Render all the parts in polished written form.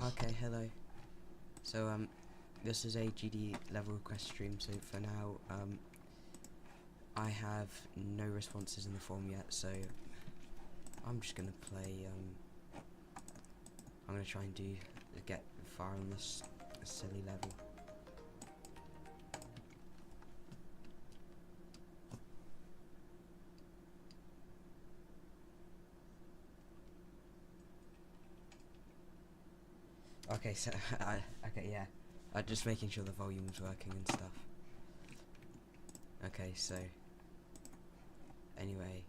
Okay, hello. So this is a GD level request stream. So for now, I have no responses in the forum yet. So I'm just gonna play. I'm gonna try and get far on this silly level. Okay, so okay, yeah. Just making sure the volume's working and stuff. Okay, so anyway,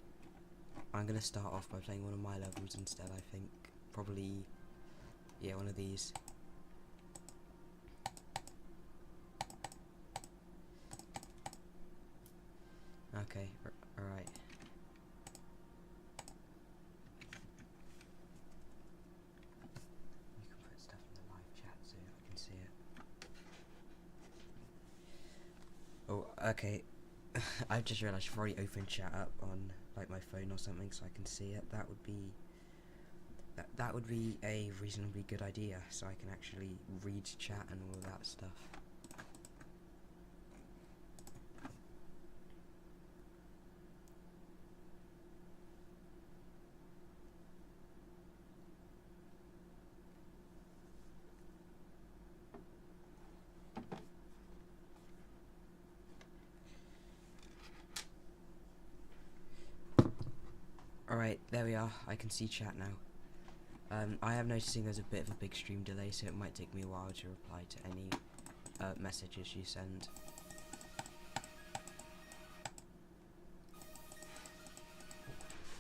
I'm gonna start off by playing one of my levels instead. I think probably, yeah, one of these. Okay, alright. You can put stuff in the live chat so I can see it. Oh, okay. I've just realised I've already opened chat up on like my phone or something so I can see it. That would be a reasonably good idea, so I can actually read chat and all that stuff. Alright, there we are. I can see chat now. I am noticing there's a bit of a big stream delay, so it might take me a while to reply to any messages you send.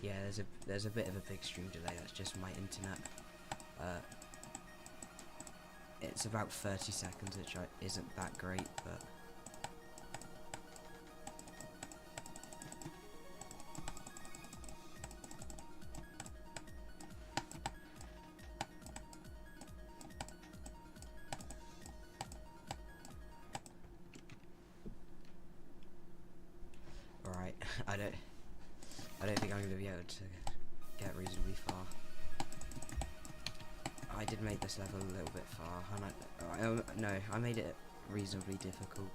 Yeah, there's a bit of a big stream delay. That's just my internet. It's about 30 seconds, which isn't that great, but. Alright, I don't think I'm gonna be able to get reasonably far. I did make this level a little bit far, and no, I made it reasonably difficult.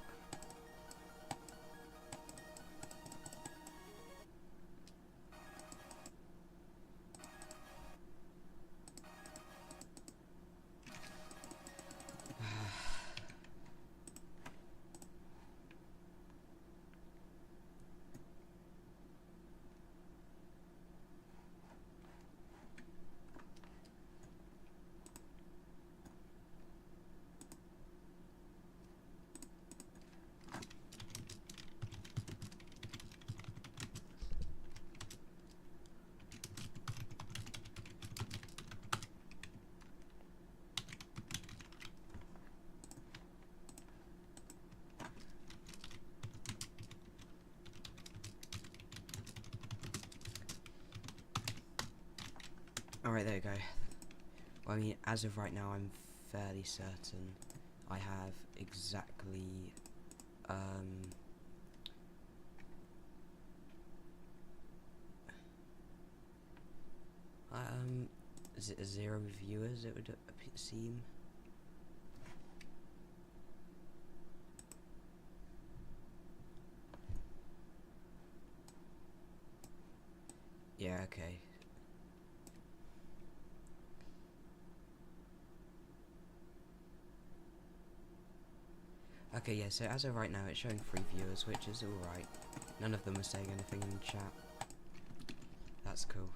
Alright, there you go. Well, I mean, as of right now, I'm fairly certain I have exactly, is it 0 viewers, it would seem? Yeah, okay. Okay, yeah, so as of right now, it's showing 3 viewers, which is alright. None of them are saying anything in chat. That's cool.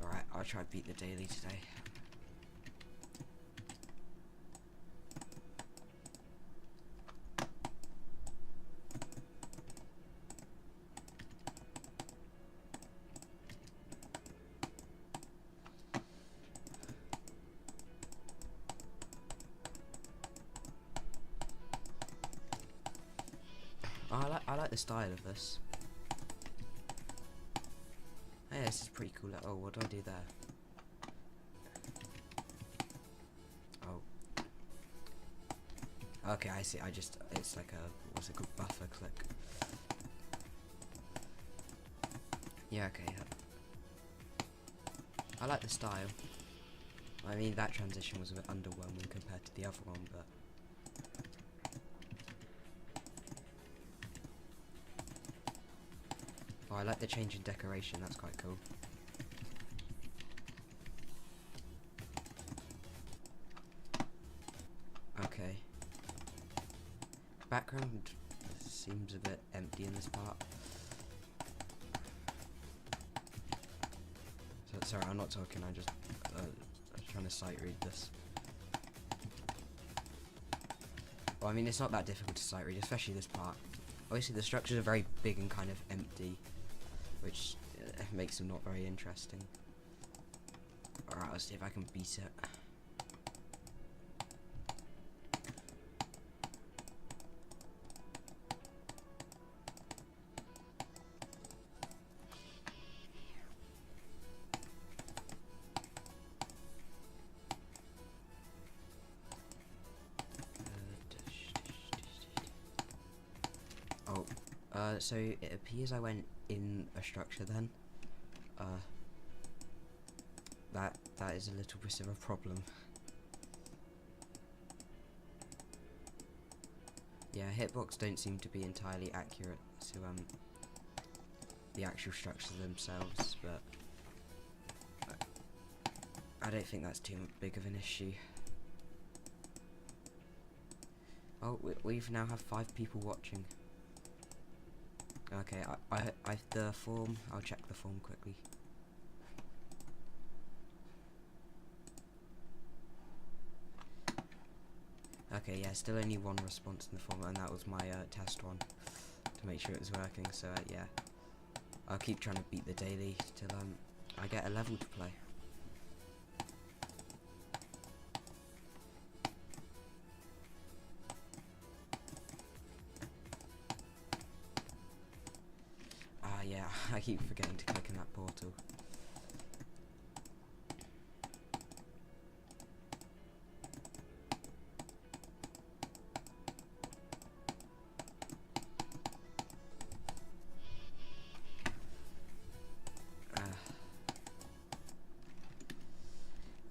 Alright, I'll try to beat the daily today. Oh, I like the style of this. Hey, this is pretty cool. Oh, what do I do there? Oh. Okay, I see. It's like a, what's it called? Buffer click. Yeah, okay. I like the style. I mean, that transition was a bit underwhelming compared to the other one, but... Oh, I like the change in decoration, that's quite cool. Okay. Background seems a bit empty in this part. So, sorry, I'm not talking, I'm just trying to sight read this. Well, I mean, it's not that difficult to sight read, especially this part. Obviously, the structures are very big and kind of empty, which makes them not very interesting. Alright, let's see if I can beat it. So it appears I went in a structure then. That is a little bit of a problem. Yeah, hitbox don't seem to be entirely accurate to the actual structures themselves, but I don't think that's too big of an issue. Oh, we've now have 5 people watching. Okay, the form, I'll check the form quickly. Okay, yeah, still only 1 response in the form, and that was my test one, to make sure it was working, so yeah. I'll keep trying to beat the daily till I get a level to play. Yeah, I keep forgetting to click in that portal.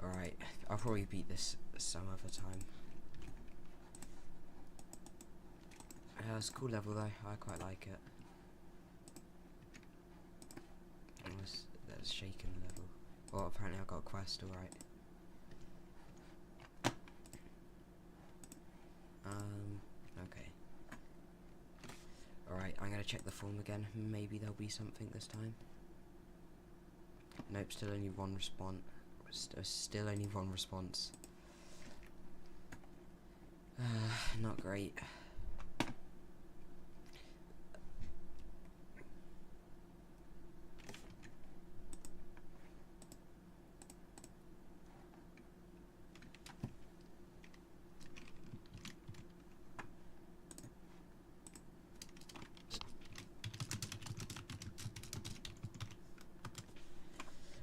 Alright, I'll probably beat this some other time. It's a cool level though, I quite like it. That's shaken level. Well, apparently I got a quest, alright. Okay. Alright, I'm gonna check the form again. Maybe there'll be something this time. Nope, still only 1 response. Still only 1 response. Not great.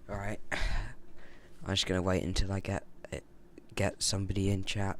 Alright. I'm just gonna wait until I get somebody in chat.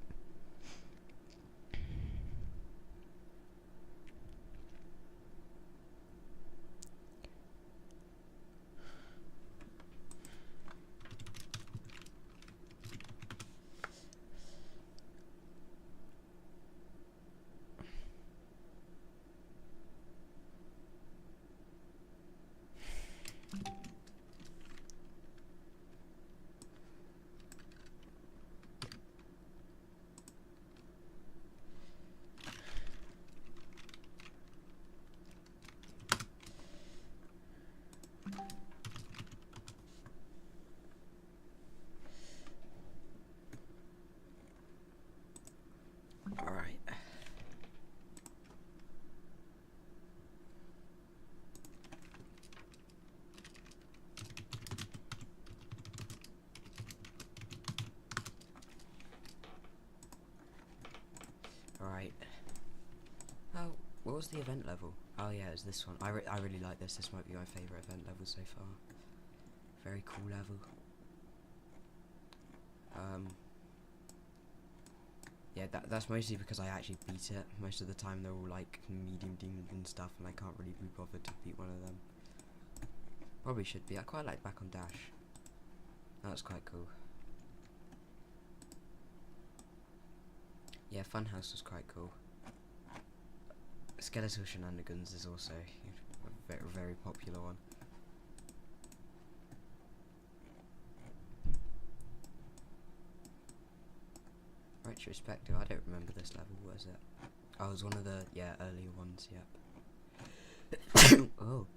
Alright. Alright. Oh, what was the event level? Oh yeah, it was this one. I really like this. This might be my favourite event level so far. Very cool level. Yeah, that's mostly because I actually beat it. Most of the time they're all like medium demons and stuff, and I can't really be bothered to beat one of them. Probably should be. I quite like Back on Dash. That was quite cool. Yeah, Funhouse was quite cool. Skeletal Shenanigans is also a very, very popular one. Retrospective, I don't remember this level, what is it? Oh, it was one of the, earlier ones, yep. Oh.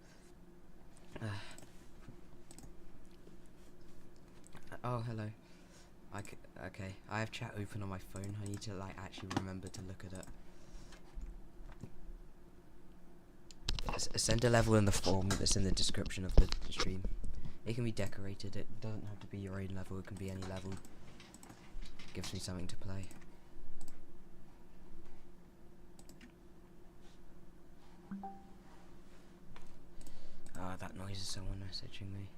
Oh, hello. Okay, I have chat open on my phone. I need to, like, actually remember to look at it. Send a level in the form that's in the description of the stream. It can be decorated. It doesn't have to be your own level. It can be any level. Gives me something to play. Ah, that noise is someone messaging me.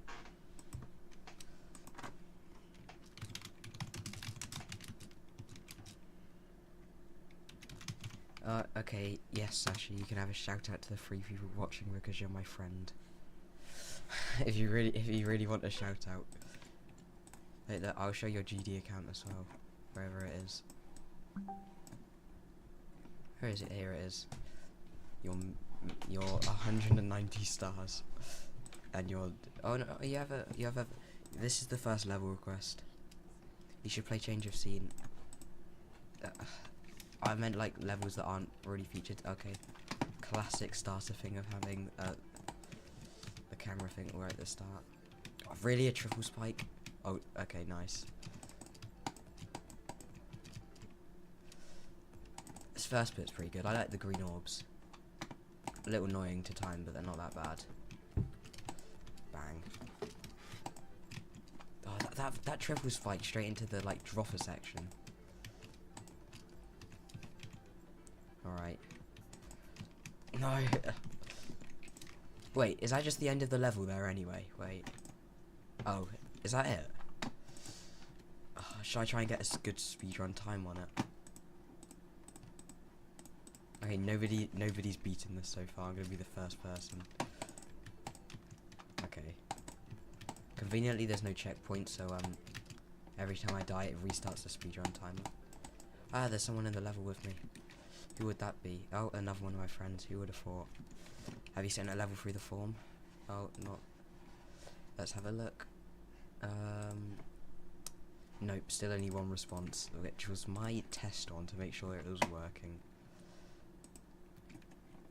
Okay, yes, Sasha, you can have a shout out to the 3 people watching because you're my friend. if you really want a shout out. Look, I'll show your GD account as well, wherever it is. Where is it? Here it is. You're 190 stars, and oh no, you have a. This is the first level request. You should play Change of Scene. I meant like levels that aren't already featured. Okay, classic starter thing of having the camera thing right at the start. Oh, really, a triple spike? Oh, okay, nice. This first bit's pretty good. I like the green orbs. A little annoying to time, but they're not that bad. Bang. Oh, that triple spike straight into the like dropper section. Alright. No. Wait, is that just the end of the level there anyway? Wait. Oh, is that it? Oh, should I try and get a good speedrun time on it? Okay, nobody's beaten this so far. I'm gonna be the first person. Okay. Conveniently, there's no checkpoint, so every time I die, it restarts the speedrun timer. Ah, there's someone in the level with me. Who would that be? Oh, another one of my friends. Who would have thought? Have you sent a level through the form? Oh, not. Let's have a look. Nope, still only one response, which was my test on to make sure it was working.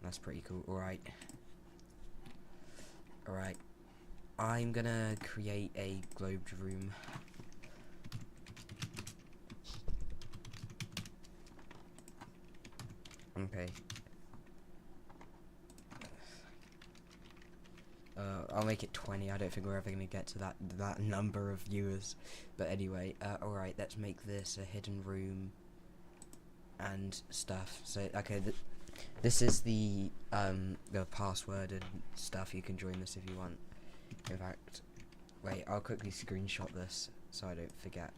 That's pretty cool. Alright. Alright. I'm gonna create a globed room. Okay. I'll make it 20. I don't think we're ever gonna get to that number of viewers. But anyway, alright, let's make this a hidden room and stuff. So, okay, this is the password and stuff. You can join this if you want. In fact, wait, I'll quickly screenshot this so I don't forget.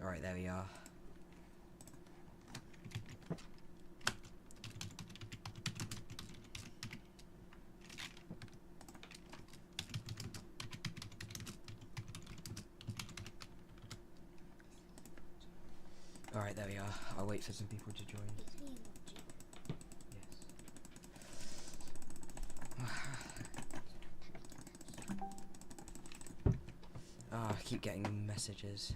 Alright, there we are. Alright, there we are. I'll wait for some people to join. Ah, I keep getting messages.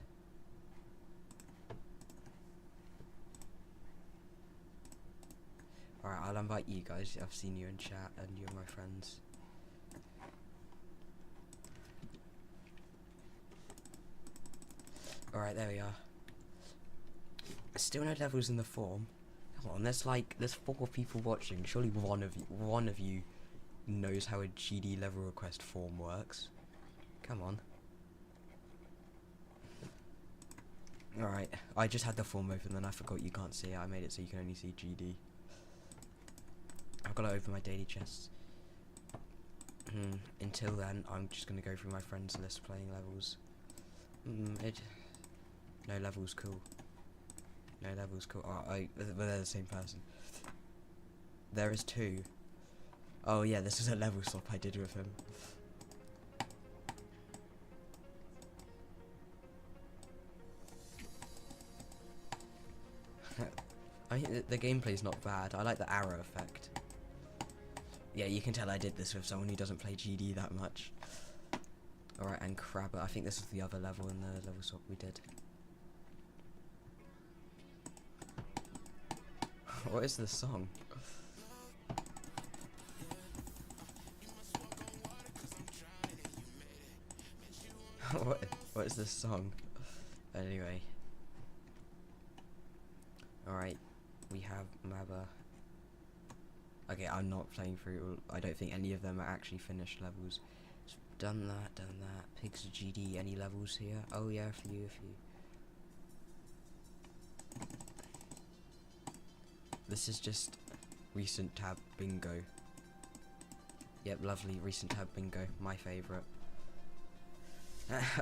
Alright, I'll invite you guys. I've seen you in chat and you're my friends. Alright, there we are. Still no levels in the form. Come on, there's 4 people watching. Surely one of you knows how a GD level request form works. Come on. Alright, I just had the form open, then I forgot you can't see it. I made it so you can only see GD. I've got to open my daily chests. Until then, I'm just going to go through my friends list playing levels. No levels, cool. No levels, cool. Oh, they're the same person. There is 2. Oh yeah, this is a level swap I did with him. I think the gameplay's not bad. I like the arrow effect. Yeah, you can tell I did this with someone who doesn't play GD that much. Alright, and Crabber. I think this was the other level in the level swap we did. What is this song? what is this song? Anyway. Alright, we have Mabba. Okay, I'm not playing through. I don't think any of them are actually finished levels. Done that, done that. Pigs GD, any levels here? Oh yeah, a few. This is just recent tab bingo. Yep, lovely, recent tab bingo, my favourite.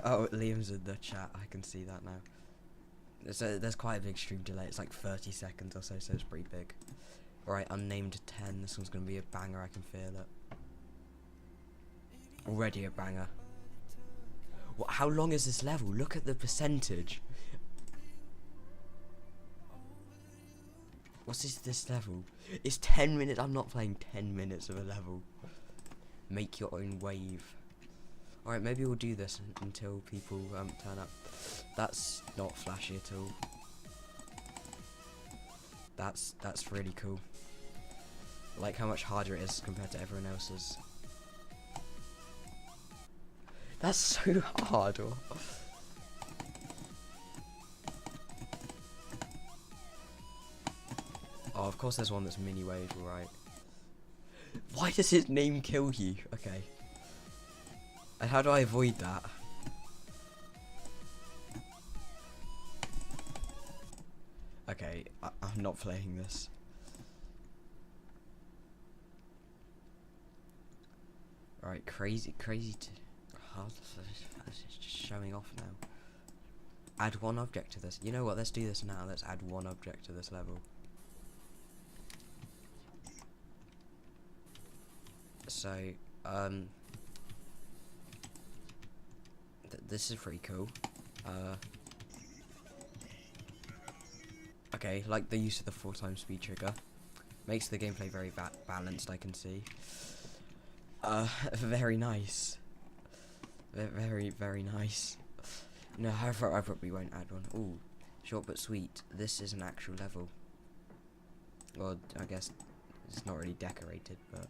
Oh, Liam's in the chat, I can see that now. There's quite a big stream delay, it's like 30 seconds or so, so it's pretty big. Right, unnamed 10, this one's gonna be a banger, I can feel it. Already a banger. What, how long is this level? Look at the percentage. What's this level? It's 10 minutes, I'm not playing 10 minutes of a level. Make your own wave. Alright, maybe we'll do this until people turn up. That's not flashy at all. That's really cool. I like how much harder it is compared to everyone else's. That's so hard. Oh, of course there's one that's mini wave, right? Why does his name kill you? Okay. And how do I avoid that? Okay, I'm not playing this. Alright, crazy it's just showing off now. Add one object to this. You know what, let's do this now. Let's add one object to this level. So, this is pretty cool. Okay, like the use of the 4x speed trigger. Makes the gameplay very balanced, I can see. Very nice. Very nice. No, I probably won't add one. Ooh, short but sweet. This is an actual level. Well, I guess it's not really decorated, but...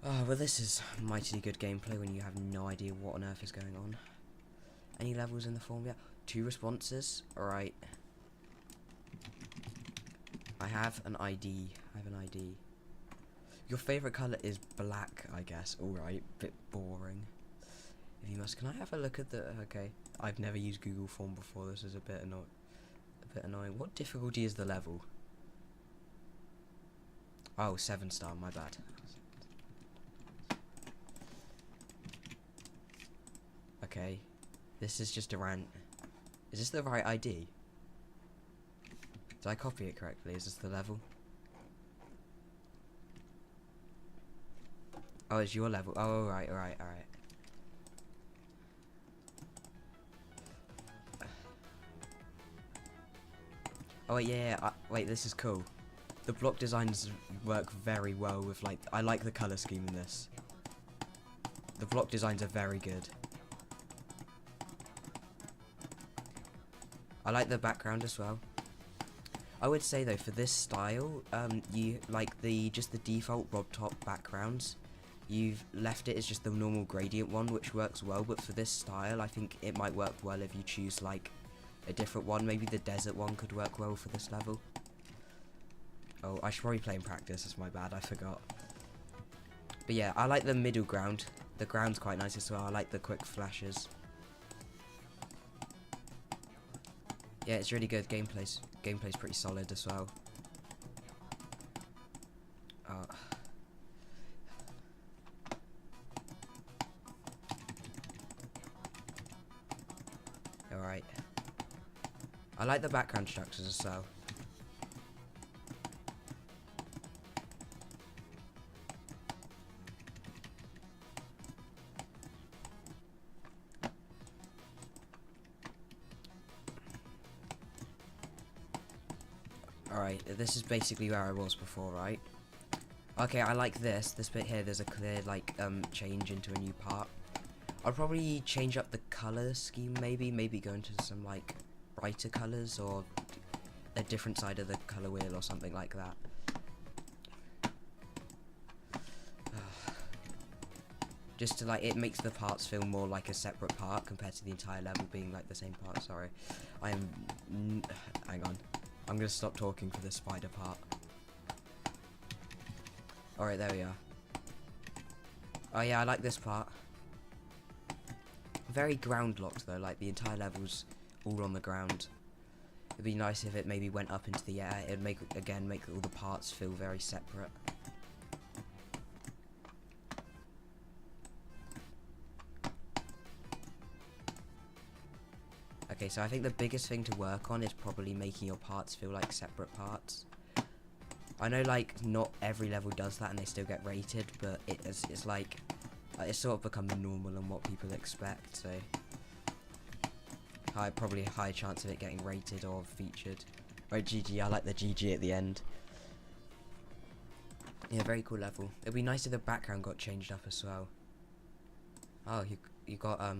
well, this is mightily good gameplay when you have no idea what on earth is going on. Any levels in the form yet? 2 responses? Alright. I have an ID. Your favourite colour is black, I guess. Alright, bit boring. If you must, can I have a look at the... Okay, I've never used Google Form before, this is a bit annoying. What difficulty is the level? Oh, 7-star, my bad. Okay, this is just a rant. Is this the right ID? Did I copy it correctly? Is this the level? Oh, it's your level. Oh, alright. Oh, wait, yeah. Wait, this is cool. The block designs work very well with, like... I like the colour scheme in this. The block designs are very good. I like the background as well. I would say though, for this style, you like just the default Rob Top backgrounds. You've left it as just the normal gradient one, which works well. But for this style, I think it might work well if you choose like a different one. Maybe the desert one could work well for this level. Oh, I should probably play in practice. That's my bad. I forgot. But yeah, I like the middle ground. The ground's quite nice as well. I like the quick flashes. Yeah, it's really good. Gameplay's pretty solid as well. Alright. I like the background structures as well. Alright, this is basically where I was before, right? Okay, I like this. This bit here, there's a clear, like, change into a new part. I'll probably change up the color scheme, maybe go into some, like, brighter colors, or a different side of the color wheel, or something like that. Just to, like, it makes the parts feel more like a separate part compared to the entire level being like the same part. Sorry, I am hang on, I'm gonna stop talking for the spider part. Alright, there we are. Oh yeah, I like this part. Very ground locked though, like the entire level's all on the ground. It'd be nice if it maybe went up into the air. It'd make all the parts feel very separate. Okay, so I think the biggest thing to work on is probably making your parts feel like separate parts. I know, like, not every level does that and they still get rated, but it's like, it's sort of become the normal and what people expect, so probably a high chance of it getting rated or featured. Right, GG, I like the GG at the end. Yeah, very cool level. It'd be nice if the background got changed up as well. Oh, you got a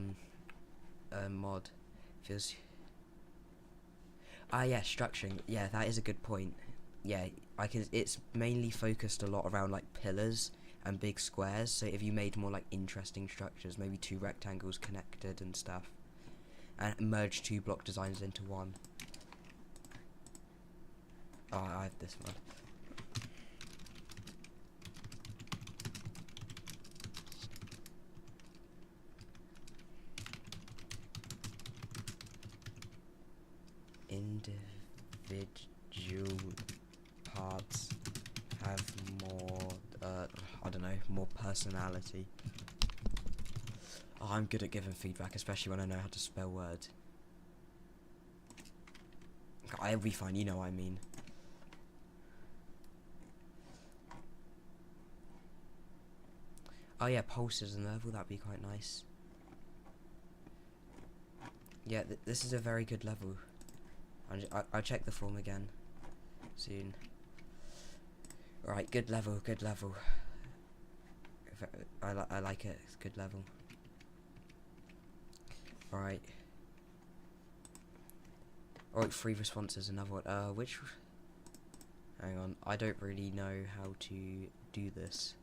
mod. Feels. Ah, yeah, structuring. Yeah, that is a good point. Yeah, it's mainly focused a lot around like pillars and big squares. So if you made more like interesting structures, maybe 2 rectangles connected and stuff, and merge 2 block designs into one. Oh, I have this one. Individual parts have more, I don't know, more personality. Oh, I'm good at giving feedback, especially when I know how to spell words. I'll be fine, you know what I mean. Oh yeah, pulses and level, that'd be quite nice. Yeah, this is a very good level. I'll check the form again soon. Right, good level, good level. I like it, it's good level. Alright. Alright, 3 responses, another one. Which... Hang on, I don't really know how to do this.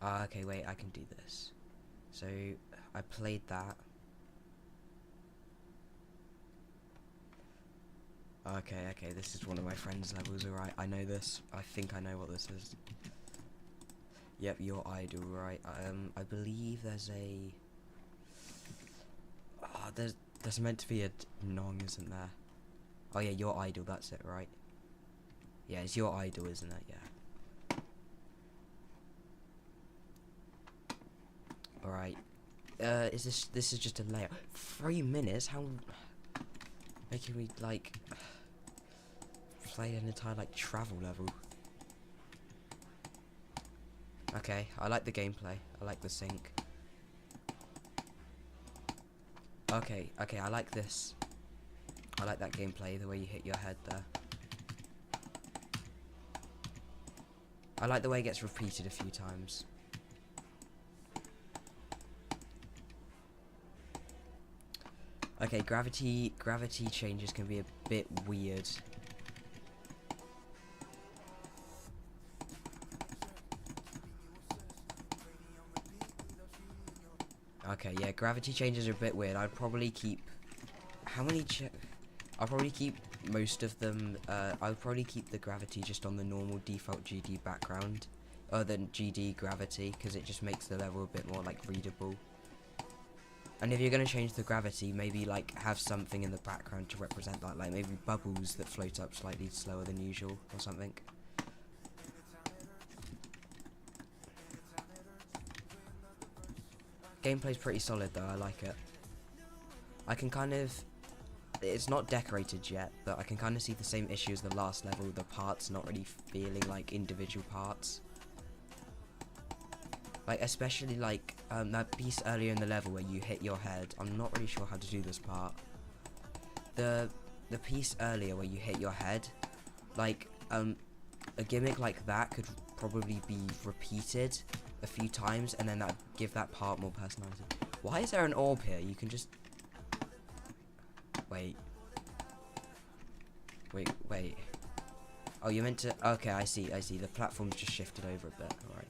Okay, wait, I can do this. So, I played that. Okay, this is one of my friend's levels, alright, I know this. I think I know what this is. Yep, your idol, right. I believe there's a... there's meant to be a Nong, isn't there? Oh yeah, your idol, that's it, right? Yeah, it's your idol, isn't it? Yeah. Alright. This is just a layout. 3 minutes? How... Making me, like... play an entire, like, travel level. Okay, I like the gameplay. I like the sync. Okay, I like this. I like that gameplay, the way you hit your head there. I like the way it gets repeated a few times. Okay, gravity changes can be a bit weird. Okay, yeah, gravity changes are a bit weird. I'd probably keep... How many... I'll probably keep most of them... I'll probably keep the gravity just on the normal default GD background. Other than GD gravity, because it just makes the level a bit more, like, readable. And if you're going to change the gravity, maybe, like, have something in the background to represent that. Like, maybe bubbles that float up slightly slower than usual, or something. Gameplay's pretty solid though, I like it. I can kind of... It's not decorated yet, but I can kind of see the same issue as the last level, the parts not really feeling like individual parts. Like, especially like, that piece earlier in the level where you hit your head. I'm not really sure how to do this part. the piece earlier where you hit your head, like a gimmick like that could probably be repeated a few times, and then that give that part more personality. Why is there an orb here? You can just wait. Oh, you meant to. Okay, I see. The platform's just shifted over a bit. All right.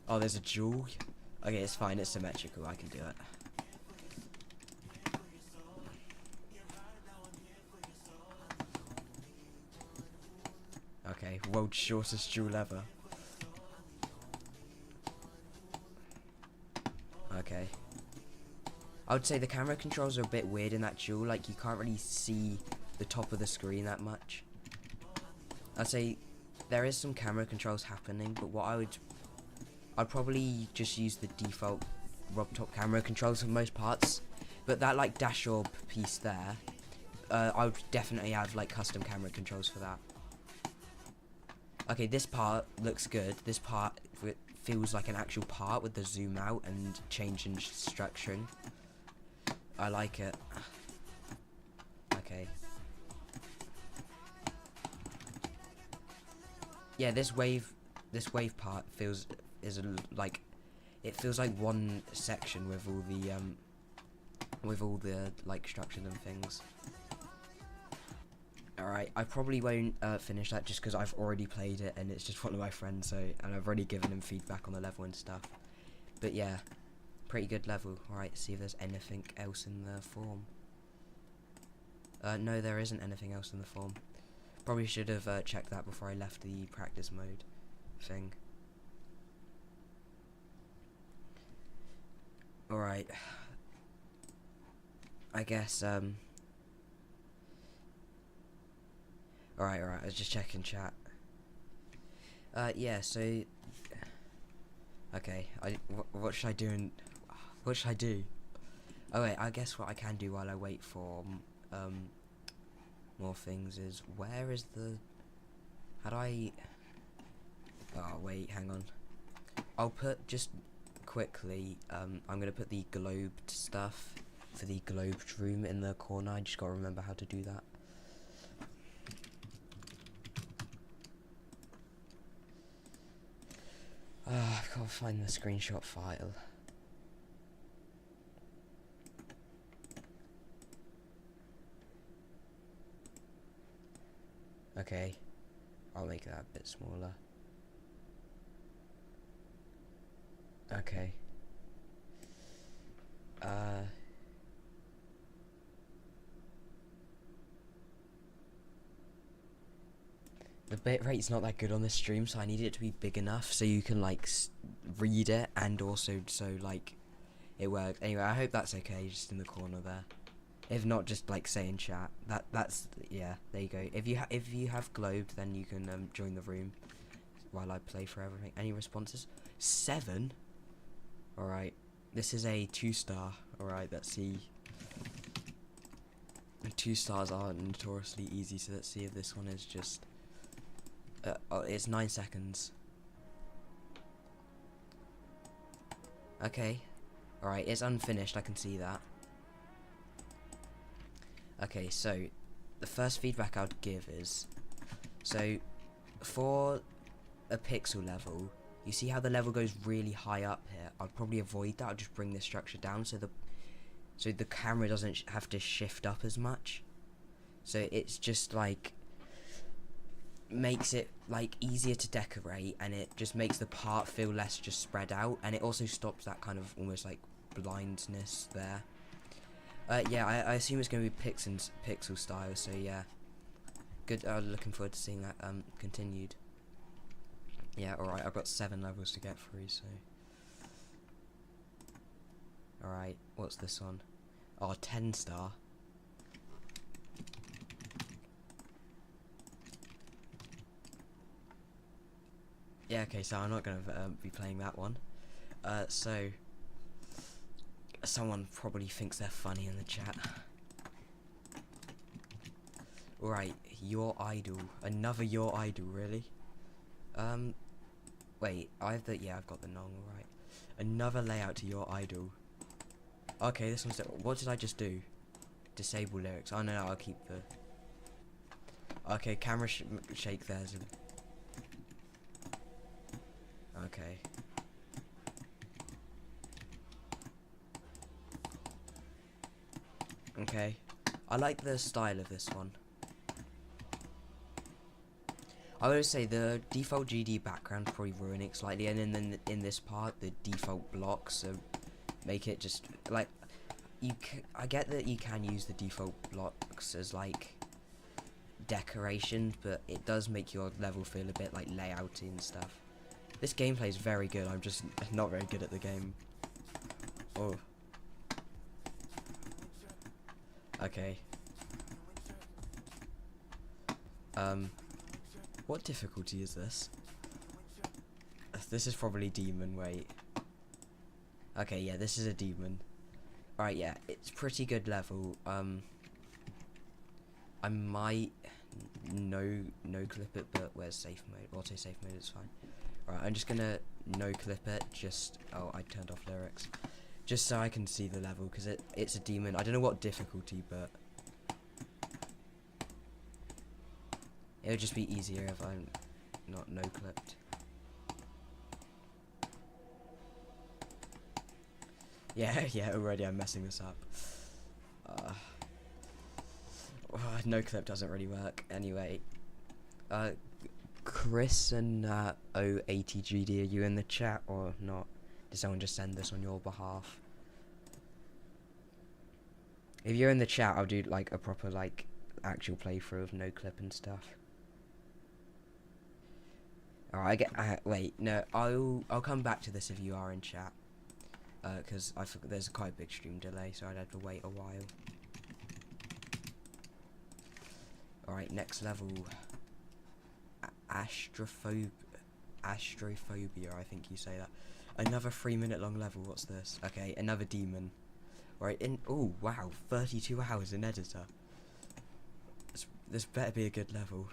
Oh, there's a jewel. Okay, it's fine. It's symmetrical. I can do it. Okay, world's shortest jewel ever. Okay. I would say the camera controls are a bit weird in that jewel. Like, you can't really see the top of the screen that much. I'd say there is some camera controls happening, but I'd probably just use the default RobTop camera controls for most parts. But that like dash orb piece there, I would definitely have like custom camera controls for that. Okay, this part looks good. This part feels like an actual part with the zoom out and change in structuring. I like it. Okay. Yeah, this wave part feels like it feels like one section with all the like structures and things. Alright, I probably won't finish that just because I've already played it and it's just one of my friends, and I've already given him feedback on the level and stuff. But yeah, pretty good level. Alright, see if there's anything else in the form. No, there isn't anything else in the form. Probably should have checked that before I left the practice mode thing. Alright. I guess, Alright, I was just checking chat. Yeah, so... Okay, what should I do what should I do? Oh wait, I guess what I can do while I wait for, more things is, where is the... How do I... Oh wait, hang on. I'll put, just quickly, I'm gonna put the globed stuff for the globed room in the corner. I just gotta remember how to do that. I've got to find the screenshot file. Okay, I'll make that a bit smaller. Okay. The bitrate's not that good on this stream, so I need it to be big enough so you can like read it, and also so like it works. Anyway, I hope that's okay, just in the corner there. If not, just like say in chat. That's yeah. There you go. If you have globed, then you can join the room while I play for everything. Any responses? 7. All right. This is a 2-star. All right. Let's see. 2 stars are notoriously easy, so let's see if this one is just. Oh, it's 9 seconds. Okay. Alright, it's unfinished, I can see that. Okay, so the first feedback I'd give is, so for a pixel level, you see how the level goes really high up here? I'd probably avoid that. I'll just bring this structure down so the camera doesn't have to shift up as much. So it's just like makes it like easier to decorate, and it just makes the part feel less just spread out, and it also stops that kind of almost like blindness there. Yeah, I assume it's going to be pixel style, so yeah, good. Looking forward to seeing that continued. Yeah, alright, I've got 7 levels to get through, so alright, what's this one? Oh, 10-star. Yeah, okay, so I'm not going to be playing that one. So, someone probably thinks they're funny in the chat. Alright, your idol. Another your idol, really? Wait, I've got the nong, alright. Another layout to your idol. Okay, this one's... What did I just do? disable lyrics. Oh no, no, I'll keep the. Okay, camera shake there's a. Okay. Okay. I like the style of this one. I would say the default GD background probably ruining it slightly, and then in this part the default blocks make it just like I get that you can use the default blocks as like decoration, but it does make your level feel a bit like layouty and stuff. This gameplay is very good. I'm just not very good at the game. Oh. Okay. What difficulty is this? This is probably demon, wait. Okay, yeah, this is a demon. Alright, yeah, it's pretty good level. I might no clip it, but where's safe mode? Auto safe mode is fine. Alright, I'm just gonna no clip it, just oh, I turned off lyrics. Just so I can see the level, because it's a demon. I don't know what difficulty, but it would just be easier if I'm not no clipped. Yeah, yeah, already I'm messing this up. No clip doesn't really work. Anyway, Chris and O80GD, are you in the chat or not? Did someone just send this on your behalf? If you're in the chat, I'll do like a proper like actual playthrough of no clip and stuff. Alright, wait, no, I'll come back to this if you are in chat. Because I forgot there's quite a big stream delay, so I'd have to wait a while. Alright, next level. Astrophobia, I think you say that. Another 3-minute long level, what's this? Okay, another demon. Right, oh wow, 32 hours in editor. This better be a good level.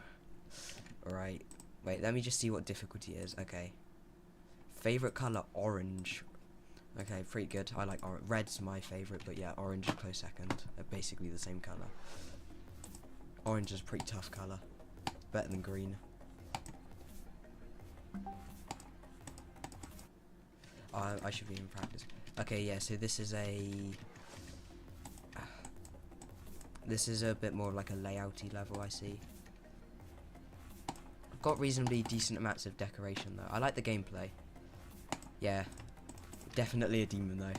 Alright, wait, let me just see what difficulty is. Okay. Favorite color, orange. Okay, pretty good. I like orange. Red's my favorite, but yeah, orange is close second. They're basically the same color. Orange is a pretty tough color. Better than green. I should be in practice. Okay, yeah, so this is a bit more like a layouty level, I see. I've got reasonably decent amounts of decoration though. I like the gameplay. Yeah. Definitely a demon though.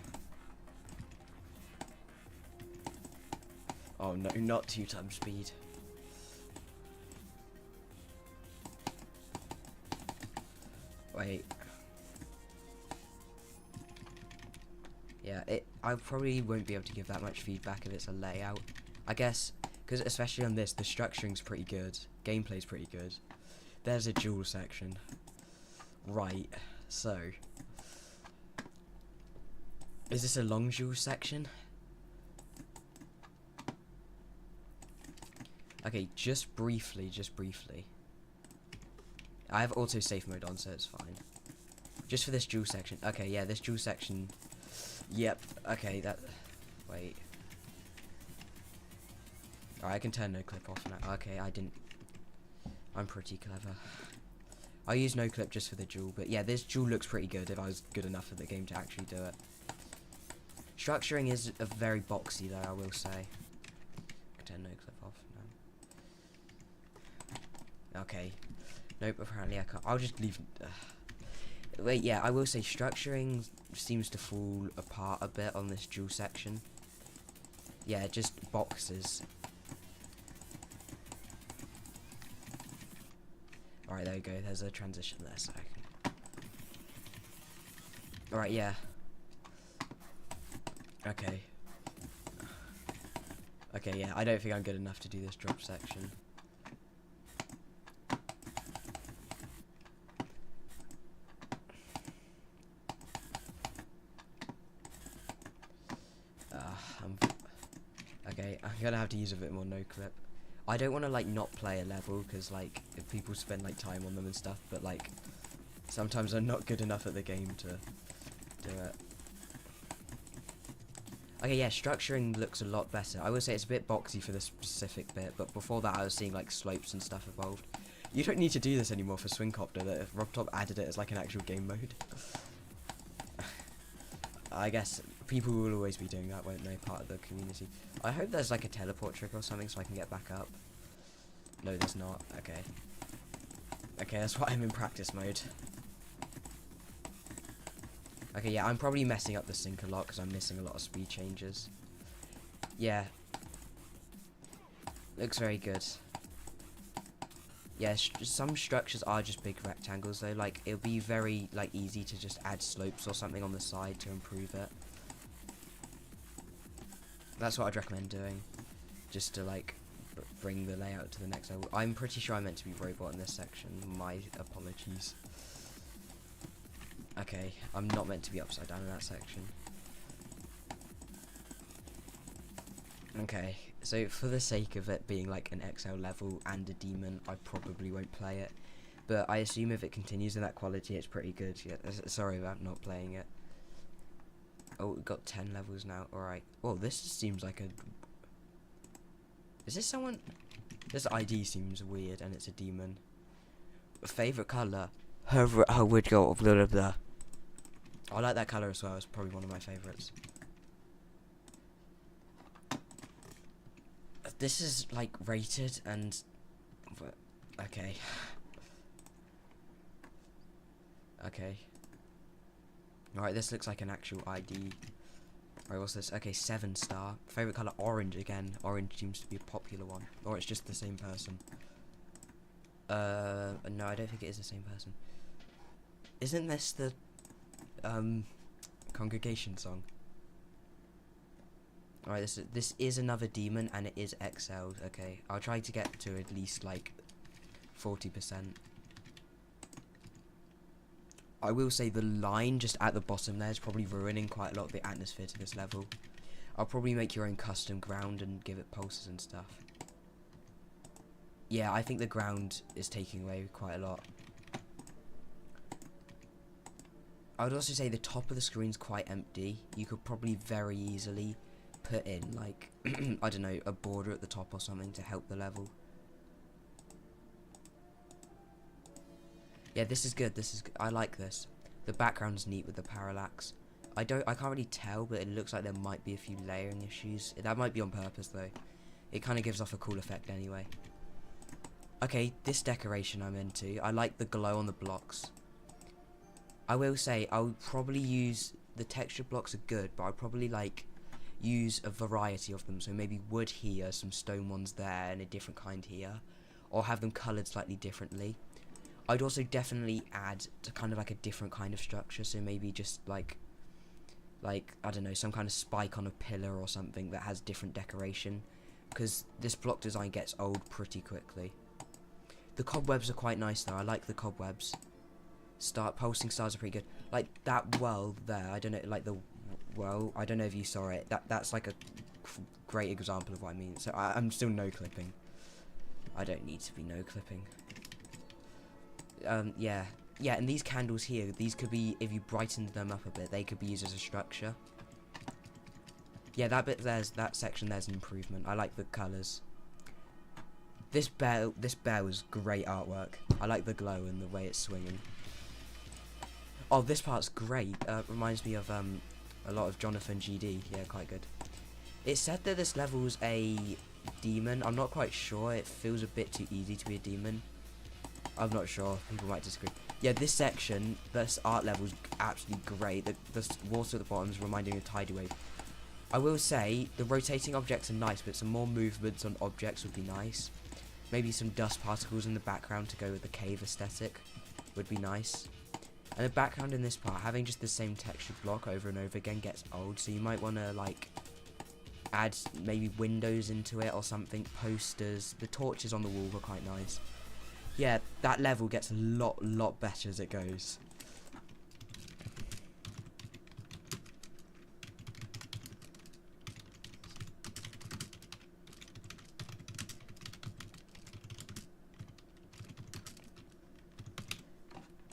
Oh no, not 2 times speed. Wait. Yeah, I probably won't be able to give that much feedback if it's a layout. I guess, because especially on this, the structuring's pretty good. Gameplay's pretty good. There's a jewel section. Right, so. Is this a long jewel section? Okay, just briefly. I have auto safe mode on, so it's fine. Just for this jewel section. Okay, yeah, this jewel section. Yep, okay, wait. Alright, I can turn no clip off now. Okay, I'm pretty clever. I use no clip just for the jewel, but yeah, this jewel looks pretty good if I was good enough at the game to actually do it. Structuring is a very boxy though, I will say. I can turn no clip off now. Okay. Nope, apparently I can't. I'll just leave. Wait, yeah, I will say structuring seems to fall apart a bit on this jewel section. Yeah, just boxes. Alright, there we go. There's a transition there, so I can. Alright, yeah. Okay. Okay, yeah, I don't think I'm good enough to do this drop section. Okay, I'm gonna have to use a bit more no clip. I don't want to like not play a level because like if people spend like time on them and stuff, but like sometimes I'm not good enough at the game to do it. Okay, yeah, structuring looks a lot better. I would say it's a bit boxy for this specific bit, but before that I was seeing like slopes and stuff evolved. You don't need to do this anymore for Swingcopter, that RobTop added it as like an actual game mode. I guess people will always be doing that, won't they? Part of the community. I hope there's like a teleport trick or something so I can get back up. No, there's not. Okay. Okay, that's why I'm in practice mode. Okay, yeah, I'm probably messing up the sync a lot because I'm missing a lot of speed changes. Yeah. Looks very good. Yeah, some structures are just big rectangles though. Like, it'll be very like easy to just add slopes or something on the side to improve it. That's what I'd recommend doing, just to like bring the layout to the next level. I'm pretty sure I meant to be robot in this section. My apologies. Okay, I'm not meant to be upside down in that section. Okay, so for the sake of it being like an XL level and a demon, I probably won't play it. But I assume if it continues in that quality, it's pretty good. Yeah, sorry about not playing it. Oh, we've got 10 levels now. Alright. Well, this seems like a... Is this someone... This ID seems weird, and it's a demon. Favorite colour? I would go blah blah blah. I like that colour as well. It's probably one of my favourites. This is like rated and okay. Okay. Alright, this looks like an actual ID. Alright, what's this? Okay, 7-star. Favorite colour, orange again. Orange seems to be a popular one. Or it's just the same person. No, I don't think it is the same person. Isn't this the Congregation song? Alright, this is another demon and it is XL'd. Okay, I'll try to get to at least like 40%. I will say the line just at the bottom there is probably ruining quite a lot of the atmosphere to this level. I'll probably make your own custom ground and give it pulses and stuff. Yeah, I think the ground is taking away quite a lot. I would also say the top of the screen's quite empty. You could probably very easily put in like I don't know, a border at the top or something to help the level. Yeah, this is good. I like this. The background's neat with the parallax. I can't really tell, but it looks like there might be a few layering issues. That might be on purpose though. It kind of gives off a cool effect anyway. Okay, this decoration I'm into. I like the glow on the blocks. I will say I would probably use the texture blocks are good, but I'd probably like use a variety of them. So maybe wood here, some stone ones there, and a different kind here, or have them coloured slightly differently. I'd also definitely add to kind of like a different kind of structure. So maybe just like I don't know, some kind of spike on a pillar or something that has different decoration, because this block design gets old pretty quickly. The cobwebs are quite nice though. I like the cobwebs. Pulsing stars are pretty good. Like that well there, I don't know, like the well, I don't know if you saw it. That's like a great example of what I mean. So I'm still no clipping. I don't need to be no clipping. Yeah, and these candles here, these could be, if you brightened them up a bit, they could be used as a structure. Yeah, that section there's an improvement. I like the colours. This bear was great artwork. I like the glow and the way it's swinging. Oh, this part's great. Reminds me of a lot of Jonathan GD. Yeah, quite good. It said that this level's a demon. I'm not quite sure. It feels a bit too easy to be a demon. I'm not sure. People might disagree. Yeah, this section, this art level's absolutely great. The water at the bottom is reminding me of Tidal Wave. I will say the rotating objects are nice, but some more movements on objects would be nice. Maybe some dust particles in the background to go with the cave aesthetic would be nice. And the background in this part, having just the same textured block over and over again gets old, so you might want to like add maybe windows into it or something, posters. The torches on the wall were quite nice. Yeah, that level gets a lot better as it goes.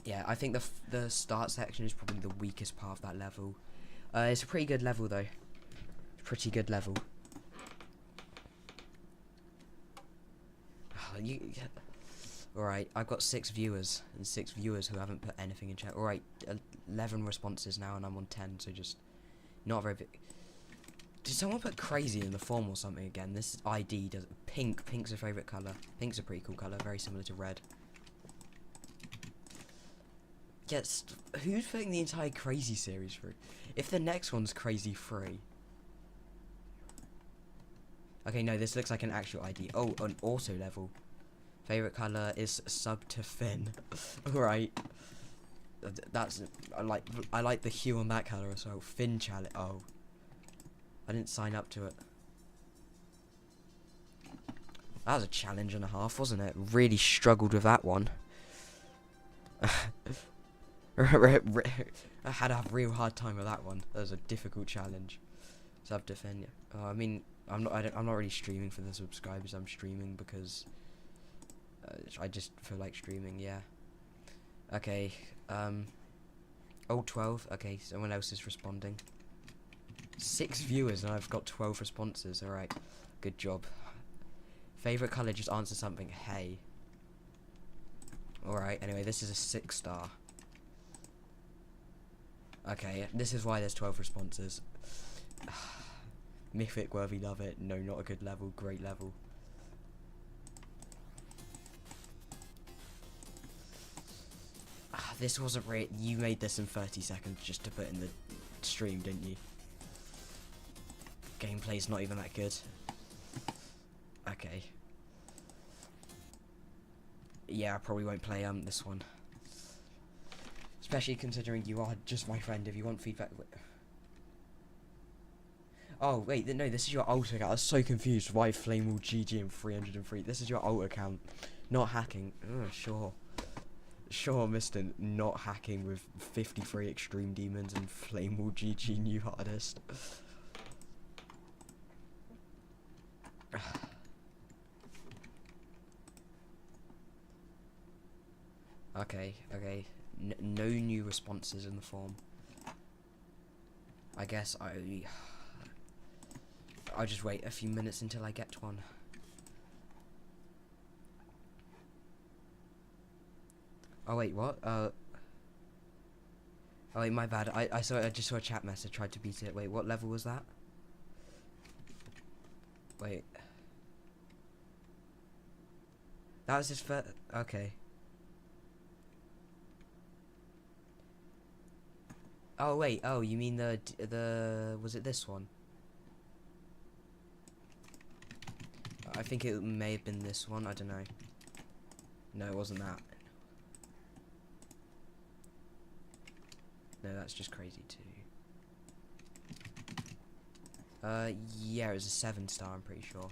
Yeah, I think the start section is probably the weakest part of that level. It's a pretty good level though. Pretty good level. Alright, I've got 6 viewers, and 6 viewers who haven't put anything in chat. Alright, 11 responses now, and I'm on 10, so just not very big. Did someone put crazy in the form or something again? This ID does pink. Pink's a favourite colour. Pink's a pretty cool colour, very similar to red. Yes, who's putting the entire crazy series through? If the next one's crazy 3. Okay, no, this looks like an actual ID. Oh, an auto level. Favorite color is sub to Finn. Alright. That's I like the hue on that color as well. Finn challenge. Oh. I didn't sign up to it. That was a challenge and a half, wasn't it? Really struggled with that one. I had a real hard time with that one. That was a difficult challenge. Sub to Finn. I mean, I'm not really streaming for the subscribers. I'm streaming because I just feel like streaming. Yeah. Okay. Oh, 12. Okay, someone else is responding. 6 viewers and I've got 12 responses. All right. Good job. Favorite color? Just answer something. Hey. All right. Anyway, this is a 6-star. Okay, this is why there's 12 responses. Mythic, worthy, love it. No, not a good level. Great level. This wasn't right. You made this in 30 seconds just to put in the stream, didn't you? Gameplay's not even that good. Okay. Yeah, I probably won't play this one. Especially considering you are just my friend. If you want feedback... Oh, wait, no, this is your alt account. I was so confused. Why Flamewall GG and 303? This is your alt account. Not hacking. Sure. Sure, Mr. Not hacking with 53 Extreme Demons and Flamewall GG new hardest. Okay. No new responses in the form. I guess I'll just wait a few minutes until I get one. Oh wait, what? Oh wait, my bad. I just saw a chat message. Tried to beat it. Wait, what level was that? Wait. That was his first. Okay. Oh wait. Oh, you mean the was it this one? I think it may have been this one. I don't know. No, it wasn't that. No, that's just crazy too. Yeah, it was a 7-star. I'm pretty sure.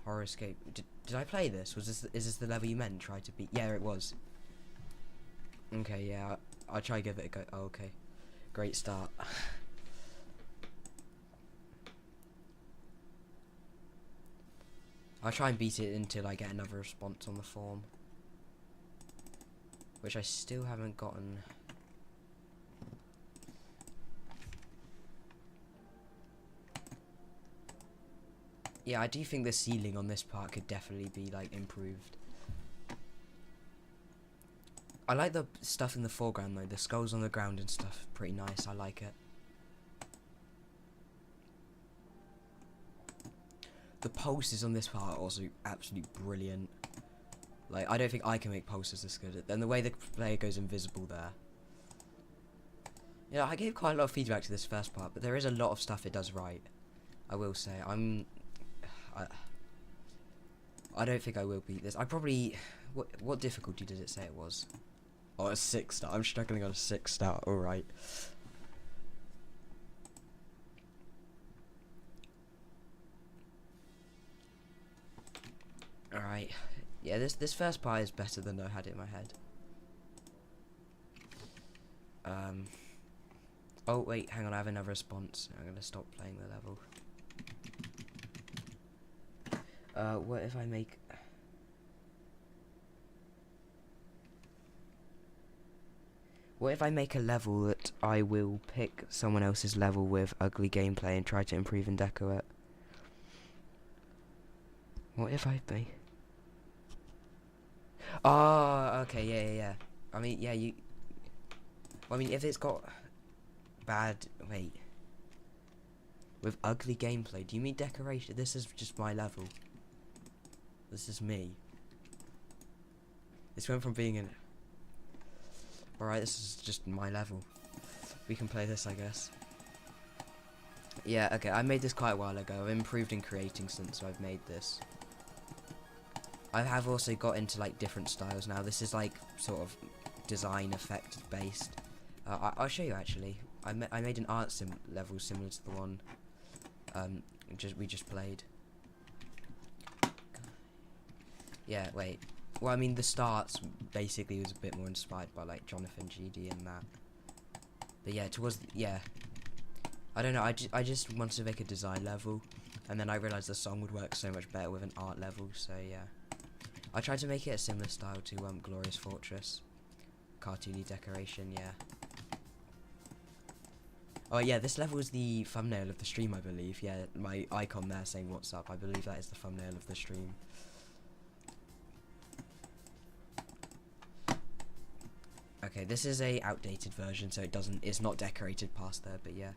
Horror Escape. Did I play this? Is this the level you meant? Try to beat? Yeah, it was. Okay, yeah. I'll try to give it a go. Oh, okay. Great start. I'll try and beat it until I get another response on the form. Which I still haven't gotten. Yeah, I do think the ceiling on this part could definitely be, like, improved. I like the stuff in the foreground, though. The skulls on the ground and stuff. Pretty nice. I like it. The pulses on this part are also absolutely brilliant. Like, I don't think I can make pulses this good. Then the way the player goes invisible there. Yeah, I gave quite a lot of feedback to this first part, but there is a lot of stuff it does right. I will say. I don't think I will beat this. I probably... What difficulty did it say it was? Oh, a 6-star. I'm struggling on a 6-star. Alright. Alright. Yeah, this first part is better than I had it in my head. Oh, wait, hang on. I have another response. I'm going to stop playing the level. What if I make... What if I make a level that I will pick someone else's level with ugly gameplay and try to improve and deco it? What if I make... Oh, okay, yeah. I mean, yeah, you... Well, I mean, if it's got bad... Wait. With ugly gameplay, do you mean decoration? This is just my level. This is me. This went from being an... Alright, this is just my level. We can play this, I guess. Yeah, okay, I made this quite a while ago. I've improved in creating since I've made this. I have also got into like different styles now. This is like sort of design effect based. I'll show you actually. I made an art level similar to the one we just played. Yeah, wait. Well, I mean, the starts basically was a bit more inspired by like Jonathan GD and that. But yeah, I don't know. I just wanted to make a design level, and then I realized the song would work so much better with an art level. So yeah, I tried to make it a similar style to Glorious Fortress, cartoony decoration. Yeah. Oh yeah, this level is the thumbnail of the stream, I believe. Yeah, my icon there saying "What's up." I believe that is the thumbnail of the stream. Okay, this is a outdated version, so it's not decorated past there, but yeah.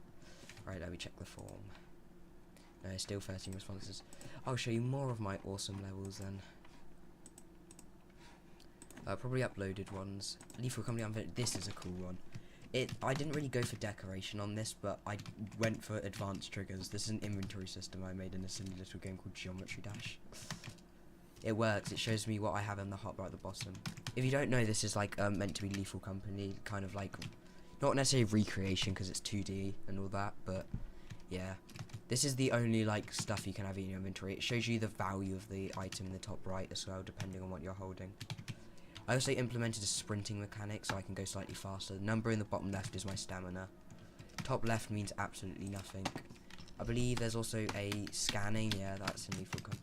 Right, let me check the form. No, still 13 responses. I'll show you more of my awesome levels then. Probably uploaded ones. Lethal Company, this is a cool one. I didn't really go for decoration on this, but I went for advanced triggers. This is an inventory system I made in a silly little game called Geometry Dash. It works. It shows me what I have in the hotbar at the bottom. If you don't know, this is like meant to be Lethal Company, kind of like not necessarily recreation because it's 2D and all that, but yeah, this is the only like stuff you can have in your inventory. It shows you the value of the item in the top right as well, depending on what you're holding. I also implemented a sprinting mechanic so I can go slightly faster. The number in the bottom left is my stamina. Top left means absolutely nothing. I believe there's also a scanning. Yeah, that's in Lethal Company.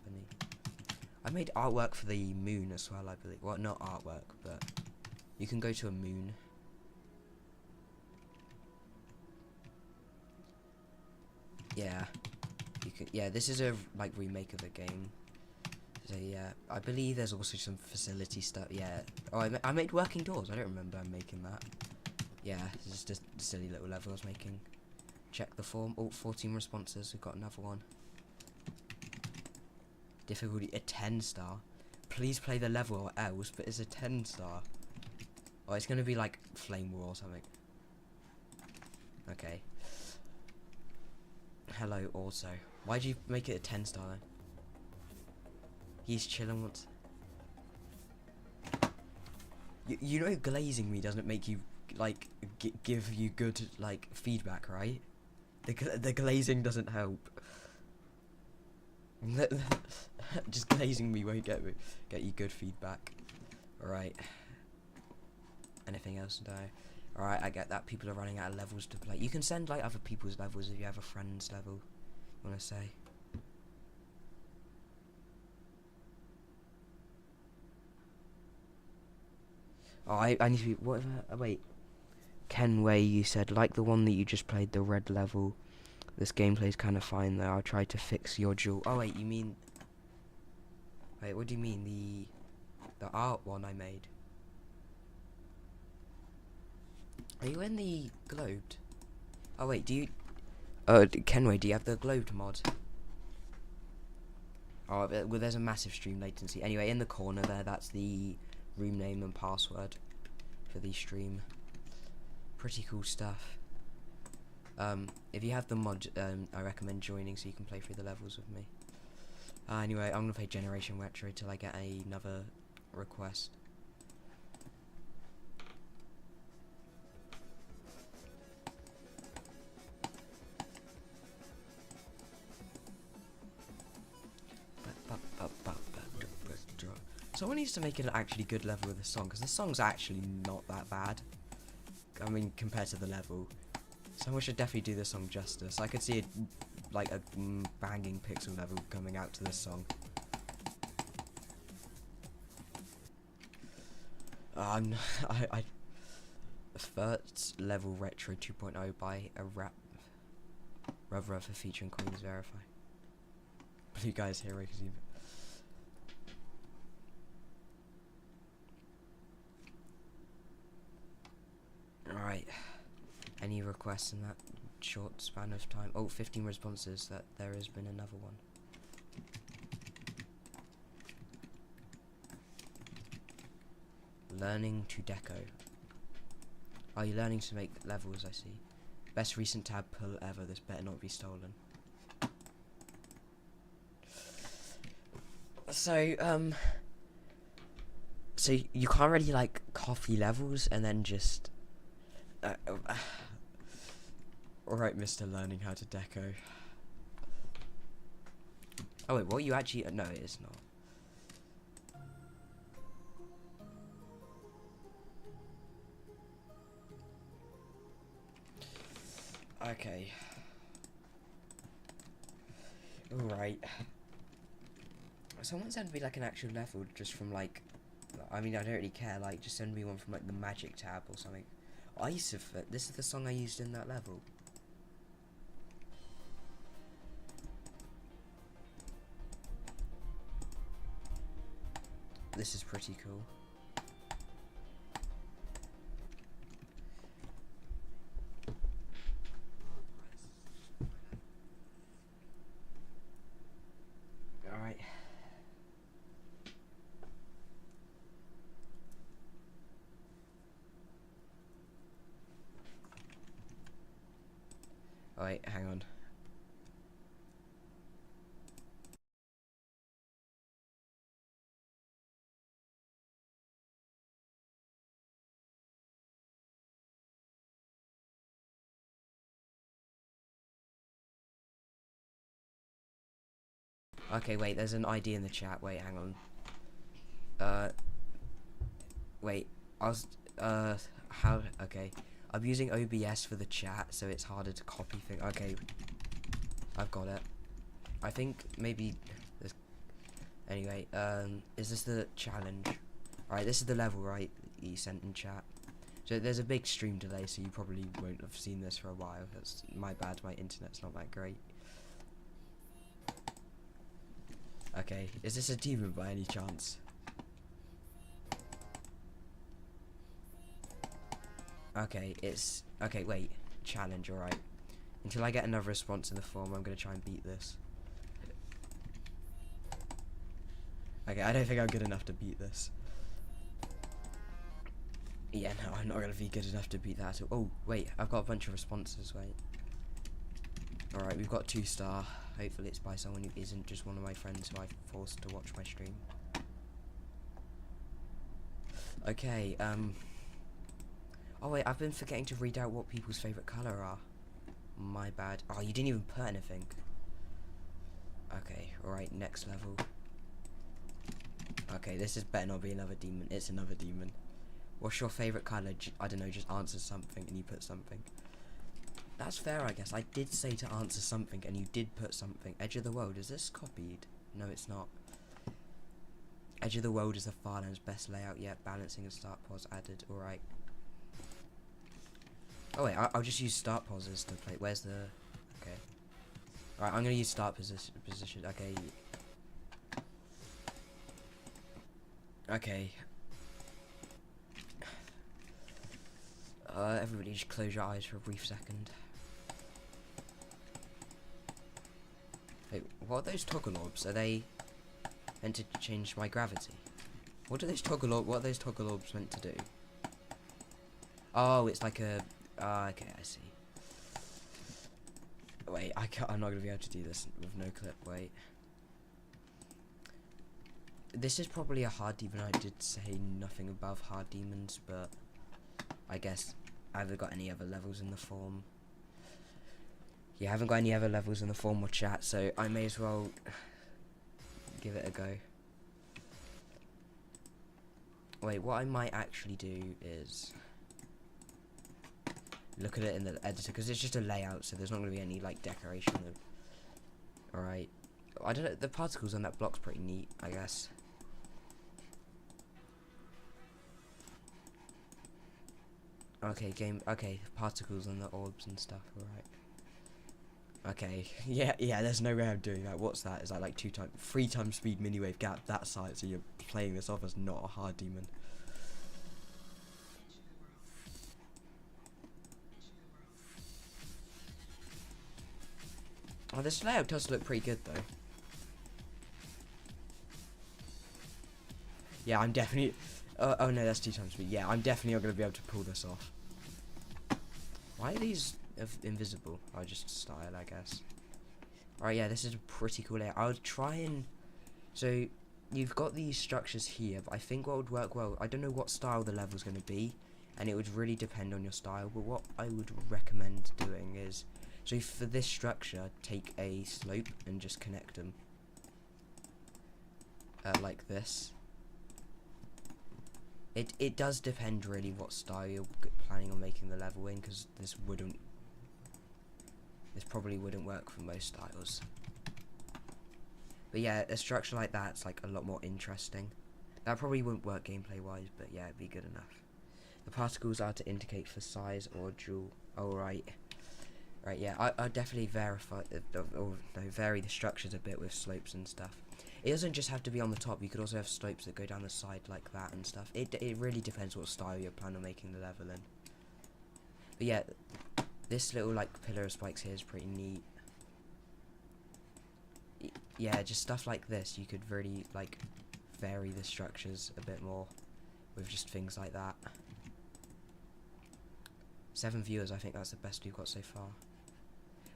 I made artwork for the moon as well, I believe. Well, not artwork, but you can go to a moon. Yeah, you can. Yeah, this is a like remake of a game. So yeah, I believe there's also some facility stuff. Yeah. Oh, I made working doors. I don't remember making that. Yeah, this is just a silly little level I was making. Check the form. Oh, 14 responses. We've got another one. Difficulty a 10 star. Please play the level or else, but it's a 10 star. Oh, it's gonna be like Flame War or something. Okay. Hello also. Why'd you make it a 10 star then? He's chilling once. You know glazing me doesn't make you like give you good like feedback, right? The glazing doesn't help. Just glazing me won't get you good feedback. Alright. Anything else? No. Alright, I get that. People are running out of levels to play. You can send like other people's levels if you have a friend's level. You wanna say? Oh, I need to be whatever. Wait. Kenway, you said like the one that you just played, the red level. This gameplay's kind of fine though. I'll try to fix your jewel. Oh wait, you mean? Wait, what do you mean the art one I made? Are you in the globed? Oh wait, do you? Kenway, do you have the globed mod? Oh, well, there's a massive stream latency. Anyway, in the corner there, that's the room name and password for the stream. Pretty cool stuff. If you have the mod, I recommend joining so you can play through the levels with me. Anyway, I'm gonna play Generation Retro till I get another request. Someone needs to make an actually good level with this song, because this song's actually not that bad. I mean, compared to the level. Someone should definitely do this song justice. I could see it, like a banging pixel level coming out to this song. first level retro 2.0 by a Rubber for featuring Queen's Verify. Blue Guy's Hero Kazuma. Alright. Any requests in that short span of time? Oh, 15 responses. That there has been another one. Learning to deco. Are you learning to make levels? I see. Best recent tab pull ever. This better not be stolen. So so you can't really like copy levels and then just alright, Mr. Learning how to deco. Oh wait, what you actually no, it is not. Okay. Alright. Someone send me like an actual level just from like, I mean I don't really care, like just send me one from like the Magic tab or something. Isofit, this is the song I used in that level. This is pretty cool. Alright. Oh wait, hang on. Okay, wait, there's an ID in the chat. Wait, hang on. Wait, I was, how, okay. I'm using OBS for the chat, so it's harder to copy things. Okay, I've got it. I think maybe, this, anyway, is this the challenge? Alright, this is the level, right, you sent in chat. So there's a big stream delay, so you probably won't have seen this for a while. That's my bad, my internet's not that great. Okay, is this a demon by any chance? Okay, it's... Okay, wait. Challenge, alright. Until I get another response in the form, I'm gonna try and beat this. Okay, I don't think I'm good enough to beat this. Yeah, no, I'm not gonna be good enough to beat that at all. Oh, wait, I've got a bunch of responses, wait. Alright, we've got 2-star. Hopefully it's by someone who isn't just one of my friends who I forced to watch my stream. Okay, oh wait, I've been forgetting to read out what people's favourite colour are. My bad. Oh, you didn't even put anything. Okay, alright, next level. Okay, this is better not be another demon. It's another demon. What's your favourite colour? I don't know, just answer something and you put something. That's fair, I guess. I did say to answer something and you did put something. Edge of the World, is this copied? No, it's not. Edge of the World is the Farland's best layout yet. Balancing and start pause added. Alright. Oh wait, I'll just use start pauses to play. Where's the... Okay. Alright, I'm gonna use start position. Okay. Okay. Everybody just close your eyes for a brief second. Wait, what are those toggle orbs? Are they meant to change my gravity? What are those toggle orbs meant to do? Oh, it's like a... okay, I see. Wait, I'm not gonna be able to do this with no clip. Wait. This is probably a hard demon. I did say nothing above hard demons, but I guess I haven't got any other levels in the form. Yeah, I haven't got any other levels in the form or chat, so I may as well give it a go. Wait, what I might actually do is look at it in the editor, because it's just a layout, so there's not going to be any like decoration. Alright, I don't know, the particles on that block's pretty neat, I guess. Okay, okay, particles and the orbs and stuff, alright. Okay, yeah, there's no way I'm doing that. What's that? Is that like 3 times speed mini-wave gap that size, so you're playing this off as not a hard demon. Oh, this layout does look pretty good though. Yeah, I'm definitely... oh no, that's 2 times speed. Yeah, I'm definitely not going to be able to pull this off. Why are these invisible? Oh, just style, I guess. Alright, yeah, this is a pretty cool layout. I'll try and... So, you've got these structures here, but I think what would work well... I don't know what style the level's going to be, and it would really depend on your style, but what I would recommend doing is... So, for this structure, take a slope and just connect them. Like this. It does depend really what style you're planning on making the level in, because this probably wouldn't work for most styles. But yeah, a structure like that's like a lot more interesting. That probably wouldn't work gameplay wise, but yeah, it'd be good enough. The particles are to indicate for size or dual. Oh right, yeah. I definitely vary the structures a bit with slopes and stuff. It doesn't just have to be on the top, you could also have slopes that go down the side like that and stuff. It really depends what style you're planning on making the level in. But yeah, this little like pillar of spikes here is pretty neat. Yeah, just stuff like this, you could really like vary the structures a bit more with just things like that. 7 viewers, I think that's the best we've got so far.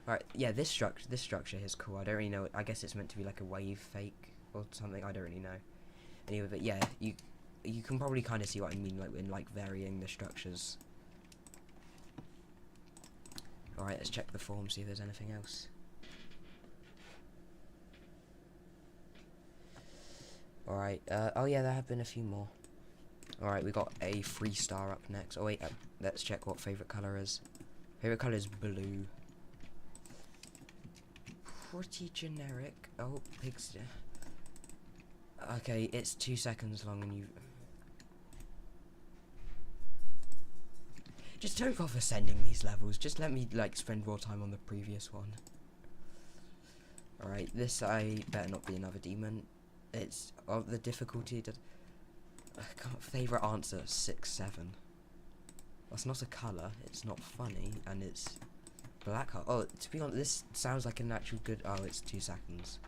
Right, yeah, this structure is cool. I don't really know, I guess it's meant to be like a wave fake or something, I don't really know. Anyway, but yeah, you can probably kind of see what I mean, like in like varying the structures. Alright, let's check the form, see if there's anything else. Alright, oh yeah, there have been a few more. Alright, we got a 3-star up next. Oh wait, let's check what favourite colour is. Favourite colour is blue. Pretty generic. Oh, pigs. Okay, it's 2 seconds long and you... Just don't bother sending these levels. Just let me, like, spend more time on the previous one. Alright, this I better not be another demon. It's of the difficulty that... Favourite answer, 6-7. That's not a colour, it's not funny, and it's black. Oh, to be honest, this sounds like an actual good... Oh, it's 2 seconds.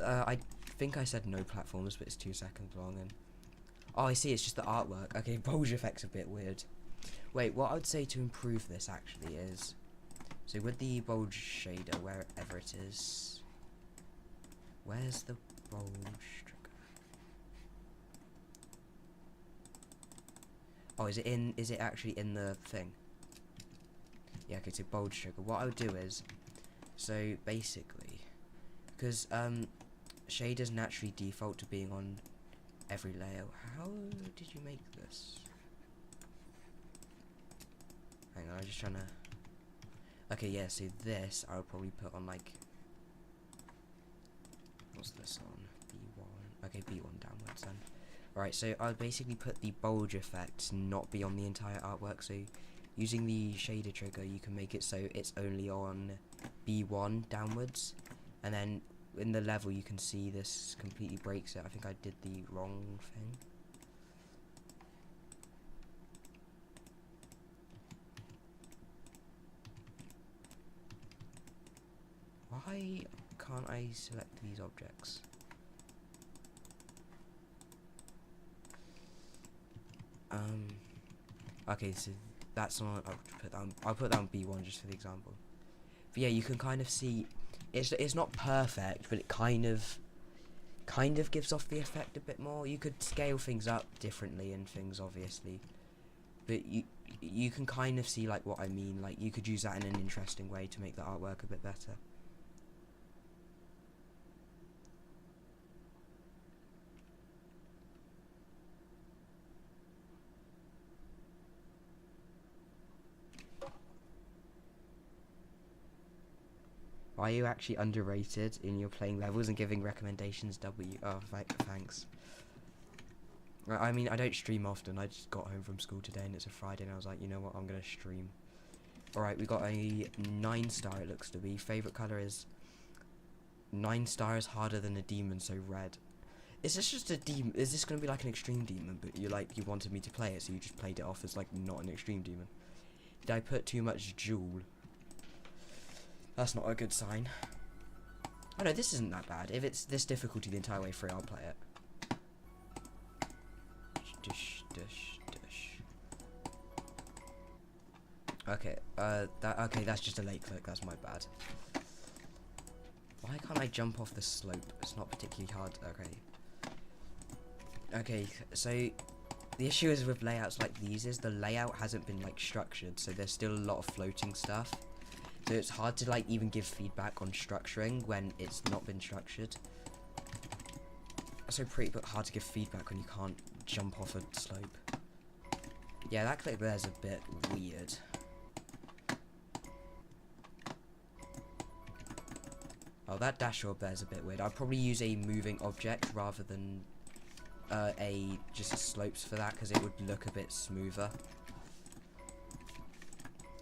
I think I said no platforms, but it's 2 seconds long, and... Oh, I see, it's just the artwork. Okay, bulge effect's a bit weird. Wait, what I would say to improve this, actually, is... So, with the bulge shader, wherever it is... Where's the bulge trigger? Oh, is it actually in the thing? Yeah, okay, so bulge trigger. What I would do is... So, basically... Because, shaders naturally default to being on every layer. How did you make this? Hang on, I'm just trying to... Okay, yeah, so this I would probably put on, like... What's this on? B1. Okay, B1 downwards then. Alright, so I'll basically put the bulge effect not be on the entire artwork, so using the shader trigger you can make it so it's only on B1 downwards, and then in the level you can see this completely breaks it. I think I did the wrong thing. Why can't I select these objects? Okay, so that's not. I'll put that on B1 just for the example. But yeah, you can kind of see it's not perfect, but it kind of gives off the effect a bit more. You could scale things up differently and things, obviously, but you can kind of see like what I mean. Like you could use that in an interesting way to make the artwork a bit better. Are you actually underrated in your playing levels and giving recommendations? Oh, thanks. I mean, I don't stream often. I just got home from school today and it's a Friday and I was like, you know what, I'm gonna stream. Alright, we got a 9-star it looks to be. Favourite colour is 9 stars harder than a demon, so red. Is this just a demon? Is this gonna be like an extreme demon, but you wanted me to play it, so you just played it off as like not an extreme demon? Did I put too much jewel? That's not a good sign. Oh no, this isn't that bad. If it's this difficulty the entire way through, I'll play it. Dish, dish, dish. Okay, okay, that's just a late click, that's my bad. Why can't I jump off the slope? It's not particularly hard. Okay, so the issue is with layouts like these is the layout hasn't been like structured, so there's still a lot of floating stuff. So it's hard to like even give feedback on structuring when it's not been structured. Also pretty hard to give feedback when you can't jump off a slope. Yeah, that clip there's a bit weird. Oh, that dash orb there's a bit weird. I'd probably use a moving object rather than just slopes for that, because it would look a bit smoother.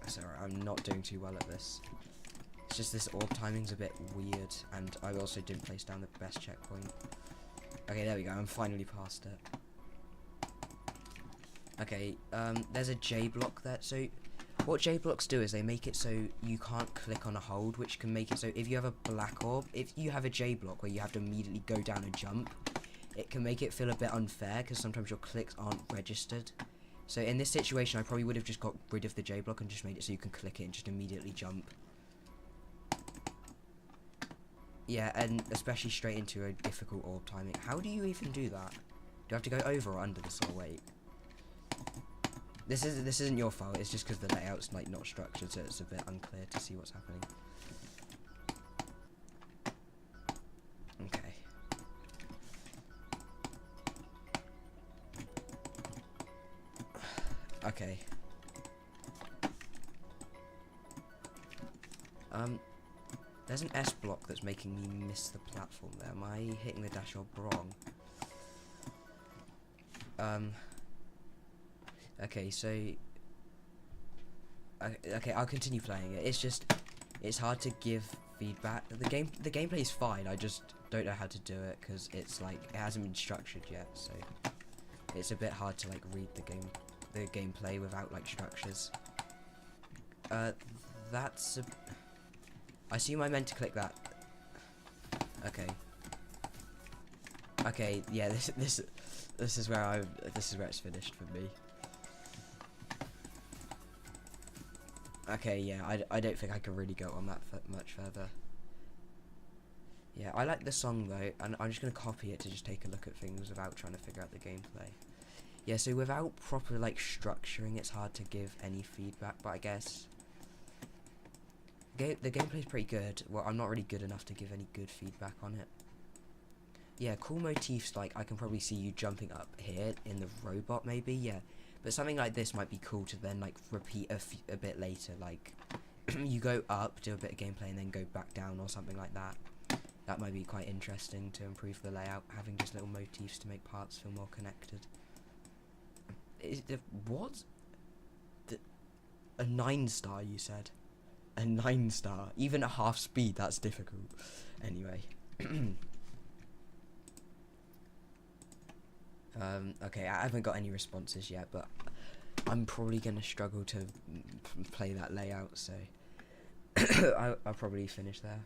Sorry, I'm not doing too well at this. It's just this orb timing's a bit weird, and I also didn't place down the best checkpoint. Okay, there we go. I'm finally past it. Okay, there's a J block there. So what J blocks do is they make it so you can't click on a hold, which can make it so if you have a black orb, if you have a J block where you have to immediately go down and jump, it can make it feel a bit unfair because sometimes your clicks aren't registered. So in this situation, I probably would have just got rid of the J block and just made it so you can click it and just immediately jump. Yeah, and especially straight into a difficult orb timing. How do you even do that? Do I have to go over or under this? Or wait. This isn't your fault. It's just because the layout's like not structured, so it's a bit unclear to see what's happening. Okay. Okay. There's an S block that's making me miss the platform there. Am I hitting the dash orb wrong? Okay, so okay, I'll continue playing it. It's hard to give feedback. The gameplay is fine. I just don't know how to do it because it's like it hasn't been structured yet, so it's a bit hard to like read the gameplay without like structures. I assume I meant to click that. Okay. Okay, yeah, this is where it's finished for me. Okay, yeah, I don't think I can really go on that much further. Yeah, I like the song though, and I'm just gonna copy it to just take a look at things without trying to figure out the gameplay. Yeah, so without proper like structuring, it's hard to give any feedback, but I guess the gameplay's pretty good. Well, I'm not really good enough to give any good feedback on it. Yeah, cool motifs, like I can probably see you jumping up here in the robot maybe, yeah. But something like this might be cool to then like repeat a bit later, like you go up, do a bit of gameplay and then go back down or something like that. That might be quite interesting to improve the layout, having just little motifs to make parts feel more connected. What? A 9-star you said? A 9-star? Even at half speed, that's difficult. Anyway. Okay, I haven't got any responses yet, but I'm probably going to struggle to play that layout, so I'll probably finish there.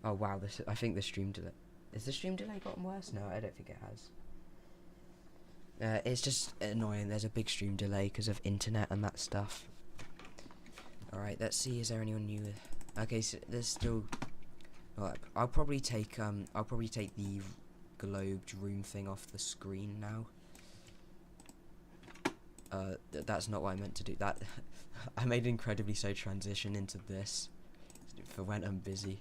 Oh wow, I think the stream delay... Is the stream delay gotten worse? No, I don't think it has. It's just annoying, there's a big stream delay because of internet and that stuff. Alright, let's see, is there anyone new? Okay, so there's still... Well, I'll probably take the globed room thing off the screen now. That's not what I meant to do. That I made incredibly slow transition into this for when I'm busy.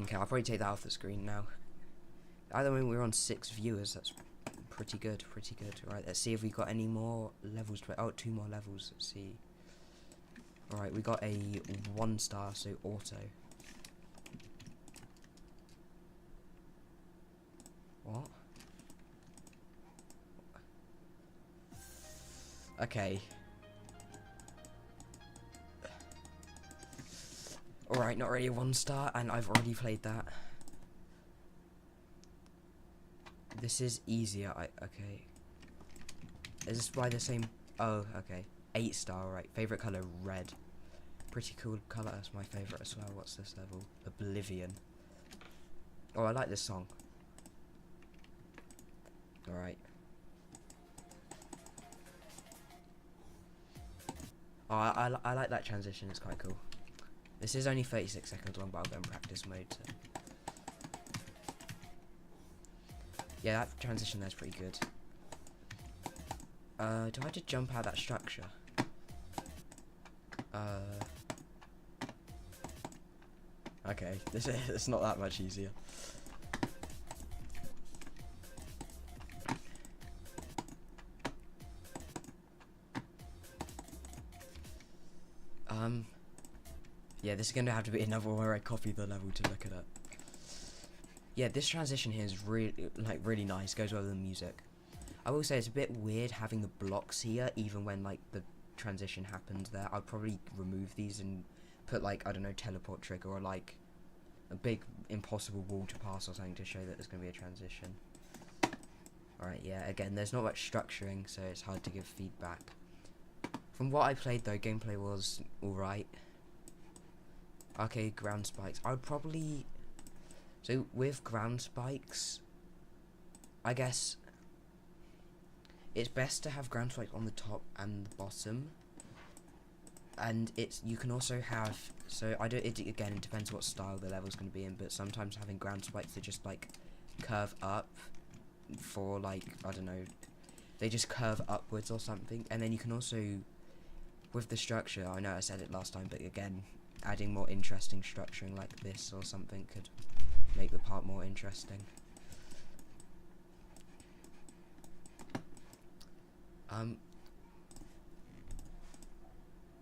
Okay, I'll probably take that off the screen now. Either way, we're on 6 viewers. That's pretty good, pretty good. Alright, let's see if we got any more levels to... Oh, 2 more levels. Let's see. Alright, we got a 1-star, so auto. What? Okay. Alright, not really a 1-star, and I've already played that. This is easier. Okay. Is this by the same? Oh, okay. 8-star, right. Favorite color, red. Pretty cool color. That's my favorite as well. What's this level? Oblivion. Oh, I like this song. Alright. Oh, I like that transition. It's quite cool. This is only 36 seconds long, but I'll go in practice mode. So. Yeah, that transition there's pretty good. Do I have to jump out that structure? Okay, it's not that much easier. Yeah, this is gonna have to be another one where I copy the level to look at it. Yeah, this transition here is really nice. Goes well with the music. I will say it's a bit weird having the blocks here, even when like the transition happens there. I'd probably remove these and put like, I don't know, teleport trigger or like a big impossible wall to pass or something to show that there's gonna be a transition. Alright, yeah, again, there's not much structuring, so it's hard to give feedback. From what I played though, gameplay was alright. Okay, ground spikes. I would probably... So, with ground spikes, I guess it's best to have ground spikes on the top and the bottom. And you can also have... So, again, it depends what style the level's going to be in, but sometimes having ground spikes that just, like, curve up for, like, I don't know, they just curve upwards or something. And then you can also, with the structure, I know I said it last time, but again, adding more interesting structuring like this or something could make the part more interesting.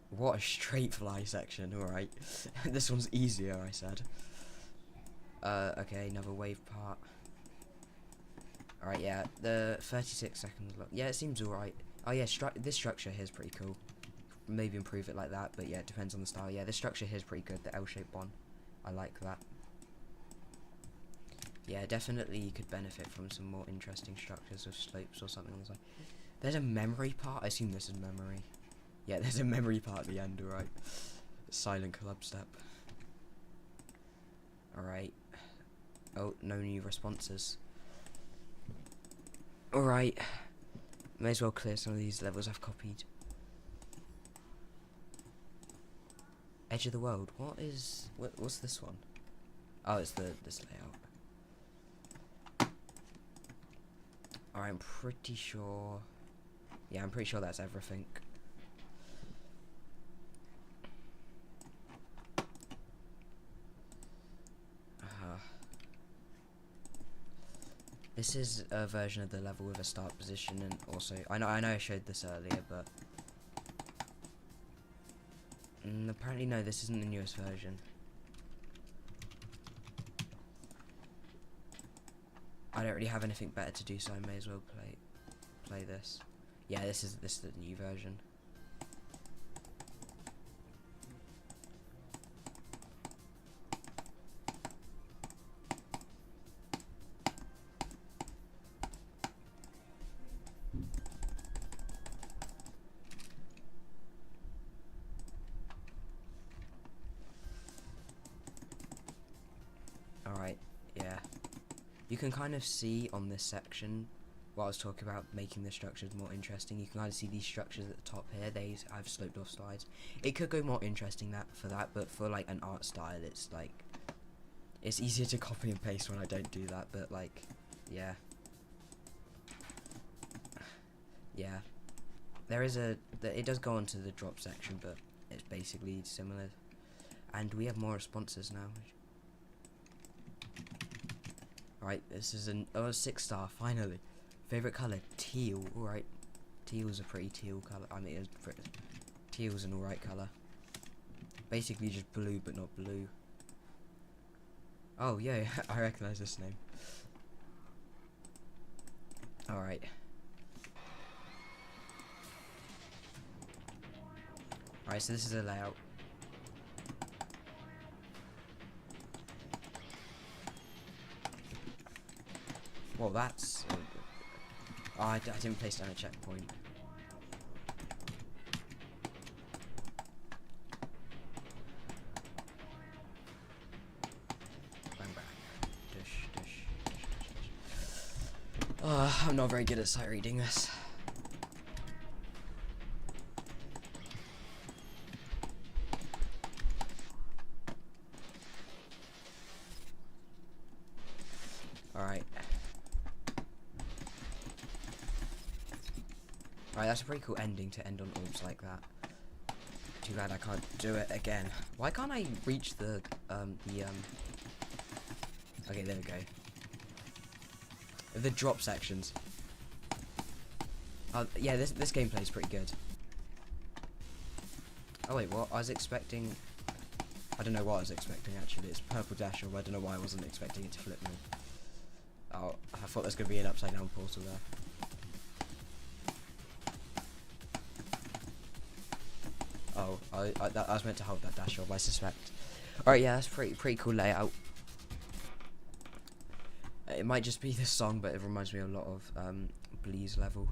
What a straight fly section, alright. This one's easier, I said. Okay, another wave part. Alright, yeah, the 36 seconds look. Yeah, it seems alright. Oh yeah, this structure here is pretty cool. Maybe improve it like that, but yeah, it depends on the style. Yeah, this structure here is pretty good, the L-shaped one. I like that. Yeah, definitely you could benefit from some more interesting structures with slopes or something. There's a memory part. I assume this is memory. Yeah, there's a memory part at the end, alright. Silent club step. Alright. Oh, no new responses. Alright. May as well clear some of these levels I've copied. Edge of the World. What's this one? Oh, it's this layout. Alright, I'm pretty sure. Yeah, I'm pretty sure that's everything. This is a version of the level with a start position, and also I know I showed this earlier, but apparently no, this isn't the newest version. I don't really have anything better to do, so I may as well play this. Yeah, this is the new version. Alright, yeah. You can kind of see on this section what I was talking about, making the structures more interesting. You can kind of see these structures at the top here. They have sloped off slides. It could go more interesting for that, but for like an art style, it's like it's easier to copy and paste when I don't do that. But like, yeah, yeah. It does go on to the drop section, but it's basically similar. And we have more responses now. Alright, this is a 6-star, finally. Favorite colour, teal. Alright, teal's a pretty teal colour. I mean, teal's an alright colour. Basically just blue, but not blue. Oh, yeah, I recognise this name. Alright. Alright, so this is a layout. Well, that's... oh, I didn't place down a checkpoint. Bang, bang. Dish, dish, dish, dish, dish. I'm not very good at sight reading this. Alright. Alright, that's a pretty cool ending to end on orbs like that. Too bad I can't do it again. Why can't I reach the okay, there we go. The drop sections. Yeah, this gameplay is pretty good. Oh wait, what? I was expecting... I don't know what I was expecting actually. It's purple dash orb. I don't know why I wasn't expecting it to flip me. Oh, I thought there was going to be an upside down portal there. Oh, I was meant to hold that dash orb, I suspect. Alright, yeah, that's pretty cool layout. It might just be this song, but it reminds me a lot of Blee's level.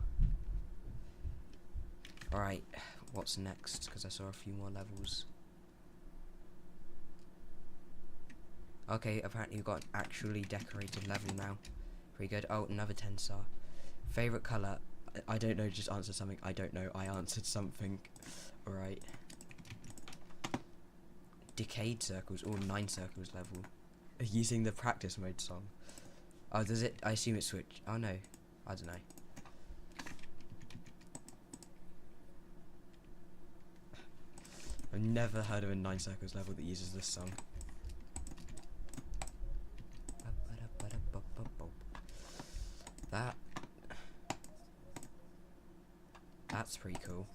Alright, what's next? Because I saw a few more levels. Okay, apparently we've got an actually decorated level now. Pretty good. Oh, another 10 star. Favorite color? I don't know, just answer something. I don't know, I answered something. Alright. Decayed circles, or 9 circles level. Using the practice mode song. Oh, does it? I assume it switched. Oh no, I don't know. I've never heard of a 9 circles level that uses this song. That's pretty cool.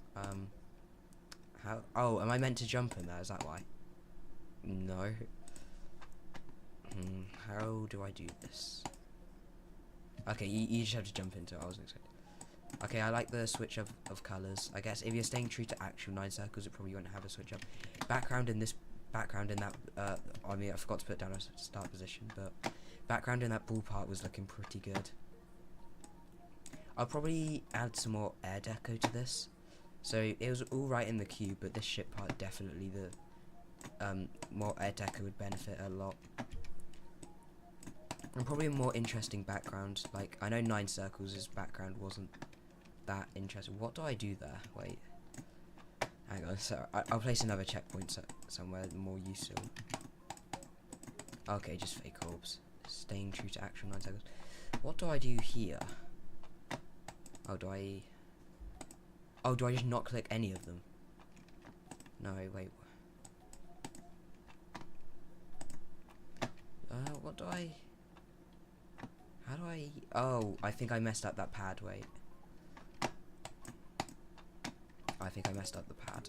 How? Oh, am I meant to jump in there? Is that why? No. How do I do this? Okay, you just have to jump into it. I wasn't expecting. Okay, I like the switch of colours. I guess if you're staying true to actual 9 circles, it probably won't have a switch up. Background in this, background in that, I mean, I forgot to put down a start position, but background in that ball part was looking pretty good. I'll probably add some more air deco to this. So it was alright in the cube, but this ship part definitely the more air deco would benefit a lot. And probably a more interesting background. Like, I know 9 circles' background wasn't that interesting. What do I do there? Wait. Hang on, so I'll place another checkpoint somewhere more useful. Okay, just fake orbs. Staying true to actual 9 circles. What do I do here? Oh, do I just not click any of them? No, wait. What do I... How do I... Oh, I think I messed up that pad, wait. I think I messed up the pad.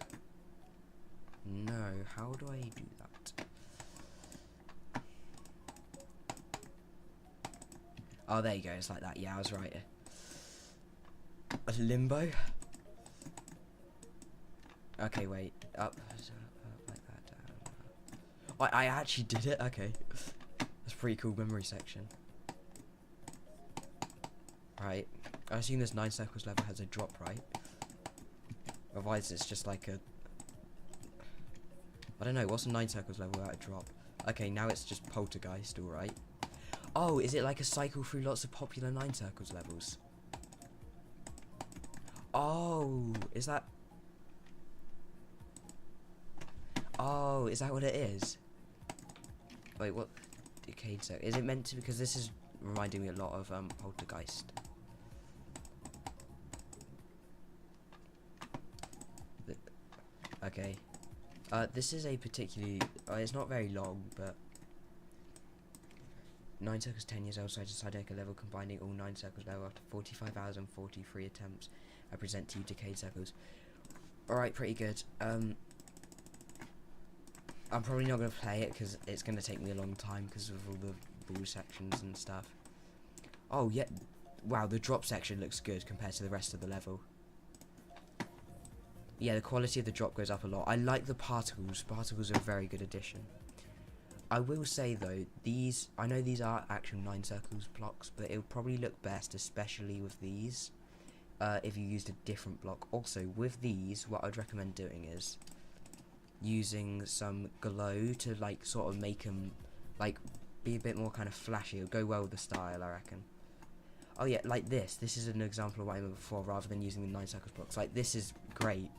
No, how do I do that? Oh, there you go, it's like that. Yeah, I was right. A limbo? Okay, wait. Up like that, down. I actually did it? Okay. That's pretty cool memory section. Right. I assume this 9 circles level has a drop, right? Otherwise it's just like a... I don't know, what's a 9 circles level without a drop? Okay, now it's just Poltergeist, alright. Oh, is it like a cycle through lots of popular 9 circles levels? Oh, is that... Oh, is that what it is? Wait, what? Decayed circle. Is it meant to... Because this is reminding me a lot of Poltergeist. Okay. This is a particularly... it's not very long, but... 9 circles 10 years old, so I decided a level combining all 9 circles level after 45 hours and 43 attempts. I present to you Decayed Circles. Alright, pretty good. I'm probably not going to play it because it's going to take me a long time because of all the ball sections and stuff. Oh, yeah. Wow, the drop section looks good compared to the rest of the level. yeah, the quality of the drop goes up a lot. I like the particles. Particles are a very good addition. I will say though, I know these are actual 9 circles blocks, but it would probably look best, especially with these, if you used a different block. Also, with these, what I'd recommend doing is using some glow to like sort of make them like be a bit more kind of flashy. It would go well with the style, I reckon. Oh yeah, like this. This is an example of what I meant before, rather than using the 9 circles blocks. Like, this is great.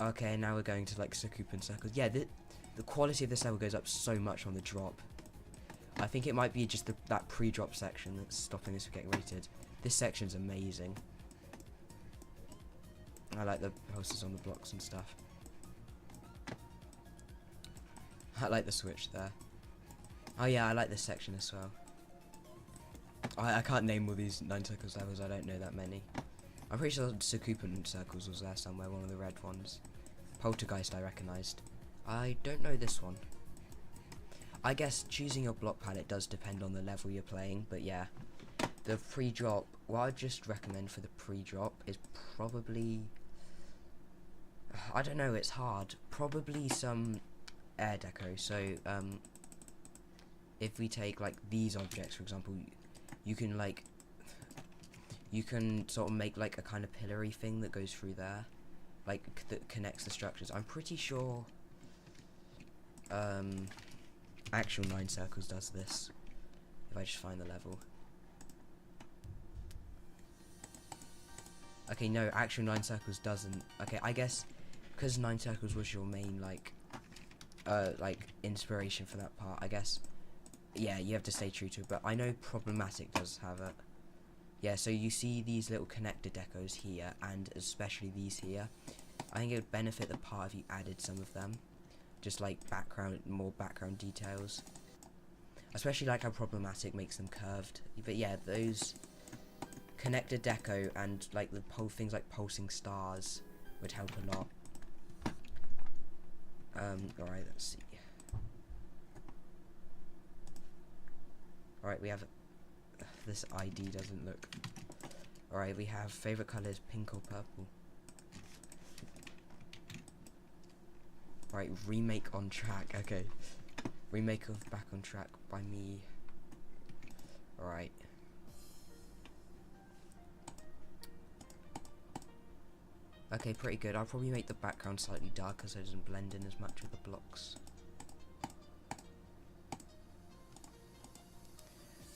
Okay, now we're going to like Sakupan circles. Yeah, the quality of this level goes up so much on the drop. I think it might be just that pre-drop section that's stopping this from getting rated. This section's amazing. I like the posters on the blocks and stuff. I like the switch there. Oh yeah, I like this section as well. I can't name all these 9 circles levels, I don't know that many. I'm pretty sure Sakupan circles was there somewhere, one of the red ones. Poltergeist I recognised. I don't know this one. I guess choosing your block palette does depend on the level you're playing, but yeah. The pre-drop, what I'd just recommend for the pre-drop is probably... I don't know, it's hard. Probably some air deco. So, if we take like these objects, for example, you can like... You can sort of make like a kind of pillory thing that goes through there. Like, that connects the structures. I'm pretty sure... actual 9 circles does this. If I just find the level. Okay, no, actual 9 circles doesn't. Okay, I guess because 9 circles was your main like inspiration for that part, I guess. Yeah, you have to stay true to it, but I know Problematic does have it. Yeah, so you see these little connector decos here, and especially these here. I think it would benefit the part if you added some of them. Just like more background details. Especially like how Problematic makes them curved. But yeah, those connector deco and like the things like pulsing stars would help a lot. Alright, let's see. Alright, we have... this ID doesn't look... Alright, we have favourite colours, pink or purple. Right, remake on track. Okay. Remake of Back on Track by me. Alright. Okay, pretty good. I'll probably make the background slightly darker so it doesn't blend in as much with the blocks.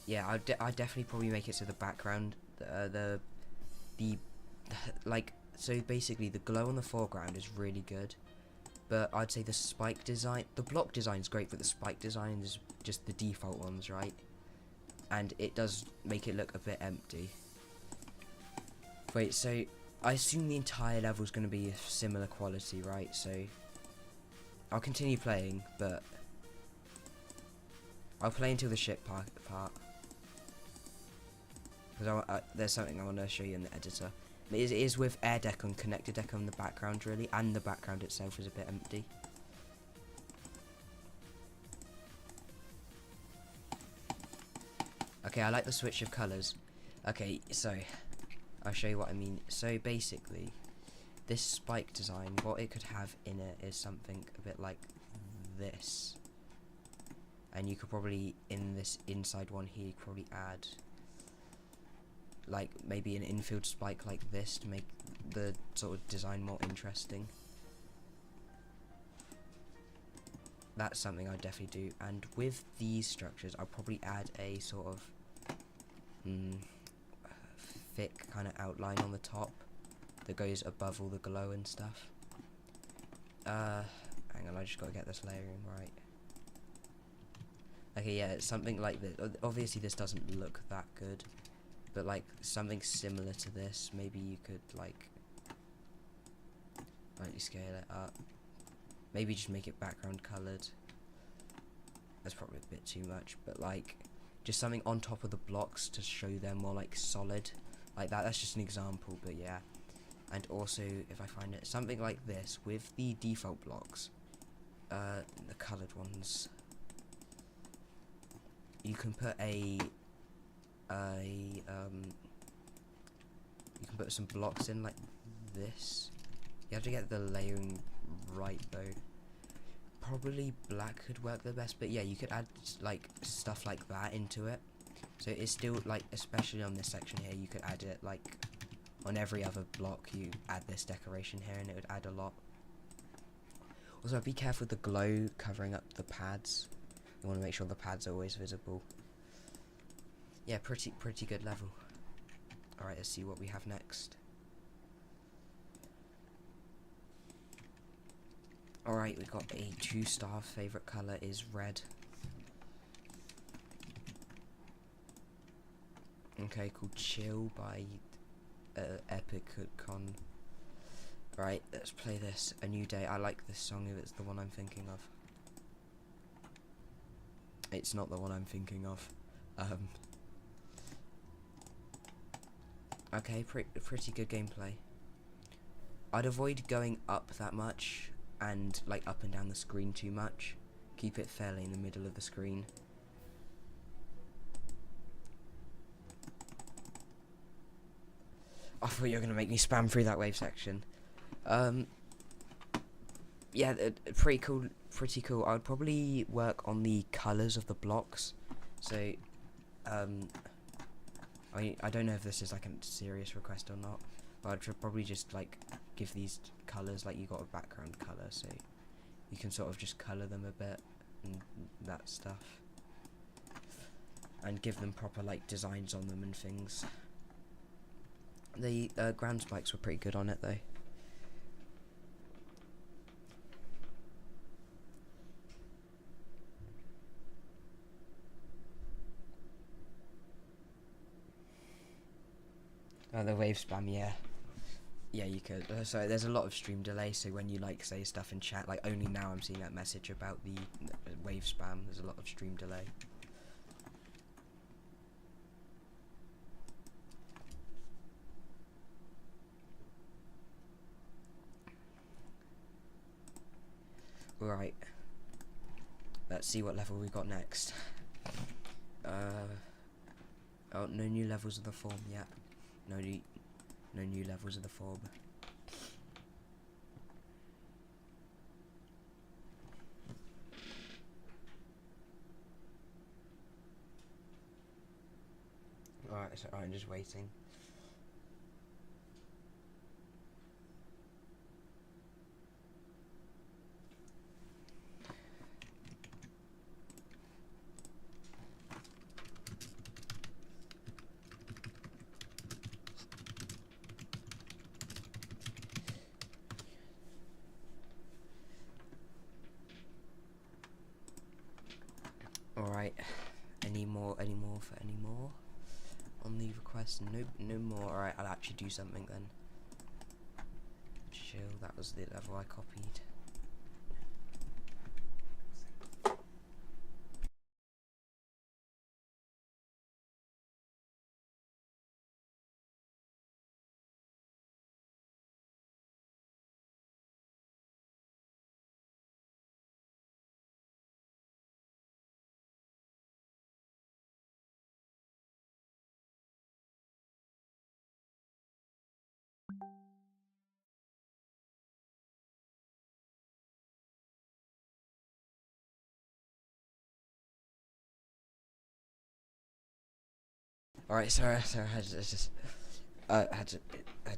Yeah, I'd definitely probably make it so the background, like, so basically the glow on the foreground is really good. But I'd say the spike design, the block design is great, but the spike design is just the default ones, right? And it does make it look a bit empty. Wait, so I assume the entire level is going to be of similar quality, right? So I'll continue playing, but I'll play until the ship part. Because there's something I want to show you in the editor. It is with air deco and connector deco in the background, really, and the background itself is a bit empty. Okay, I like the switch of colours. Okay, so I'll show you what I mean. So basically, this spike design, what it could have in it is something a bit like this. And you could probably, in this inside one here, you could probably add like maybe an infield spike like this to make the sort of design more interesting. That's something I'd definitely do. And with these structures, I'll probably add a sort of thick kind of outline on the top that goes above all the glow and stuff. Hang on, I just gotta get this layering right. Okay, yeah, it's something like this. Obviously this doesn't look that good, but like something similar to this. Maybe you could like slightly scale it up. Maybe just make it background coloured. That's probably a bit too much, but like just something on top of the blocks to show them more like solid, like that. That's just an example, but yeah. And also, if I find it, something like this with the default blocks, the coloured ones. You can put you can put some blocks in like this. You have to get the layering right though. Probably black could work the best, but yeah, you could add like stuff like that into it. So it's still like, especially on this section here, you could add it like on every other block. You add this decoration here, and it would add a lot. Also, be careful with the glow covering up the pads. You want to make sure the pads are always visible. Yeah, pretty good level. Alright, let's see what we have next. Alright, we got a 2-star. Favorite color is red. Okay, called Chill by Epicon. Right, let's play this. A New Day. I like this song if it's the one I'm thinking of. It's not the one I'm thinking of. Okay, pretty good gameplay. I'd avoid going up that much and like up and down the screen too much. Keep it fairly in the middle of the screen. I thought you were gonna make me spam through that wave section. Yeah, pretty cool. I would probably work on the colors of the blocks. So, I don't know if this is like a serious request or not, but I'd probably just like give these colors, like you got a background color, so you can sort of just color them a bit and that stuff, and give them proper like designs on them and things. The ground spikes were pretty good on it though. The wave spam, yeah, you could. So there's a lot of stream delay. So when you like say stuff in chat, like only now I'm seeing that message about the wave spam. There's a lot of stream delay. Right. Let's see what level we got next. Oh, no new levels of the form yet. No new levels of the form. Alright, so I'm just waiting. Alright, any more on the request? Nope, no more. Alright, I'll actually do something then. Chill, that was the level I copied. Alright, sorry, I had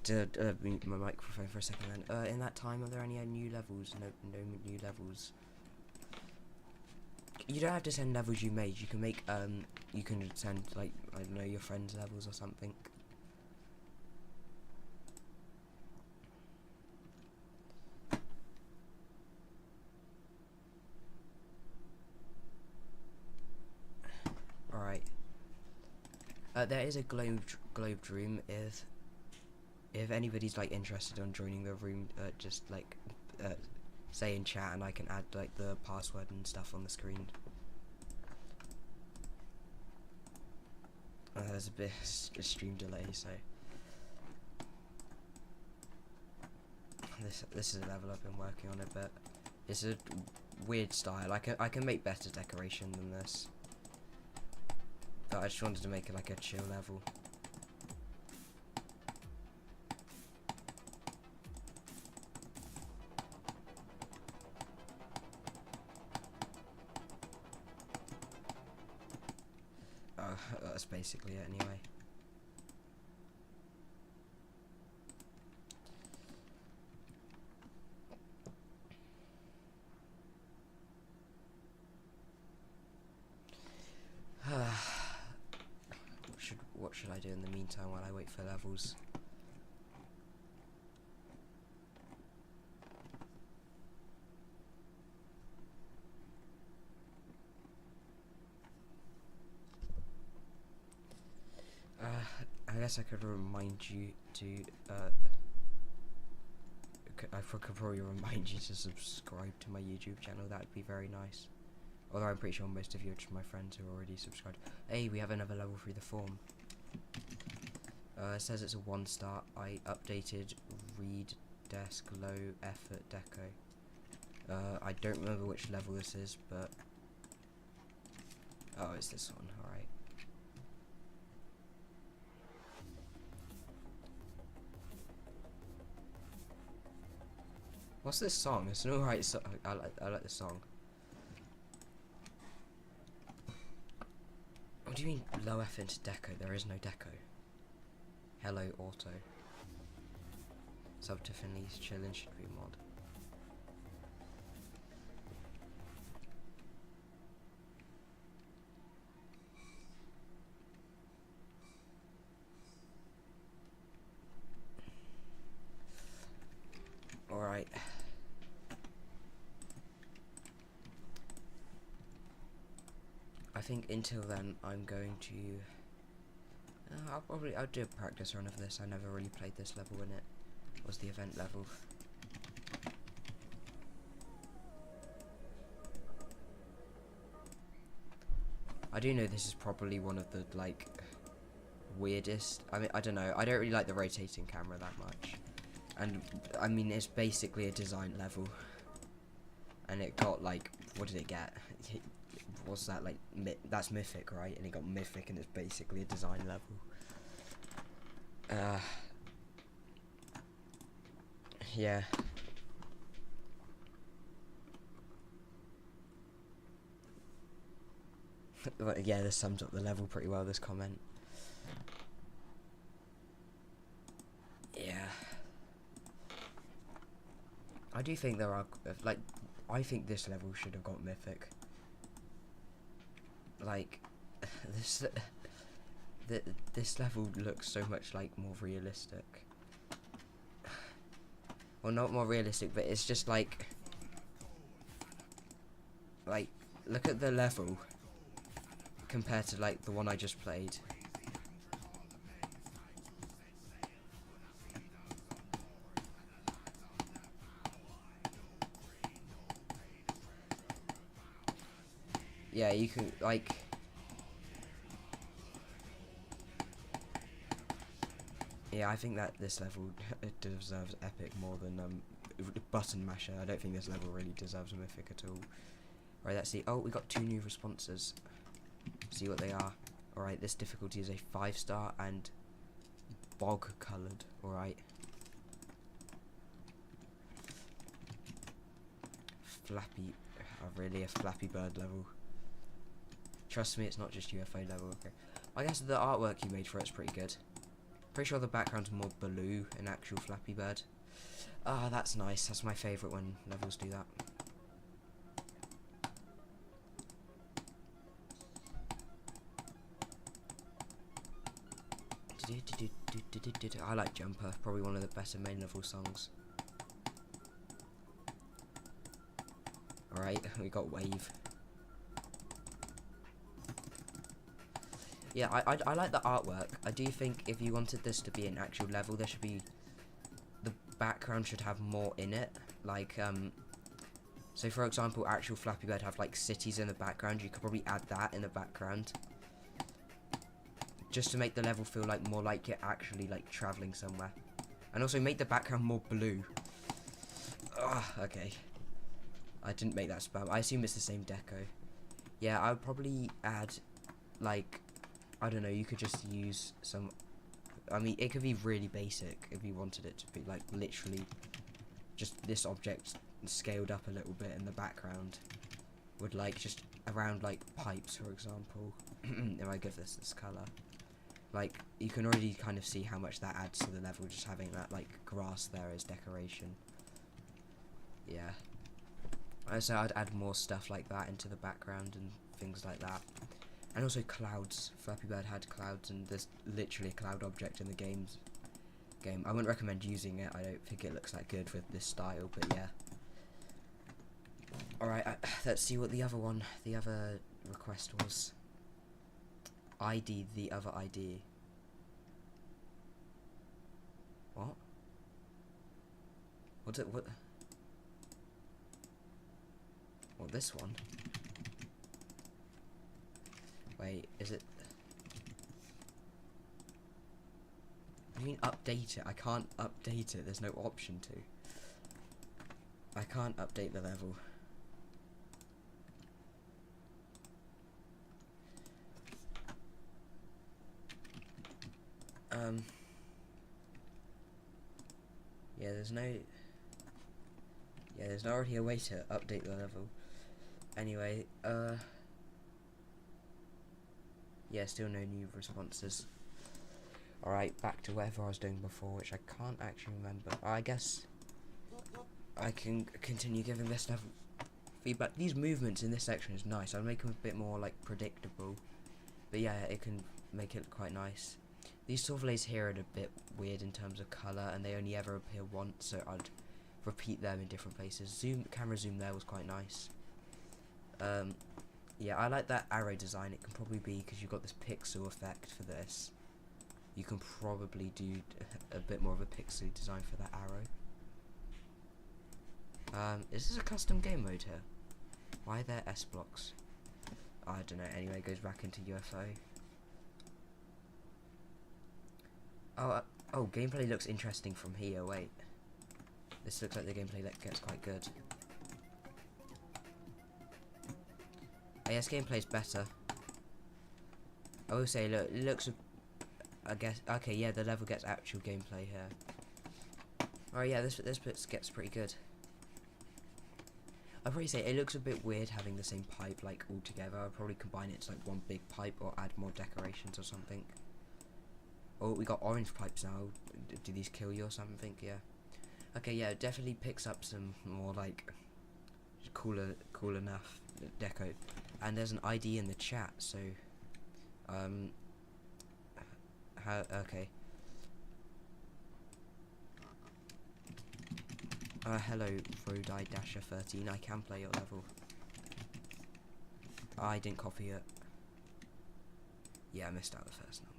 to mute my microphone for a second then. In that time, are there any new levels? No new levels. You don't have to send levels you made. You can make, you can send, like, I don't know, your friends' levels or something. Alright. There is a globed room. If anybody's like interested on joining the room, just like say in chat, and I can add like the password and stuff on the screen. There's a bit of stream delay, so this is a level I've been working on a bit. It's a weird style. I can make better decoration than this. But I just wanted to make it like a chill level. that's basically it anyway. What should I do in the meantime while I wait for levels? I guess I could remind you to I could probably remind you to subscribe to my YouTube channel. That would be very nice. Although I'm pretty sure most of you are just my friends who are already subscribed. Hey, we have another level through the form. It says it's a 1-star. I updated read desk low effort deco. I don't remember which level this is, but oh, it's this one. All right. What's this song? It's an alright song. I like this song. What do you mean low F into deco? There is no deco. Hello auto. Sub to Finley's chillin' should be mod. Alright. I think until then I'm going to I'll do a practice run of this. I never really played this level when it was the event level. I do know this is probably one of the like weirdest. I mean, I don't know. I don't really like the rotating camera that much. And I mean, it's basically a design level. And it got like, what did it get? What's that like? That's mythic, right? And it got mythic, and it's basically a design level. Yeah. Yeah, this sums up the level pretty well, this comment. Yeah. I do think there are, like, I think this level should have got mythic. Like, this level looks so much like more realistic. Well, not more realistic, but it's just like, look at the level compared to like the one I just played. Yeah, you can like. Yeah, I think that this level it deserves epic more than button masher. I don't think this level really deserves a mythic at all. Right, let's see. Oh, we got 2 new responses. See what they are. Alright, this difficulty is a 5-star and bog coloured. Alright. Flappy. Really a Flappy Bird level. Trust me, it's not just UFO level. Okay. I guess the artwork you made for it's pretty good. Pretty sure the background's more blue in actual Flappy Bird. Ah, that's nice. That's my favourite when levels do that. I like Jumper, probably one of the better main level songs. Alright, we got Wave. Yeah, I like the artwork. I do think if you wanted this to be an actual level, there should be... the background should have more in it. Like, so for example, actual Flappy Bird have like cities in the background. You could probably add that in the background. Just to make the level feel like more like you're actually like traveling somewhere. And also make the background more blue. Ugh, okay. I didn't make that spam. I assume it's the same deco. Yeah, I would probably add like, I don't know, you could just use some, I mean, it could be really basic if you wanted it to be like literally just this object scaled up a little bit in the background. would like just around like pipes, for example. If I give this colour, like you can already kind of see how much that adds to the level, just having that like grass there as decoration. Yeah. So I'd add more stuff like that into the background and things like that. And also clouds. Flappy Bird had clouds, and there's literally a cloud object in the game. I wouldn't recommend using it. I don't think it looks that good with this style, but yeah. Alright, let's see what the other request was. ID, the other ID. What? What's it, what? What, this one? Wait, is it? I mean update it. I can't update it. There's no option to. I can't update the level. Yeah, there's already a way to update the level. Anyway, yeah, still no new responses. Alright, back to whatever I was doing before, which I can't actually remember. I guess I can continue giving this level feedback. These movements in this section is nice. I'll make them a bit more like predictable. But yeah, it can make it quite nice. These souffles here are a bit weird in terms of colour, and they only ever appear once, so I'd repeat them in different places. Camera zoom there was quite nice. Yeah, I like that arrow design. It can probably be because you've got this pixel effect for this. You can probably do a bit more of a pixel design for that arrow. Is this a custom game mode here? Why are there S blocks? I don't know. Anyway, it goes back into UFO. Oh, gameplay looks interesting from here. Wait, this looks like the gameplay that gets quite good. Yes, gameplay's better. I will say, look, it looks. I guess okay, yeah, the level gets actual gameplay here. Alright, yeah, this bit gets pretty good. I'd probably say it looks a bit weird having the same pipe like all together. I'd probably combine it to like one big pipe or add more decorations or something. Oh, we got orange pipes now. Do these kill you or something? Yeah. Okay, yeah, it definitely picks up some more like cool enough deco. And there's an ID in the chat, so okay. Hello, Rodai Dasher 13. I can play your level. I didn't copy it. Yeah, I missed out the first number.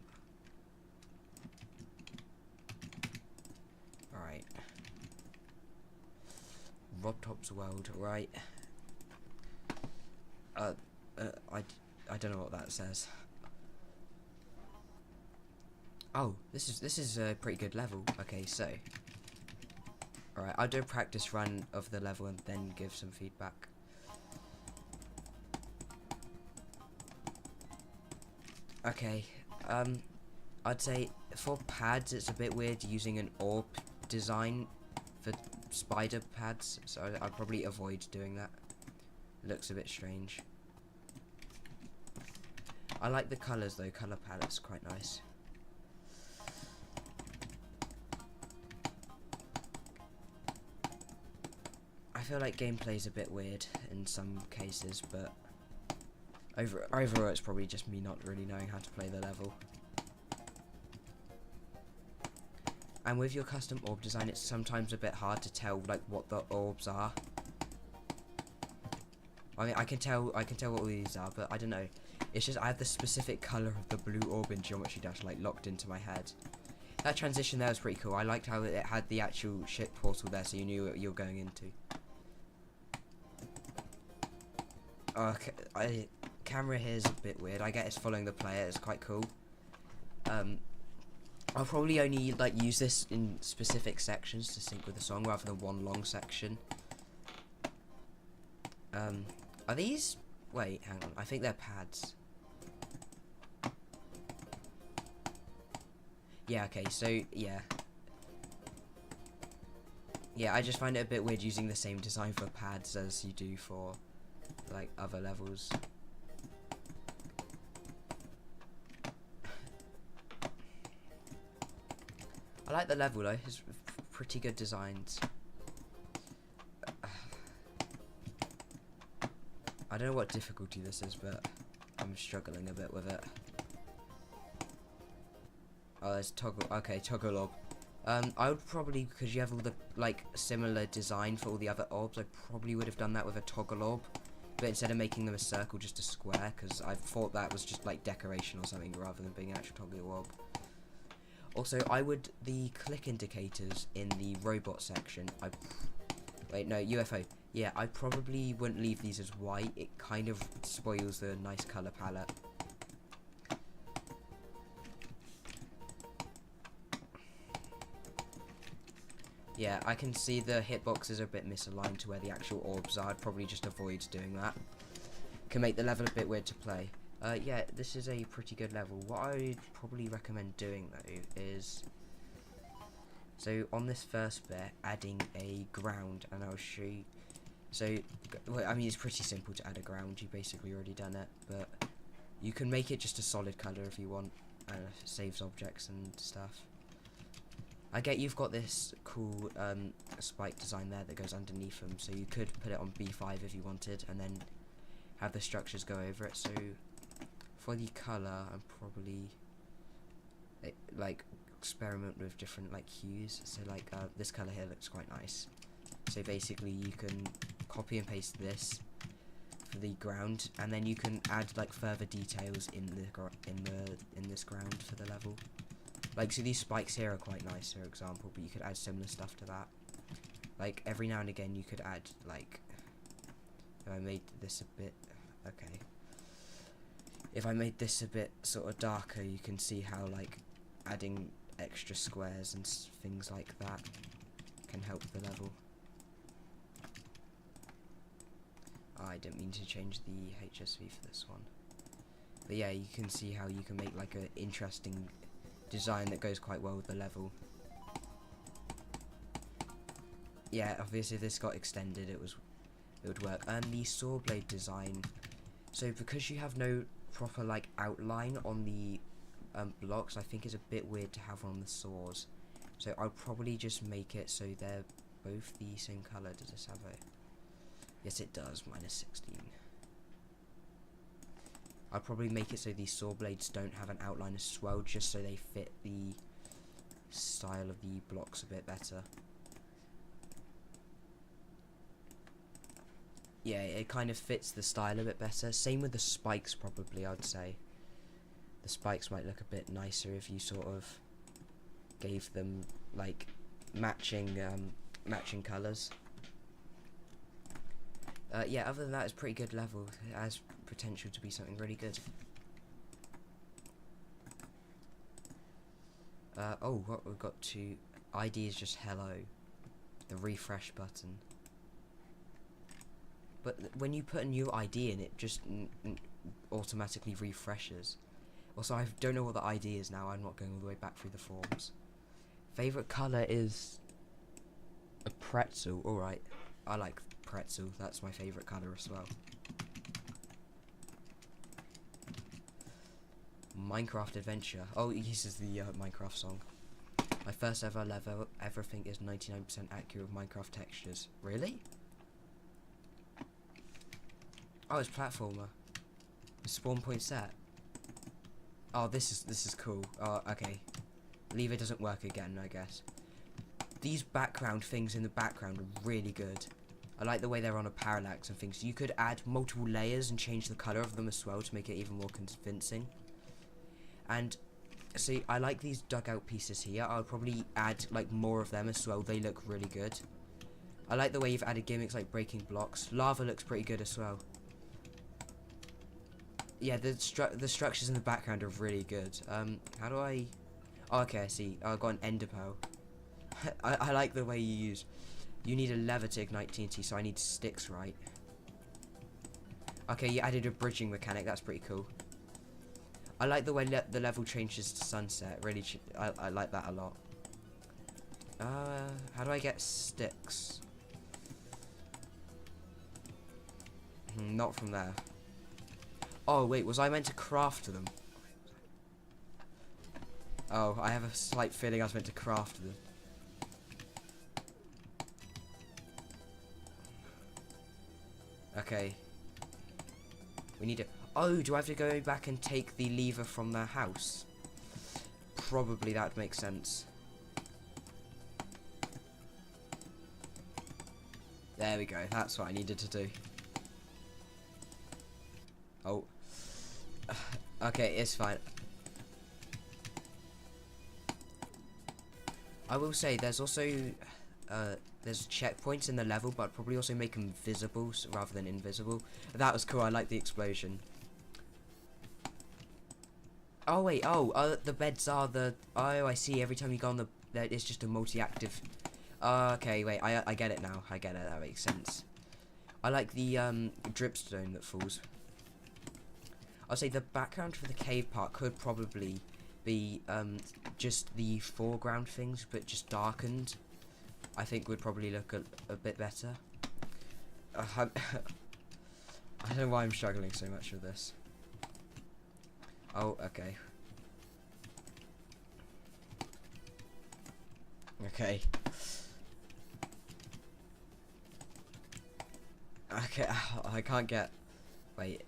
Alright. Robtop's World, right. I don't know what that says. Oh, this is a pretty good level. Okay, so alright, I'll do a practice run of the level and then give some feedback. Okay, I'd say for pads it's a bit weird using an orb design for spider pads, so I'd probably avoid doing that. It looks a bit strange. I like the colours though, colour palette's quite nice. I feel like gameplay's a bit weird in some cases, but overall it's probably just me not really knowing how to play the level. And with your custom orb design, it's sometimes a bit hard to tell like what the orbs are. I mean, I can tell what all these are, but I don't know. It's just I have the specific colour of the blue orb in Geometry Dash like locked into my head. That transition there was pretty cool. I liked how it had the actual ship portal there, so you knew what you were going into. Okay, camera here is a bit weird. I get it's following the player. It's quite cool. I'll probably only like use this in specific sections to sync with the song rather than one long section. Are these? Wait, hang on. I think they're pads. Yeah. Okay. So yeah. Yeah, I just find it a bit weird using the same design for pads as you do for like other levels. I like the level though, it's pretty good designs. I don't know what difficulty this is, but I'm struggling a bit with it. Oh, there's toggle. Okay, toggle orb. I would probably, because you have all the like similar design for all the other orbs, I probably would have done that with a toggle orb, but instead of making them a circle, just a square, because I thought that was just like decoration or something rather than being an actual toggle orb. Also, the click indicators in the robot section, wait, no, UFO. Yeah, I probably wouldn't leave these as white. It kind of spoils the nice color palette. Yeah, I can see the hitboxes are a bit misaligned to where the actual orbs are. I'd probably just avoid doing that. Can make the level a bit weird to play. Yeah, this is a pretty good level. What I'd probably recommend doing though is, so on this first bit, adding a ground, and I'll show you. So, well, I mean, it's pretty simple to add a ground. You've basically already done it, but you can make it just a solid color if you want, and it saves objects and stuff. I get you've got this cool spike design there that goes underneath them, so you could put it on B5 if you wanted, and then have the structures go over it. So for the color, I'm probably like experiment with different like hues. So like this color here looks quite nice. So basically, you can copy and paste this for the ground, and then you can add like further details in this ground for the level. Like, so these spikes here are quite nice, for example, but you could add similar stuff to that. Like, every now and again you could add, like, if I made this a bit, okay. If I made this a bit sort of darker, you can see how, like, adding extra squares and things like that can help the level. Oh, I didn't mean to change the HSV for this one. But yeah, you can see how you can make, like, an interesting design that goes quite well with the level. Yeah, obviously if this got extended, it would work. And the saw blade design, so because you have no proper like outline on the blocks, I think it's a bit weird to have on the saws. So I'll probably just make it so they're both the same color. Does this have a? Yes, it does. -16. I'll probably make it so these saw blades don't have an outline as well, just so they fit the style of the blocks a bit better. Yeah, it kind of fits the style a bit better. Same with the spikes, probably, I'd say. The spikes might look a bit nicer if you sort of gave them like matching colours. Yeah, other than that, it's pretty good level. It has potential to be something really good. Oh, what we've got to ID is just hello, the refresh button. But when you put a new ID in, it just automatically refreshes. Also, I don't know what the ID is now. I'm not going all the way back through the forms. Favorite color is a pretzel. All right, I like pretzel. That's my favorite color as well. Minecraft Adventure. Oh, he uses the Minecraft song. My first ever level, everything is 99% accurate with Minecraft textures. Really? Oh, it's platformer. The spawn point set. Oh, this is cool. Oh, okay. Lever doesn't work again, I guess. These background things in the background are really good. I like the way they're on a parallax and things. You could add multiple layers and change the color of them as well to make it even more convincing. And see, I like these dugout pieces here. I'll probably add like more of them as well. They look really good. I like the way you've added gimmicks like breaking blocks. Lava looks pretty good as well. Yeah, the structures in the background are really good. How do I? Oh, okay, I see. Oh, I've got an ender pearl. I like the way you use. You need a lever to ignite TNT, so I need sticks, right? Okay, you added a bridging mechanic. That's pretty cool. I like the way the level changes to sunset. Really, I like that a lot. How do I get sticks? Not from there. Oh, wait, was I meant to craft them? Oh, I have a slight feeling I was meant to craft them. Okay. We need to... Oh, do I have to go back and take the lever from their house? Probably that would make sense. There we go. That's what I needed to do. Oh. Okay, it's fine. I will say there's also there's checkpoints in the level, but I'd probably also make them visible rather than invisible. That was cool. I like the explosion. Oh wait, the beds are the... Oh, I see. Every time you go on the... It's just a multi-active... Okay, wait, I get it now. I get it. That makes sense. I like the dripstone that falls. I'll say the background for the cave part could probably be just the foreground things, but just darkened. I think would probably look a bit better. I don't know why I'm struggling so much with this. Oh, okay. Okay. Okay, I can't get... Wait.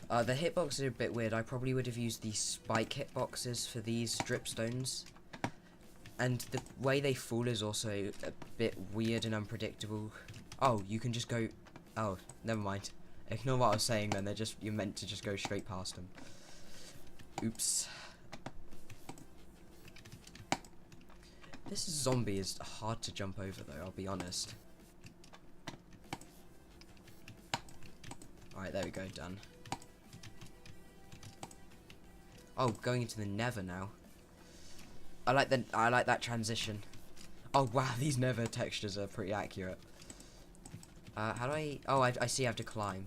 The hitboxes are a bit weird. I probably would have used the spike hitboxes for these dripstones. And the way they fall is also a bit weird and unpredictable. Oh, you can just go... Oh, never mind. Ignore what I was saying then. You're meant to just go straight past them. Oops. This zombie is hard to jump over though, I'll be honest. Alright, there we go, done. Oh, going into the Nether now. I like that transition. Oh wow, these Nether textures are pretty accurate. How do I... Oh, I see I have to climb.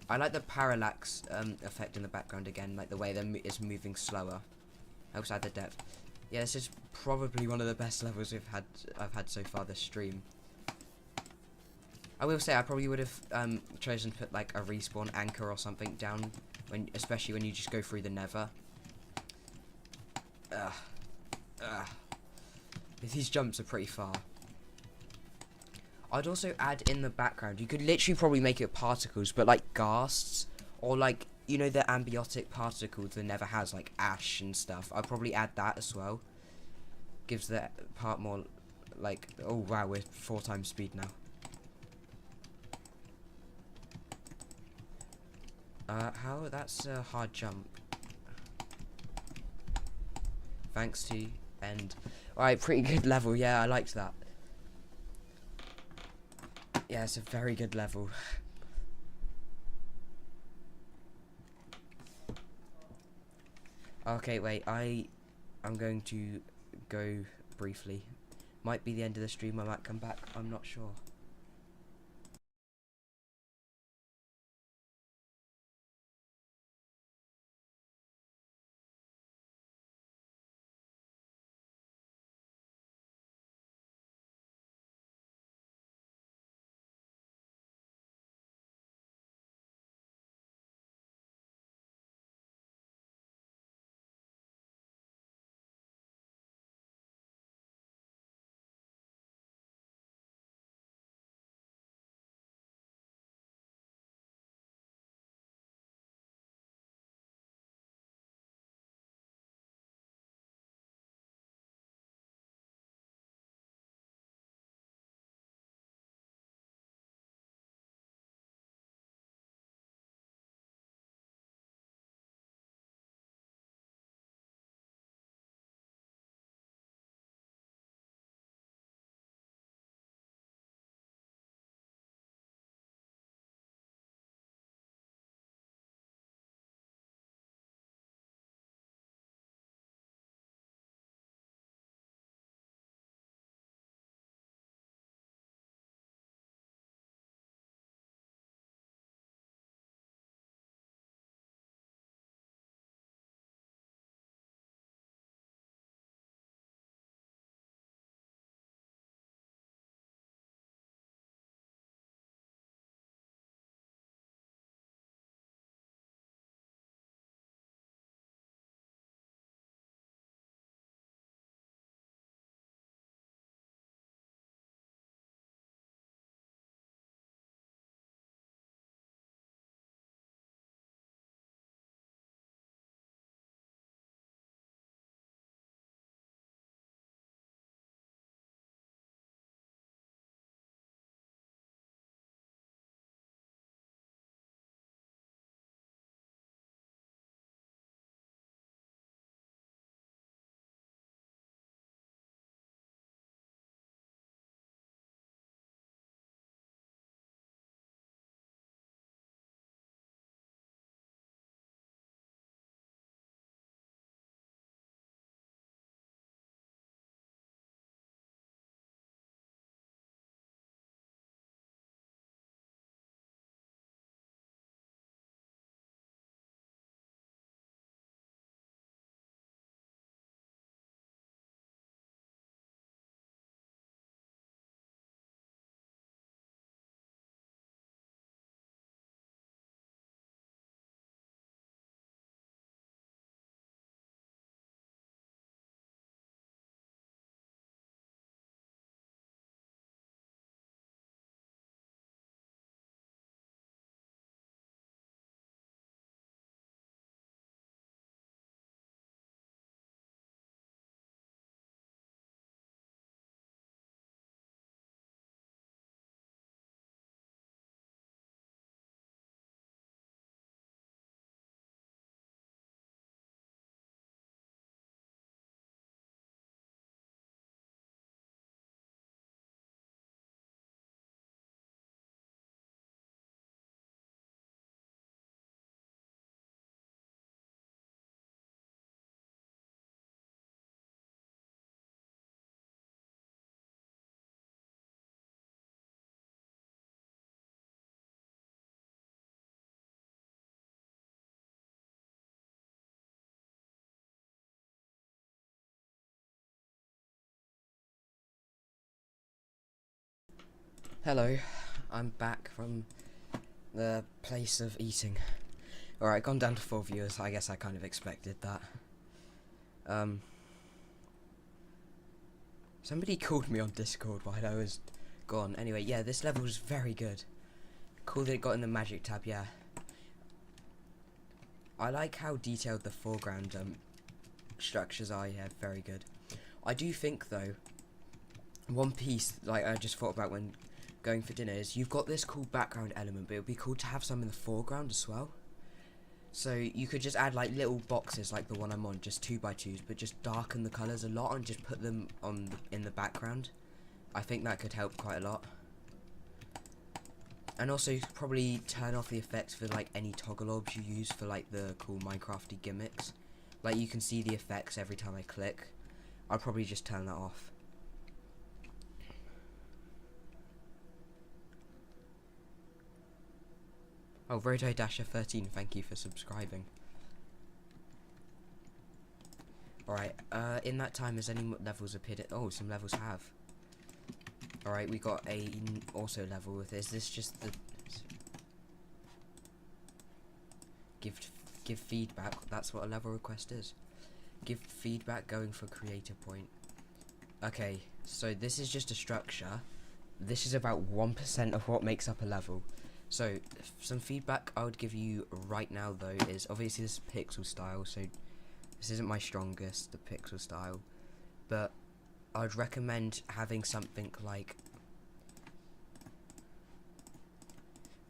I like the parallax effect in the background again, like the way that it's moving slower. Helps add the depth. Yeah, this is probably one of the best levels I've had so far this stream. I will say I probably would have chosen to put like a respawn anchor or something down, especially when you just go through the Nether. These jumps are pretty far. I'd also add in the background, you could literally probably make it particles, but like ghasts, or like, you know, the ambiotic particles the Nether has, like ash and stuff. I'd probably add that as well. Gives the part more, like, oh wow, we're 4 times speed now. How? That's a hard jump. Thanks to end. Alright, pretty good level. Yeah, I liked that. Yeah, it's a very good level. Okay, wait. I'm going to go briefly. Might be the end of the stream. I might come back. I'm not sure. Hello, I'm back from the place of eating. Alright, gone down to 4 viewers. I guess I kind of expected that. Somebody called me on Discord while I was gone. Anyway, yeah, this level is very good. Cool that it got in the magic tab, yeah. I like how detailed the foreground structures are, yeah, very good. I do think, though, one piece, like I just thought about when going for dinner, is you've got this cool background element, but it would be cool to have some in the foreground as well. So you could just add like little boxes like the one I'm on, just 2x2s, but just darken the colours a lot and just put them on in the background. I think that could help quite a lot. And also probably turn off the effects for like any toggle orbs you use for like the cool Minecrafty gimmicks. Like you can see the effects every time I click. I'll probably just turn that off. Oh, Roto Dasher 13, thank you for subscribing. Alright, in that time, has any levels appeared? Oh, some levels have. Alright, we got a also level with this. Is this just the give feedback? That's what a level request is. Give feedback going for creator point. Okay, so this is just a structure. This is about 1% of what makes up a level. So some feedback I would give you right now though is obviously this pixel style, so this isn't my strongest, the pixel style, but I'd recommend having something like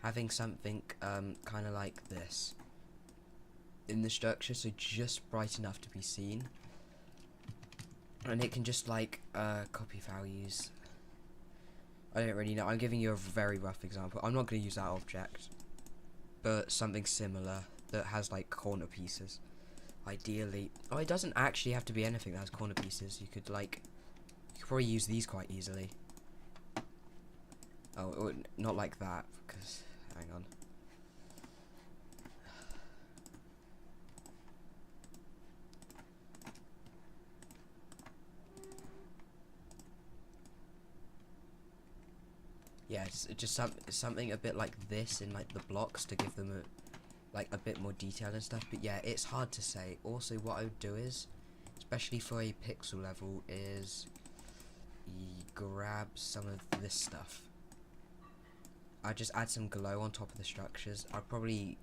kind of like this in the structure, so just bright enough to be seen, and it can just like copy values. I don't really know. I'm giving you a very rough example. I'm not going to use that object, but something similar that has like corner pieces. Ideally, oh, it doesn't actually have to be anything that has corner pieces. You could probably use these quite easily. Oh, not like that, because hang on. Yeah, it's just something a bit like this in like the blocks to give them a bit more detail and stuff. But yeah, it's hard to say. Also, what I would do is, especially for a pixel level, is grab some of this stuff. I just add some glow on top of the structures. I'll probably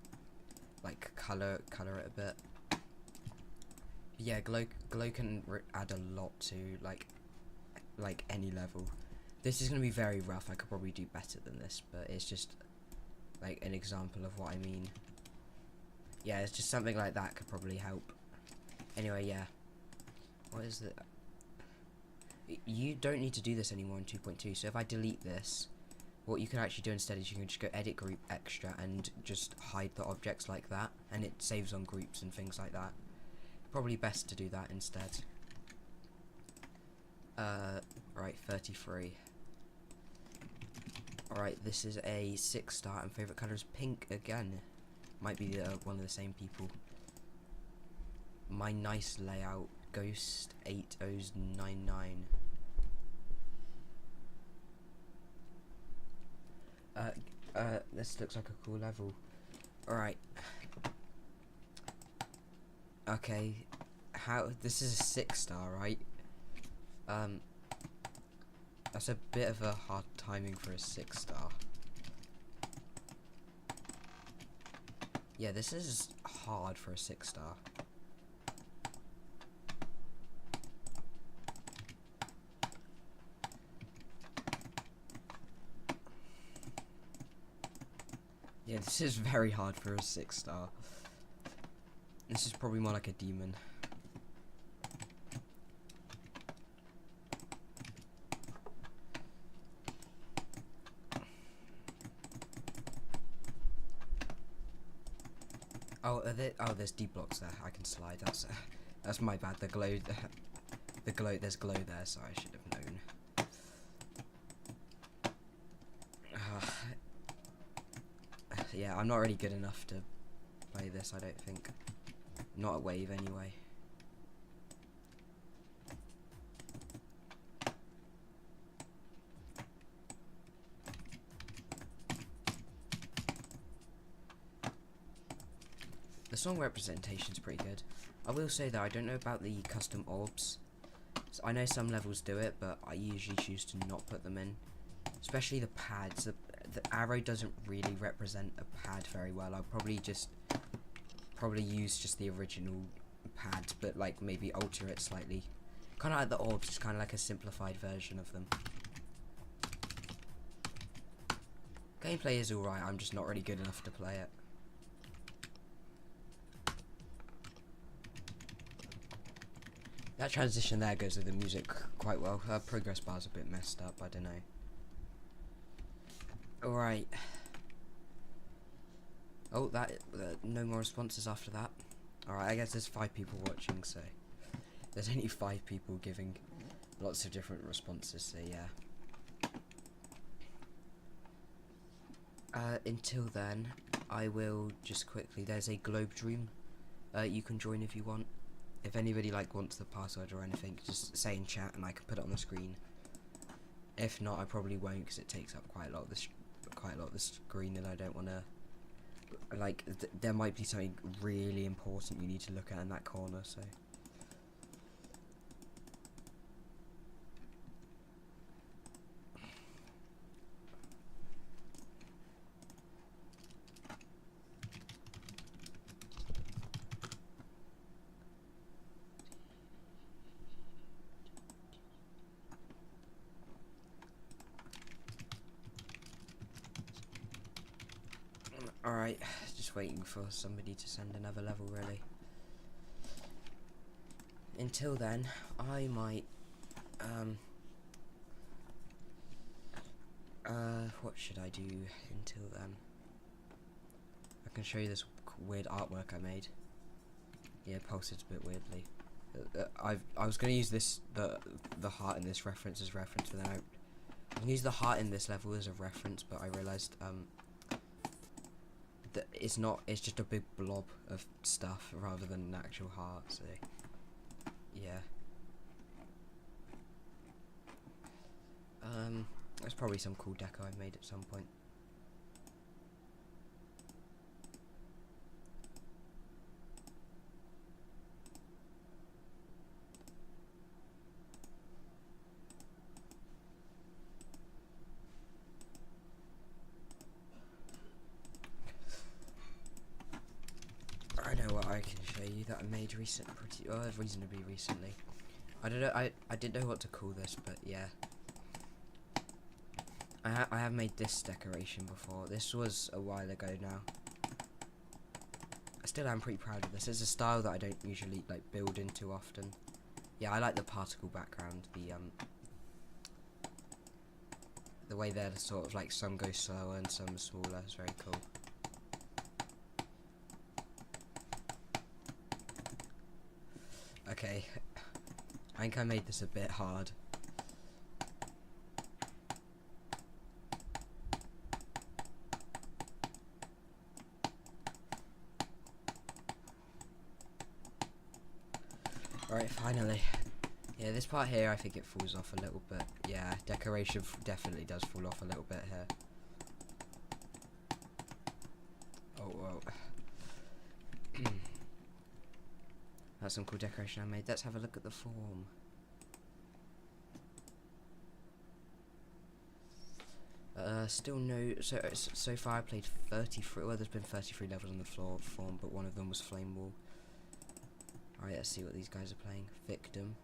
like color it a bit. Yeah, glow can add a lot to like any level. This is going to be very rough. I could probably do better than this, but it's just like an example of what I mean. Yeah, it's just something like that could probably help. Anyway, yeah. What is it? You don't need to do this anymore in 2.2, so if I delete this, what you can actually do instead is you can just go edit group extra and just hide the objects like that, and it saves on groups and things like that. Probably best to do that instead. Right, 33. Alright, this is a 6-star and favourite colour is pink again. Might be one of the same people. My nice layout, Ghost 8099. This looks like a cool level. Alright. Okay. This is a 6-star, right? That's a bit of a hard timing for a 6-star. Yeah, this is hard for a 6-star. Yeah, this is very hard for a 6-star. This is probably more like a demon. Oh, there's D blocks there. I can slide. That's my bad. There's glow there, so I should have known. Yeah, I'm not really good enough to play this, I don't think. Not a wave, anyway. song representation is pretty good. I will say that I don't know about the custom orbs. So I know some levels do it, but I usually choose to not put them in. Especially the pads. The arrow doesn't really represent a pad very well. I'll probably use just the original pads, but like maybe alter it slightly. Kind of like the orbs, just kind of like a simplified version of them. Gameplay is alright, I'm just not really good enough to play it. That transition there goes with the music quite well. Her progress bar's a bit messed up, I don't know. Alright. Oh, no more responses after that. Alright, I guess there's 5 people watching, so there's only 5 people giving lots of different responses, so yeah. Until then, I will just quickly, there's a Globe Dream. You can join if you want. If anybody wants the password or anything, just say in chat and I can put it on the screen. If not, I probably won't because it takes up quite a lot of the screen, and I don't want to. There might be something really important you need to look at in that corner, so. Alright, just waiting for somebody to send another level, really. Until then, I might, what should I do until then? I can show you this weird artwork I made. Yeah, posted a bit weirdly. I was going to use the heart in this reference as reference, but then I can use the heart in this level as a reference, but I realised, that it's just a big blob of stuff rather than an actual heart, so yeah. There's probably some cool deco I made at some point. I know what I can show you that I made reasonably recently. I don't know. I didn't know what to call this, but yeah. I have made this decoration before. This was a while ago now. I still am pretty proud of this. It's a style that I don't usually build into often. Yeah, I like the particle background. The way they're sort of some go slower and some smaller is very cool. Okay, I think I made this a bit hard. Alright, finally. Yeah, this part here I think it falls off a little bit. Yeah, decoration definitely does fall off a little bit here. Oh, whoa. That's some cool decoration I made. Let's have a look at the form. Still no. So far I played 33. Well, there's been 33 levels on the form, but one of them was Flame Wall. Alright, let's see what these guys are playing. Victim.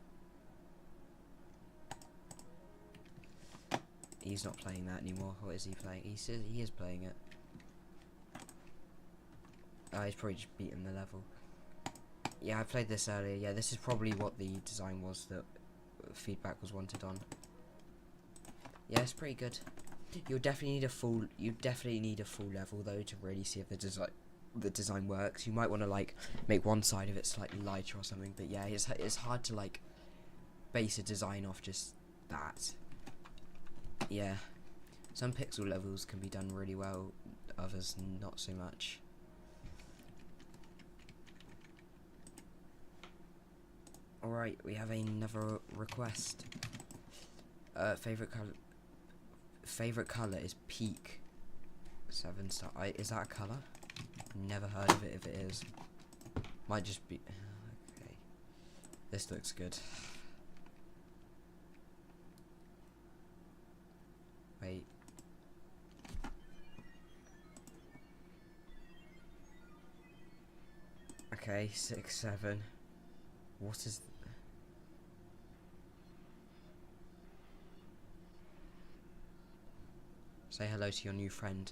He's not playing that anymore. What is he playing? He says he is playing it. He's probably just beaten the level. Yeah, I played this earlier. Yeah, this is probably what the design was that feedback was wanted on. Yeah, it's pretty good. You definitely need a full level though to really see if the design works. You might want to make one side of it slightly lighter or something, but yeah, it's hard to base a design off just that. Yeah, some pixel levels can be done really well, others not so much. Alright, we have another request. Favorite color is Peak 7 star. Is that a color? Never heard of it if it is. Might just be... Okay. This looks good. Wait. Okay, 6, 7. What is... Say hello to your new friend.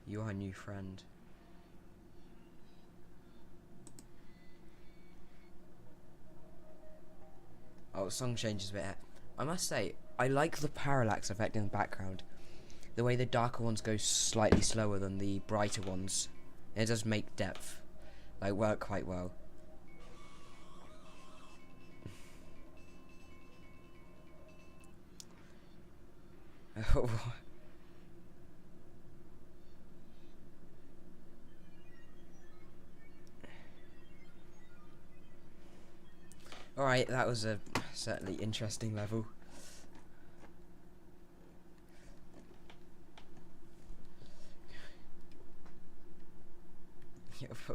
You are a new friend. Oh, song changes a bit. I must say, I like the parallax effect in the background. The way the darker ones go slightly slower than the brighter ones. It does make depth like work quite well. Alright, that was a certainly interesting level.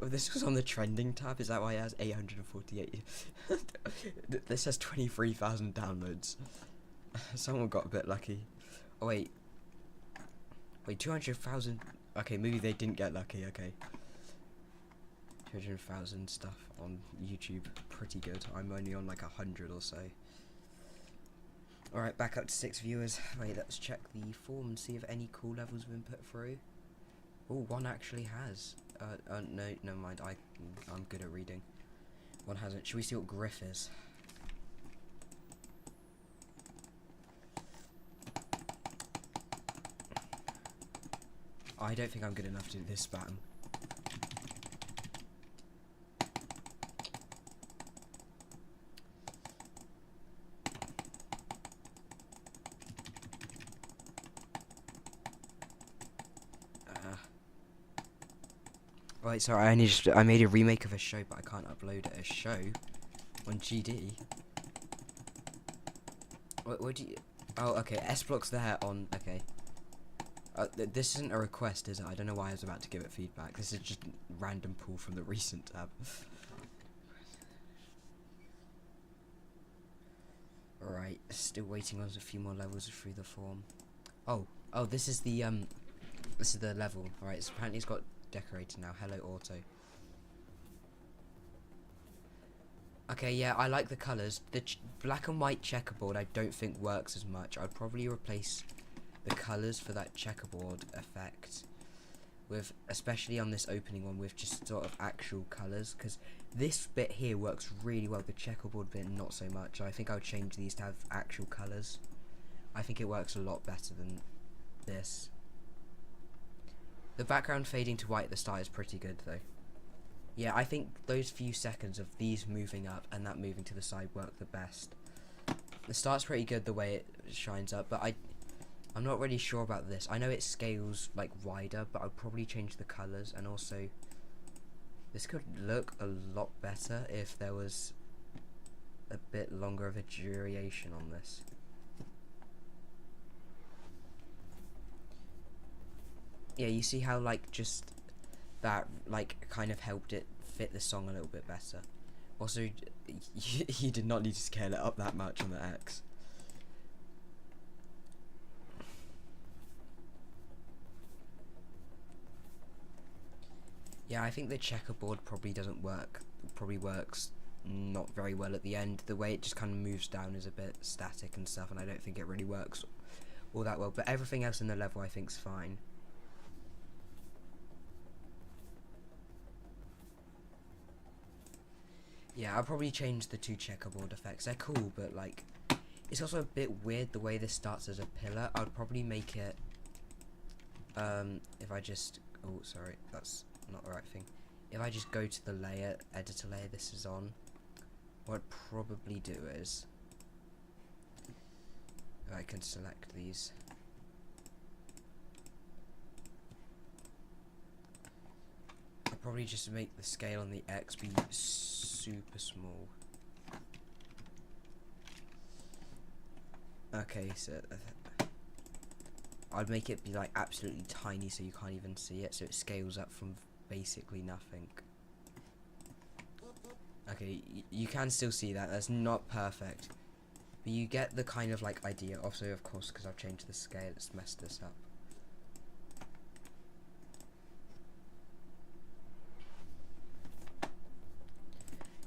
This was on the trending tab, is that why it has 848? This has 23,000 downloads. Someone got a bit lucky. Oh wait. Wait, 200,000? Okay, maybe they didn't get lucky, okay. 200,000 stuff on YouTube, pretty good. I'm only on like 100 or so. Alright, back up to 6 viewers. Wait, let's check the form and see if any cool levels have been put through. Oh, one actually has. No, never mind. I'm good at reading. One hasn't. Should we see what Griff is? I don't think I'm good enough to do this spam. Right, sorry, I made a remake of a show, but I can't upload a show on GD. What do you... Oh, okay, S-Block's there on... Okay. This isn't a request, is it? I don't know why I was about to give it feedback. This is just random pull from the recent tab. Alright, still waiting on a few more levels through the form. Oh, this is the level. Alright, so apparently it's got decorated now. Hello, Auto. Okay, yeah, I like the colours. The black and white checkerboard I don't think works as much. I'd probably replace the colours for that checkerboard effect with, especially on this opening one, with just sort of actual colours, because this bit here works really well, the checkerboard bit not so much. I think I would change these to have actual colours. I think it works a lot better than this. The background fading to white at the start is pretty good though. Yeah, I think those few seconds of these moving up and that moving to the side work the best. The start's pretty good the way it shines up, but I'm not really sure about this. I know it scales like wider, but I'll probably change the colours, and also this could look a lot better if there was a bit longer of a duration on this. Yeah, you see how like just that like kind of helped it fit the song a little bit better. Also, you did not need to scale it up that much on the X. Yeah, I think the checkerboard probably doesn't work. Probably works not very well at the end. The way it just kind of moves down is a bit static and stuff, and I don't think it really works all that well. But everything else in the level I think's fine. Yeah, I'll probably change the 2 checkerboard effects. They're cool, but like, it's also a bit weird the way this starts as a pillar. I'd probably make it, if I just, oh sorry, that's not the right thing. If I just go to the layer, editor layer this is on, what I'd probably do is, I can select these. I'd probably just make the scale on the X be super small. Okay, so I'd make it be like absolutely tiny so you can't even see it, so it scales up from basically nothing. Okay, you can still see that. That's not perfect. But you get the kind of like idea. Also, of course, because I've changed the scale, it's messed this up.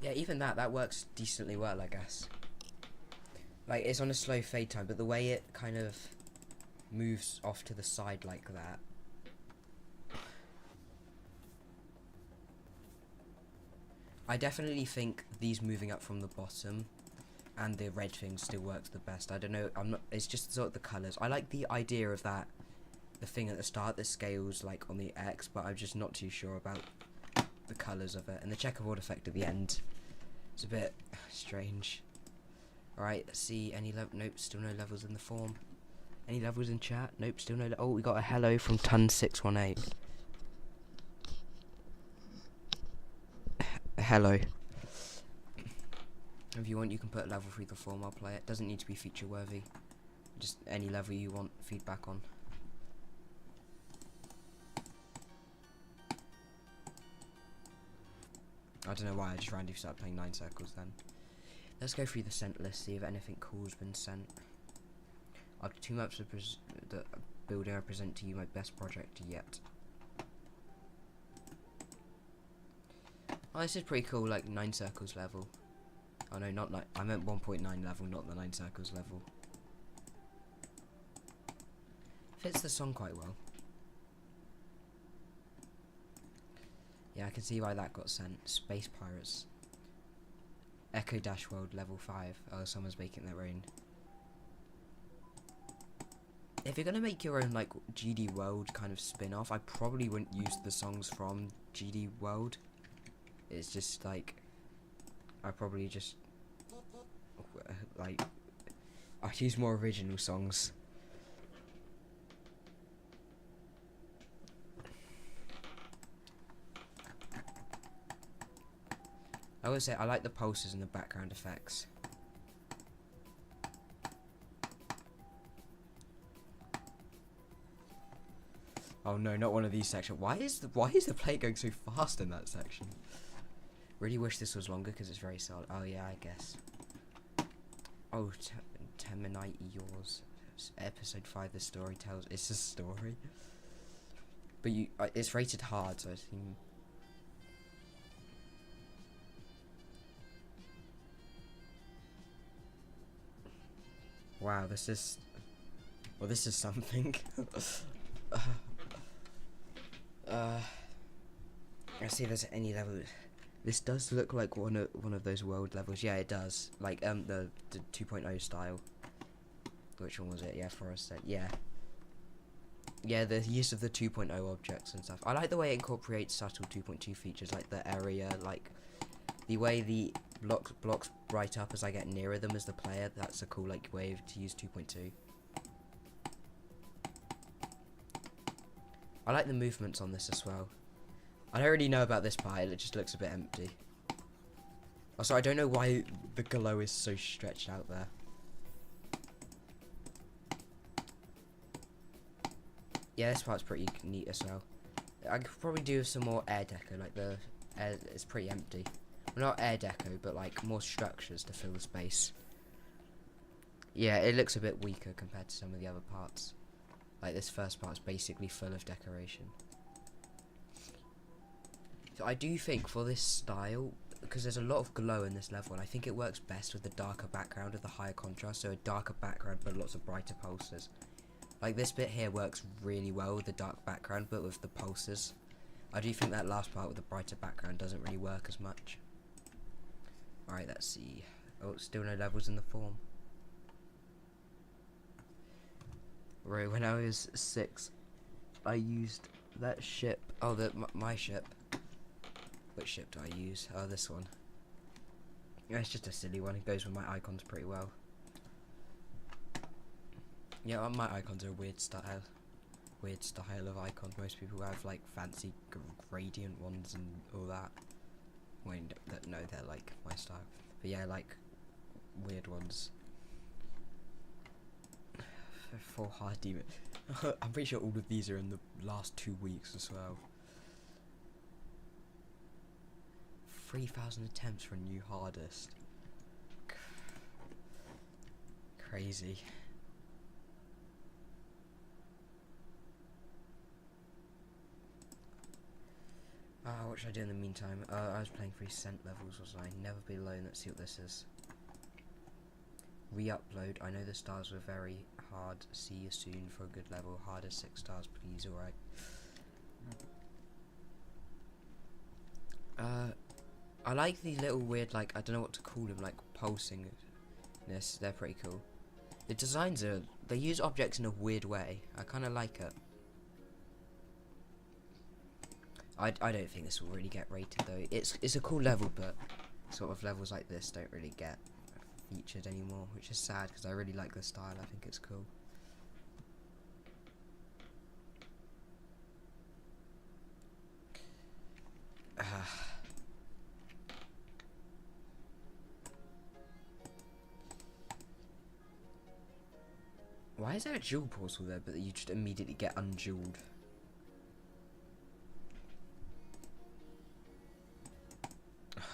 Yeah, even that works decently well, I guess. Like, it's on a slow fade time, but the way it kind of moves off to the side like that. I definitely think these moving up from the bottom and the red thing still works the best. I don't know, it's just sort of the colours. I like the idea of that, the thing at the start that scales like on the X, but I'm just not too sure about the colours of it. And the checkerboard effect at the end, it's a bit strange. Alright, let's see, any nope, still no levels in the form. Any levels in chat? Nope, still no. Oh, we got a hello from Tun618. Hello. If you want, you can put a level through the form. I'll play it. Doesn't need to be feature worthy. Just any level you want feedback on. I don't know why I just randomly started playing 9 circles then. Let's go through the sent list, see if anything cool's been sent. After 2 months of the building, I present to you my best project yet. Oh, this is pretty cool, like 9 circles level. Oh no, not 9, I meant 1.9 level, not the 9 circles level. Fits the song quite well. Yeah, I can see why that got sent. Space Pirates. Echo Dash World level 5. Oh, someone's making their own. If you're gonna make your own like GD World kind of spin-off, I probably wouldn't use the songs from GD World. It's just like, I probably just like, I'd use more original songs. I would say I like the pulses and the background effects. Oh no, not one of these sections. Why is the play going so fast in that section? Really wish this was longer because it's very solid. Oh yeah, I guess. Oh, Temenite yours. Episode 5. The story tells. It's a story. But it's rated hard, so I think. Wow, this is. Well, this is something. Let's see if there's any level. This does look like one of those world levels. Yeah, it does. Like the 2.0 style. Which one was it? Yeah, Forest Set. Yeah. Yeah, the use of the 2.0 objects and stuff. I like the way it incorporates subtle 2.2 features, like the area, like the way the blocks bright up as I get nearer them as the player. That's a cool like way to use 2.2. I like the movements on this as well. I don't really know about this part, it just looks a bit empty. Also, I don't know why the glow is so stretched out there. Yeah, this part's pretty neat as well. I could probably do some more air deco, like the air is pretty empty. Well, not air deco, but like more structures to fill the space. Yeah, it looks a bit weaker compared to some of the other parts. Like this first part's basically full of decoration. So I do think for this style, because there's a lot of glow in this level, and I think it works best with the darker background with the higher contrast, so a darker background but lots of brighter pulses. Like this bit here works really well with the dark background but with the pulses. I do think that last part with the brighter background doesn't really work as much. Alright, let's see. Oh, still no levels in the form. Right, when I was 6, I used that ship. Oh, my ship. Which ship do I use? Oh, this one. Yeah, it's just a silly one. It goes with my icons pretty well. Yeah, well, my icons are a weird style. Weird style of icons. Most people have like fancy gradient ones and all that. Wait, no, they're like my style. But yeah, like weird ones. For hard demon. I'm pretty sure all of these are in the last 2 weeks as well. 3,000 attempts for a new hardest. Crazy. What should I do in the meantime? I was playing 3 cent levels, wasn't I? Never Be Alone. Let's see what this is. Re-upload. I know the stars were very hard. See you soon for a good level. Harder 6 stars, please. Alright. I like the little weird, like, I don't know what to call them, like, pulsing. They're pretty cool. The designs are, they use objects in a weird way. I kind of like it. I don't think this will really get rated though. It's a cool level, but sort of levels like this don't really get featured anymore, which is sad because I really like the style. I think it's cool. Why is there a jewel portal there, but you just immediately get unjeweled?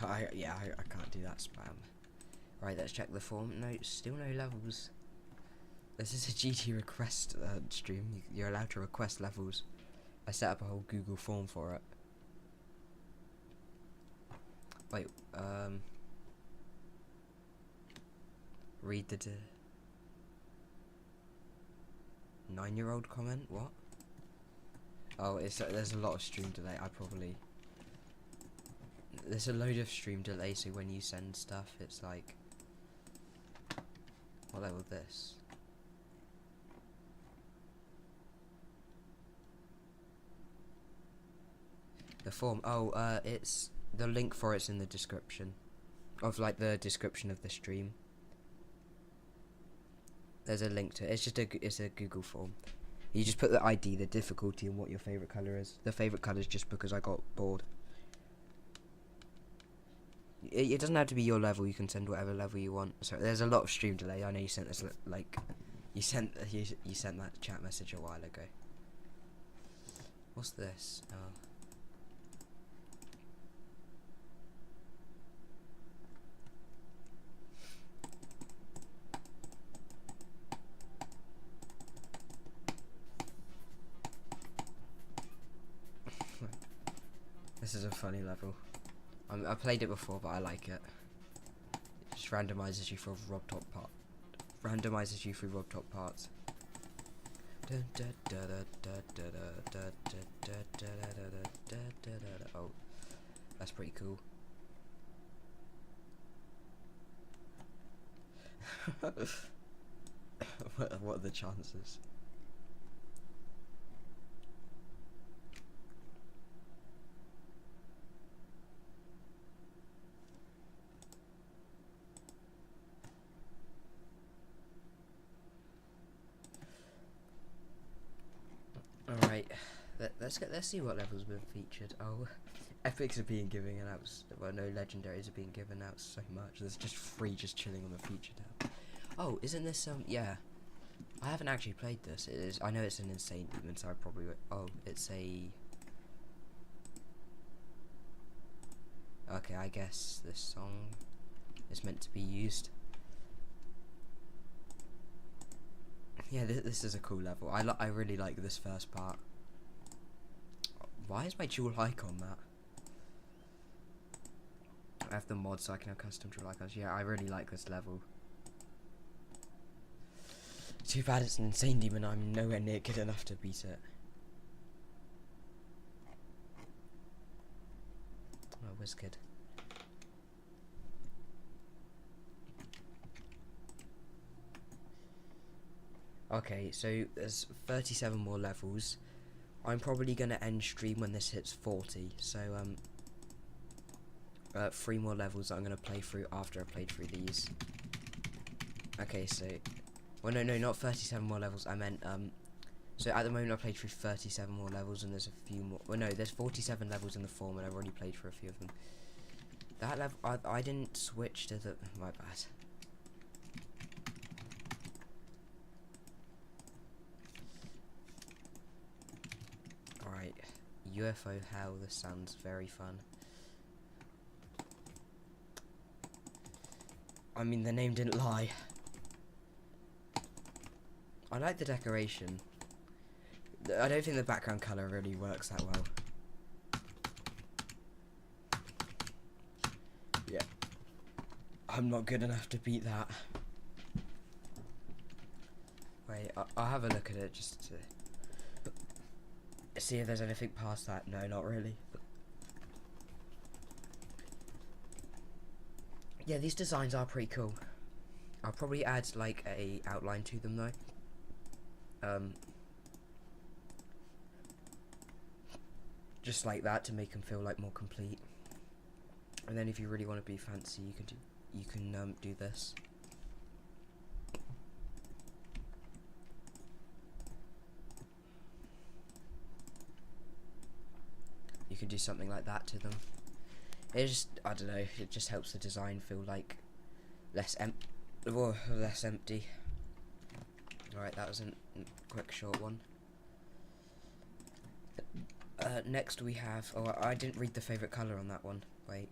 I can't do that spam. Right, let's check the form. No, still no levels. This is a GT request stream. You're allowed to request levels. I set up a whole Google form for it. Wait, read the 9-year-old comment. What? Oh, there's a lot of stream delay. There's a load of stream delay, so when you send stuff, it's like, what level is this? The form. Oh, it's the link for it's in the description of like the description of the stream. There's a link to it. It's a Google form. You just put the ID, the difficulty, and what your favorite color is. The favorite color is just because I got bored. It doesn't have to be your level. You can send whatever level you want. So there's a lot of stream delay. I know you sent this like you sent that chat message a while ago. What's this? Oh. This is a funny level. I played it before, but I like it. It just randomizes you through Rob Top part. Randomizes you through Rob Top parts. Oh, that's pretty cool. What are the chances? Alright, let's see what levels been featured. Oh, epics are being given out. Well, no legendaries are being given out so much. There's just 3 just chilling on the feature tab. Oh, isn't this yeah? I haven't actually played this. It is. I know it's an Insane Demon, so I probably would. Oh, it's a. Okay, I guess this song is meant to be used. Yeah, this is a cool level. I really like this first part. Why is my jewel icon that? I have the mod so I can have custom jewel icons. Yeah, I really like this level. Too bad it's an Insane Demon. I'm nowhere near good enough to beat it. Oh, Wizkid. Okay, so there's 37 more levels. I'm probably gonna end stream when this hits 40. So 3 more levels that I'm gonna play through after I played through these. Okay, so, well, no, not 37 more levels. I meant so at the moment I played through 37 more levels, and there's a few more. Well, no, there's 47 levels in the form, and I've already played through a few of them. That level, I didn't switch to the. My bad. UFO hell, this sounds very fun. I mean, the name didn't lie. I like the decoration. I don't think the background colour really works that well. Yeah. I'm not good enough to beat that. Wait, I'll have a look at it just to see if there's anything past that. No, not really. Yeah, these designs are pretty cool. I'll probably add like a outline to them though. Just like that to make them feel like more complete. And then if you really want to be fancy, you can do this. You can do something like that to them. It just, I don't know, it just helps the design feel like less empty. Alright, that was a quick short one. Next we have, oh, I didn't read the favourite colour on that one. Wait.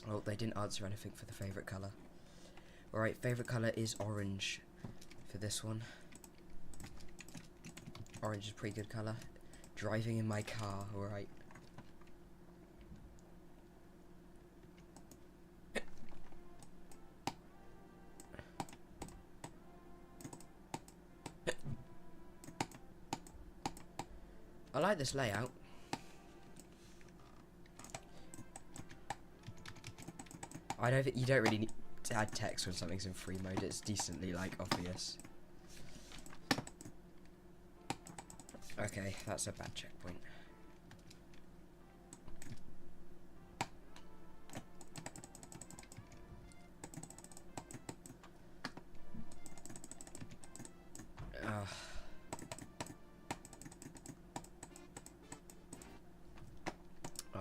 Oh, they didn't answer anything for the favourite colour. Alright, favourite colour is orange for this one. Orange is a pretty good colour. Driving in my car, alright. I like this layout. I don't think you don't really need to add text when something's in free mode. It's decently like obvious. Okay, that's a bad checkpoint.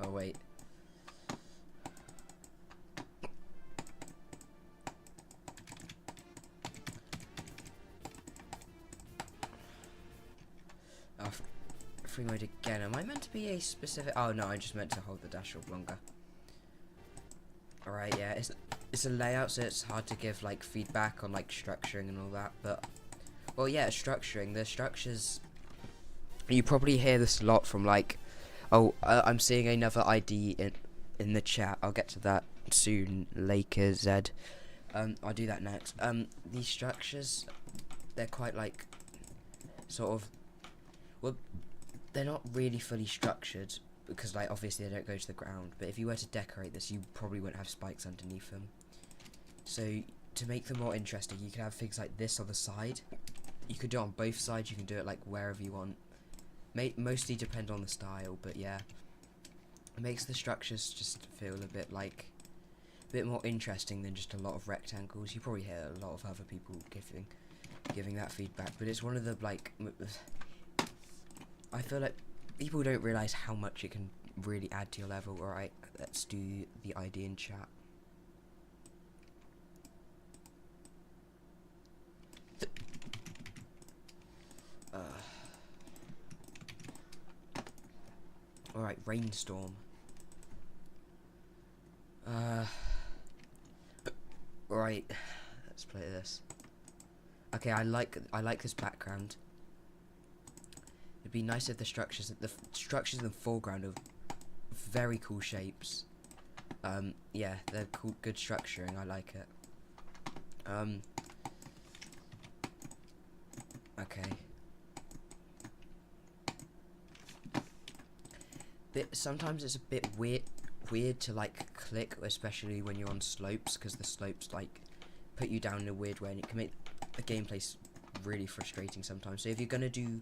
Oh wait. Free mode again. Am I meant to be a specific? Oh no, I just meant to hold the dash up longer. Alright, yeah, it's a layout, so it's hard to give like feedback on like structuring and all that. But well, yeah, structuring. The structures. You probably hear this a lot from like, oh, I'm seeing another ID in the chat. I'll get to that soon. Lakers Z. I'll do that next. These structures, they're quite like, sort of, well, they're not really fully structured because like obviously they don't go to the ground, but if you were to decorate this you probably wouldn't have spikes underneath them. So to make them more interesting you can have things like this on the side. You could do it on both sides, you can do it like wherever you want. Mostly depend on the style, but yeah. It makes the structures just feel a bit more interesting than just a lot of rectangles. You probably hear a lot of other people giving that feedback, but it's one of the like, I feel like people don't realise how much it can really add to your level. Alright, let's do the ID in chat. Alright, rainstorm. Alright, let's play this. Okay, I like this background. It'd be nice if the structures in the foreground are very cool shapes. Yeah, they're cool, good structuring. I like it. Okay. Sometimes it's a bit weird to like click, especially when you're on slopes, because the slopes like put you down in a weird way, and it can make the gameplay really frustrating sometimes. So if you're gonna do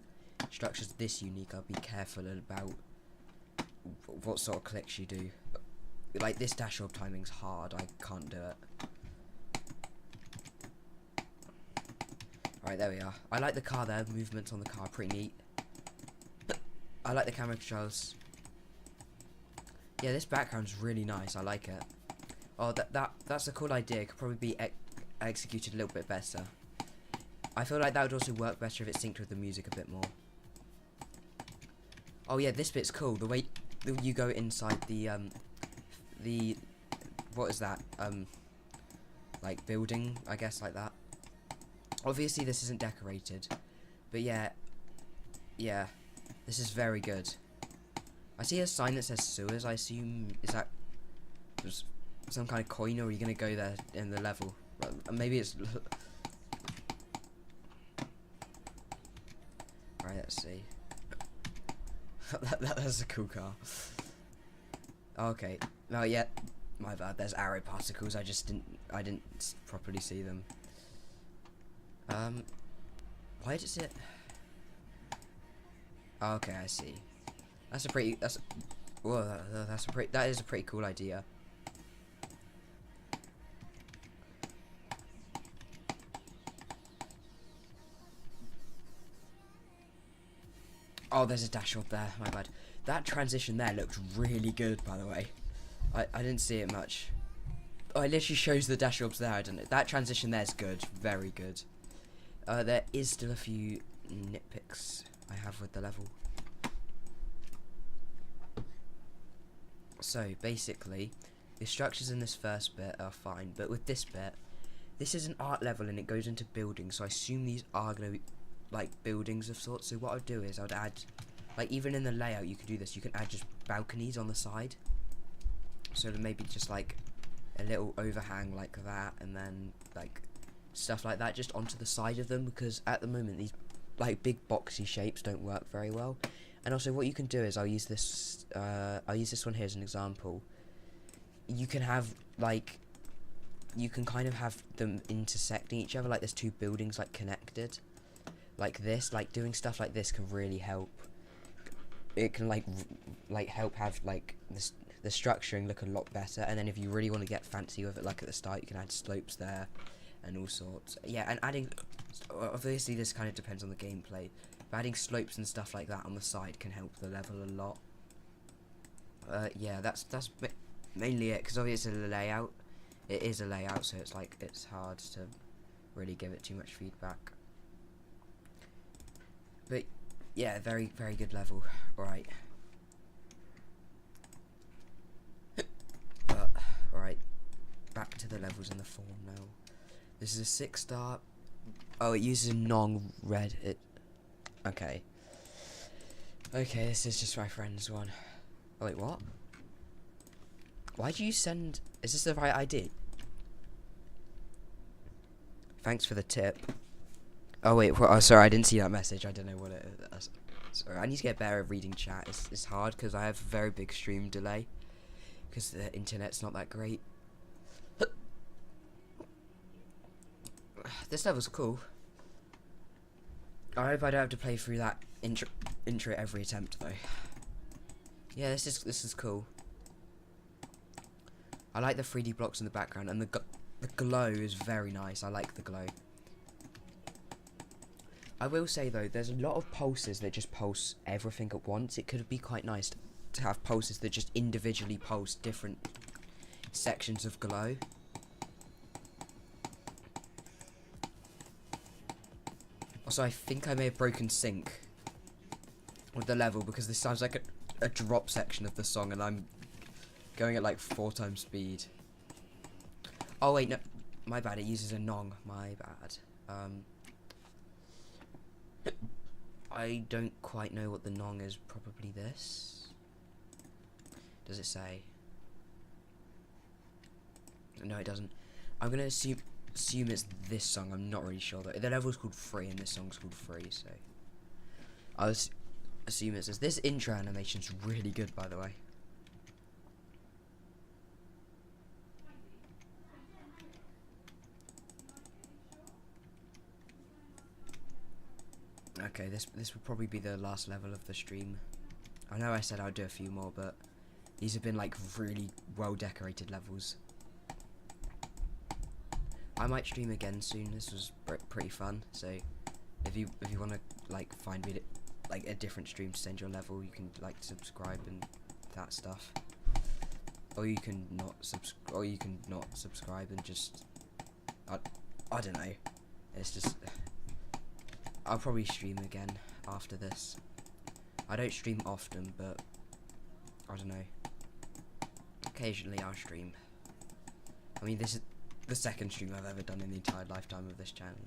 structures this unique, I'll be careful about what sort of clicks you do. Like this dash orb timing's hard. I can't do it. Alright, there we are. I like the car there. Movements on the car, pretty neat. I like the camera controls. Yeah, this background's really nice. I like it. Oh, that's a cool idea. It could probably be executed a little bit better. I feel like that would also work better if it synced with the music a bit more. Oh yeah, this bit's cool. The way you go inside the what is that? like building, I guess, like that. Obviously this isn't decorated, but yeah, this is very good. I see a sign that says sewers. I assume, is that just some kind of coin, or are you gonna go there in the level? Maybe it's right, let's see. That's a cool car. Okay. Oh yeah, my bad. There's arrow particles. I didn't properly see them. Why does it? Oh, okay, I see. Whoa, that is a pretty cool idea. Oh, there's a dash up there. My bad. That transition there looked really good, by the way. I didn't see it much. Oh, it literally shows the dash ups there. I don't know. That transition there is good. Very good. There is still a few nitpicks I have with the level. So, basically, the structures in this first bit are fine, but with this bit, this is an art level and it goes into buildings, so I assume these are going to be, like, buildings of sorts. So what I'd do is I'd add, like, even in the layout you can do this, you can add just balconies on the side. So that maybe just, like, a little overhang like that, and then, like, stuff like that just onto the side of them, because at the moment these, like, big boxy shapes don't work very well. And also what you can do is I'll use this one here as an example. You can have, like, you can kind of have them intersecting each other, like there's two buildings, like, connected. Like this, like, doing stuff like this can really help. It can, like help have, like, this, the structuring look a lot better. And then if you really want to get fancy with it, like at the start, you can add slopes there and all sorts. Yeah, and adding, obviously this kind of depends on the gameplay, but adding slopes and stuff like that on the side can help the level a lot. Yeah, that's mainly it, because obviously the layout, it is a layout, so it's like, it's hard to really give it too much feedback. But yeah, very, very good level. Alright. Alright, back to the levels in the form now. This is a 6-star. Oh, it uses a non-red. Okay. Okay, this is just my friend's one. Oh, wait, what? Why do you send... Is this the right ID? Thanks for the tip. Oh, wait, oh, sorry, I didn't see that message. I don't know what it is. Sorry, I need to get better at reading chat. It's hard, because I have a very big stream delay, because the internet's not that great. This level's cool. I hope I don't have to play through that intro every attempt, though. Yeah, this is cool. I like the 3D blocks in the background, and the glow is very nice. I like the glow. I will say, though, there's a lot of pulses that just pulse everything at once. It could be quite nice to have pulses that just individually pulse different sections of glow. Also, I think I may have broken sync with the level, because this sounds like a drop section of the song, and I'm going at like 4 times speed. Oh wait, no, my bad, it uses a nong, my bad. I don't quite know what the nong is, probably this. Does it say? No, it doesn't. I'm gonna assume it's this song. I'm not really sure though. The level's called Free and this song's called Free, so I'll assume it says. This intro animation's really good, by the way. Okay, this will probably be the last level of the stream. I know I said I'd do a few more, but these have been like really well decorated levels. I might stream again soon. This was pretty fun. So if you want to like find me like a different stream to send your level, you can like subscribe and that stuff. Or you can not subscribe and just I don't know. It's just I'll probably stream again after this. I don't stream often, but I don't know. Occasionally I'll stream. I mean, this the second stream I've ever done in the entire lifetime of this channel.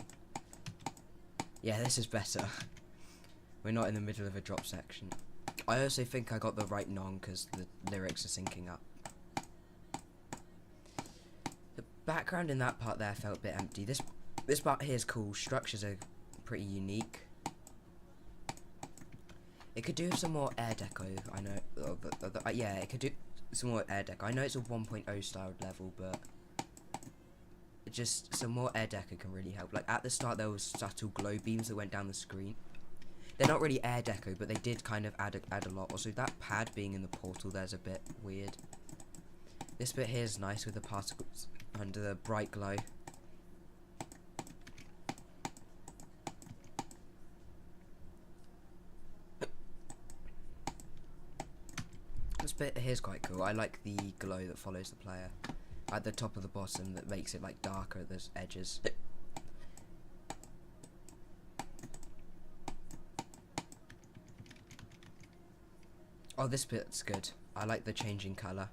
Yeah, this is better. We're not in the middle of a drop section. I also think I got the right nong because the lyrics are syncing up. The background in that part there felt a bit empty. This part here is cool. Structures are pretty unique. It could do with some more air deco. I know. Yeah, it could do some more air deco. I know it's a 1.0 styled level, but just some more air deco can really help. Like at the start, there was subtle glow beams that went down the screen. They're not really air deco, but they did kind of add a lot. Also, that pad being in the portal there's a bit weird. This bit here is nice with the particles under the bright glow. This bit here is quite cool. I like the glow that follows the player at the top of the bottom that makes it like darker at the edges. Oh, this bit's good. I like the changing colour.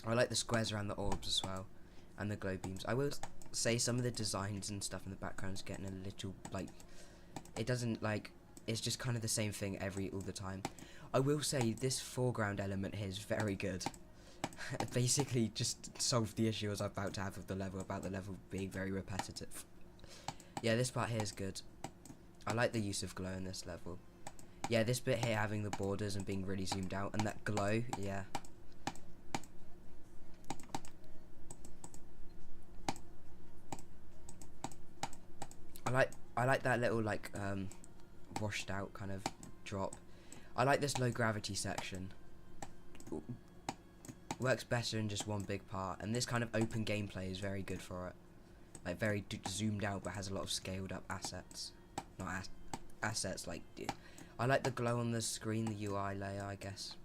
I like the squares around the orbs as well, and the glow beams. I will say some of the designs and stuff in the background is getting a little, like, it doesn't, like, it's just kind of the same thing all the time. I will say this foreground element here is very good. It basically just solved the issue I was about to have with the level, about the level being very repetitive. Yeah, this part here is good. I like the use of glow in this level. Yeah, this bit here having the borders and being really zoomed out, and that glow, yeah. I like that little like washed out kind of drop. I like this low gravity section. Works better in just one big part, and this kind of open gameplay is very good for it. Like very zoomed out, but has a lot of scaled up assets. Not assets like. I like the glow on the screen, the UI layer, I guess.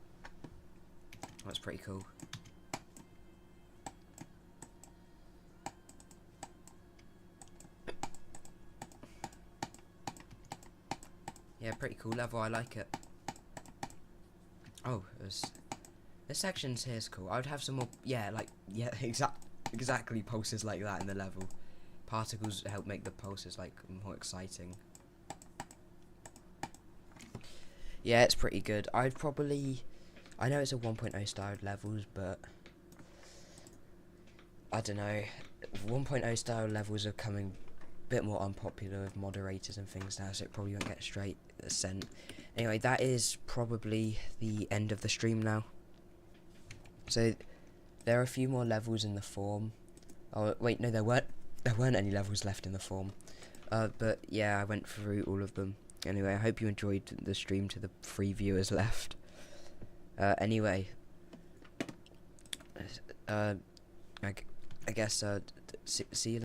That's pretty cool. Yeah, pretty cool level, I like it. Oh, this section's here is cool. I would have some more, yeah, like, yeah, exactly pulses like that in the level. Particles help make the pulses, like, more exciting. Yeah, it's pretty good. I know it's a 1.0 styled levels, but I don't know. 1.0 style levels are coming a bit more unpopular with moderators and things now, so it probably won't get straight sent. Anyway, that is probably the end of the stream now. So there are a few more levels in the form. Oh wait, no, there weren't any levels left in the form. But yeah, I went through all of them. Anyway, I hope you enjoyed the stream to the 3 viewers left. Anyway, I guess see you later.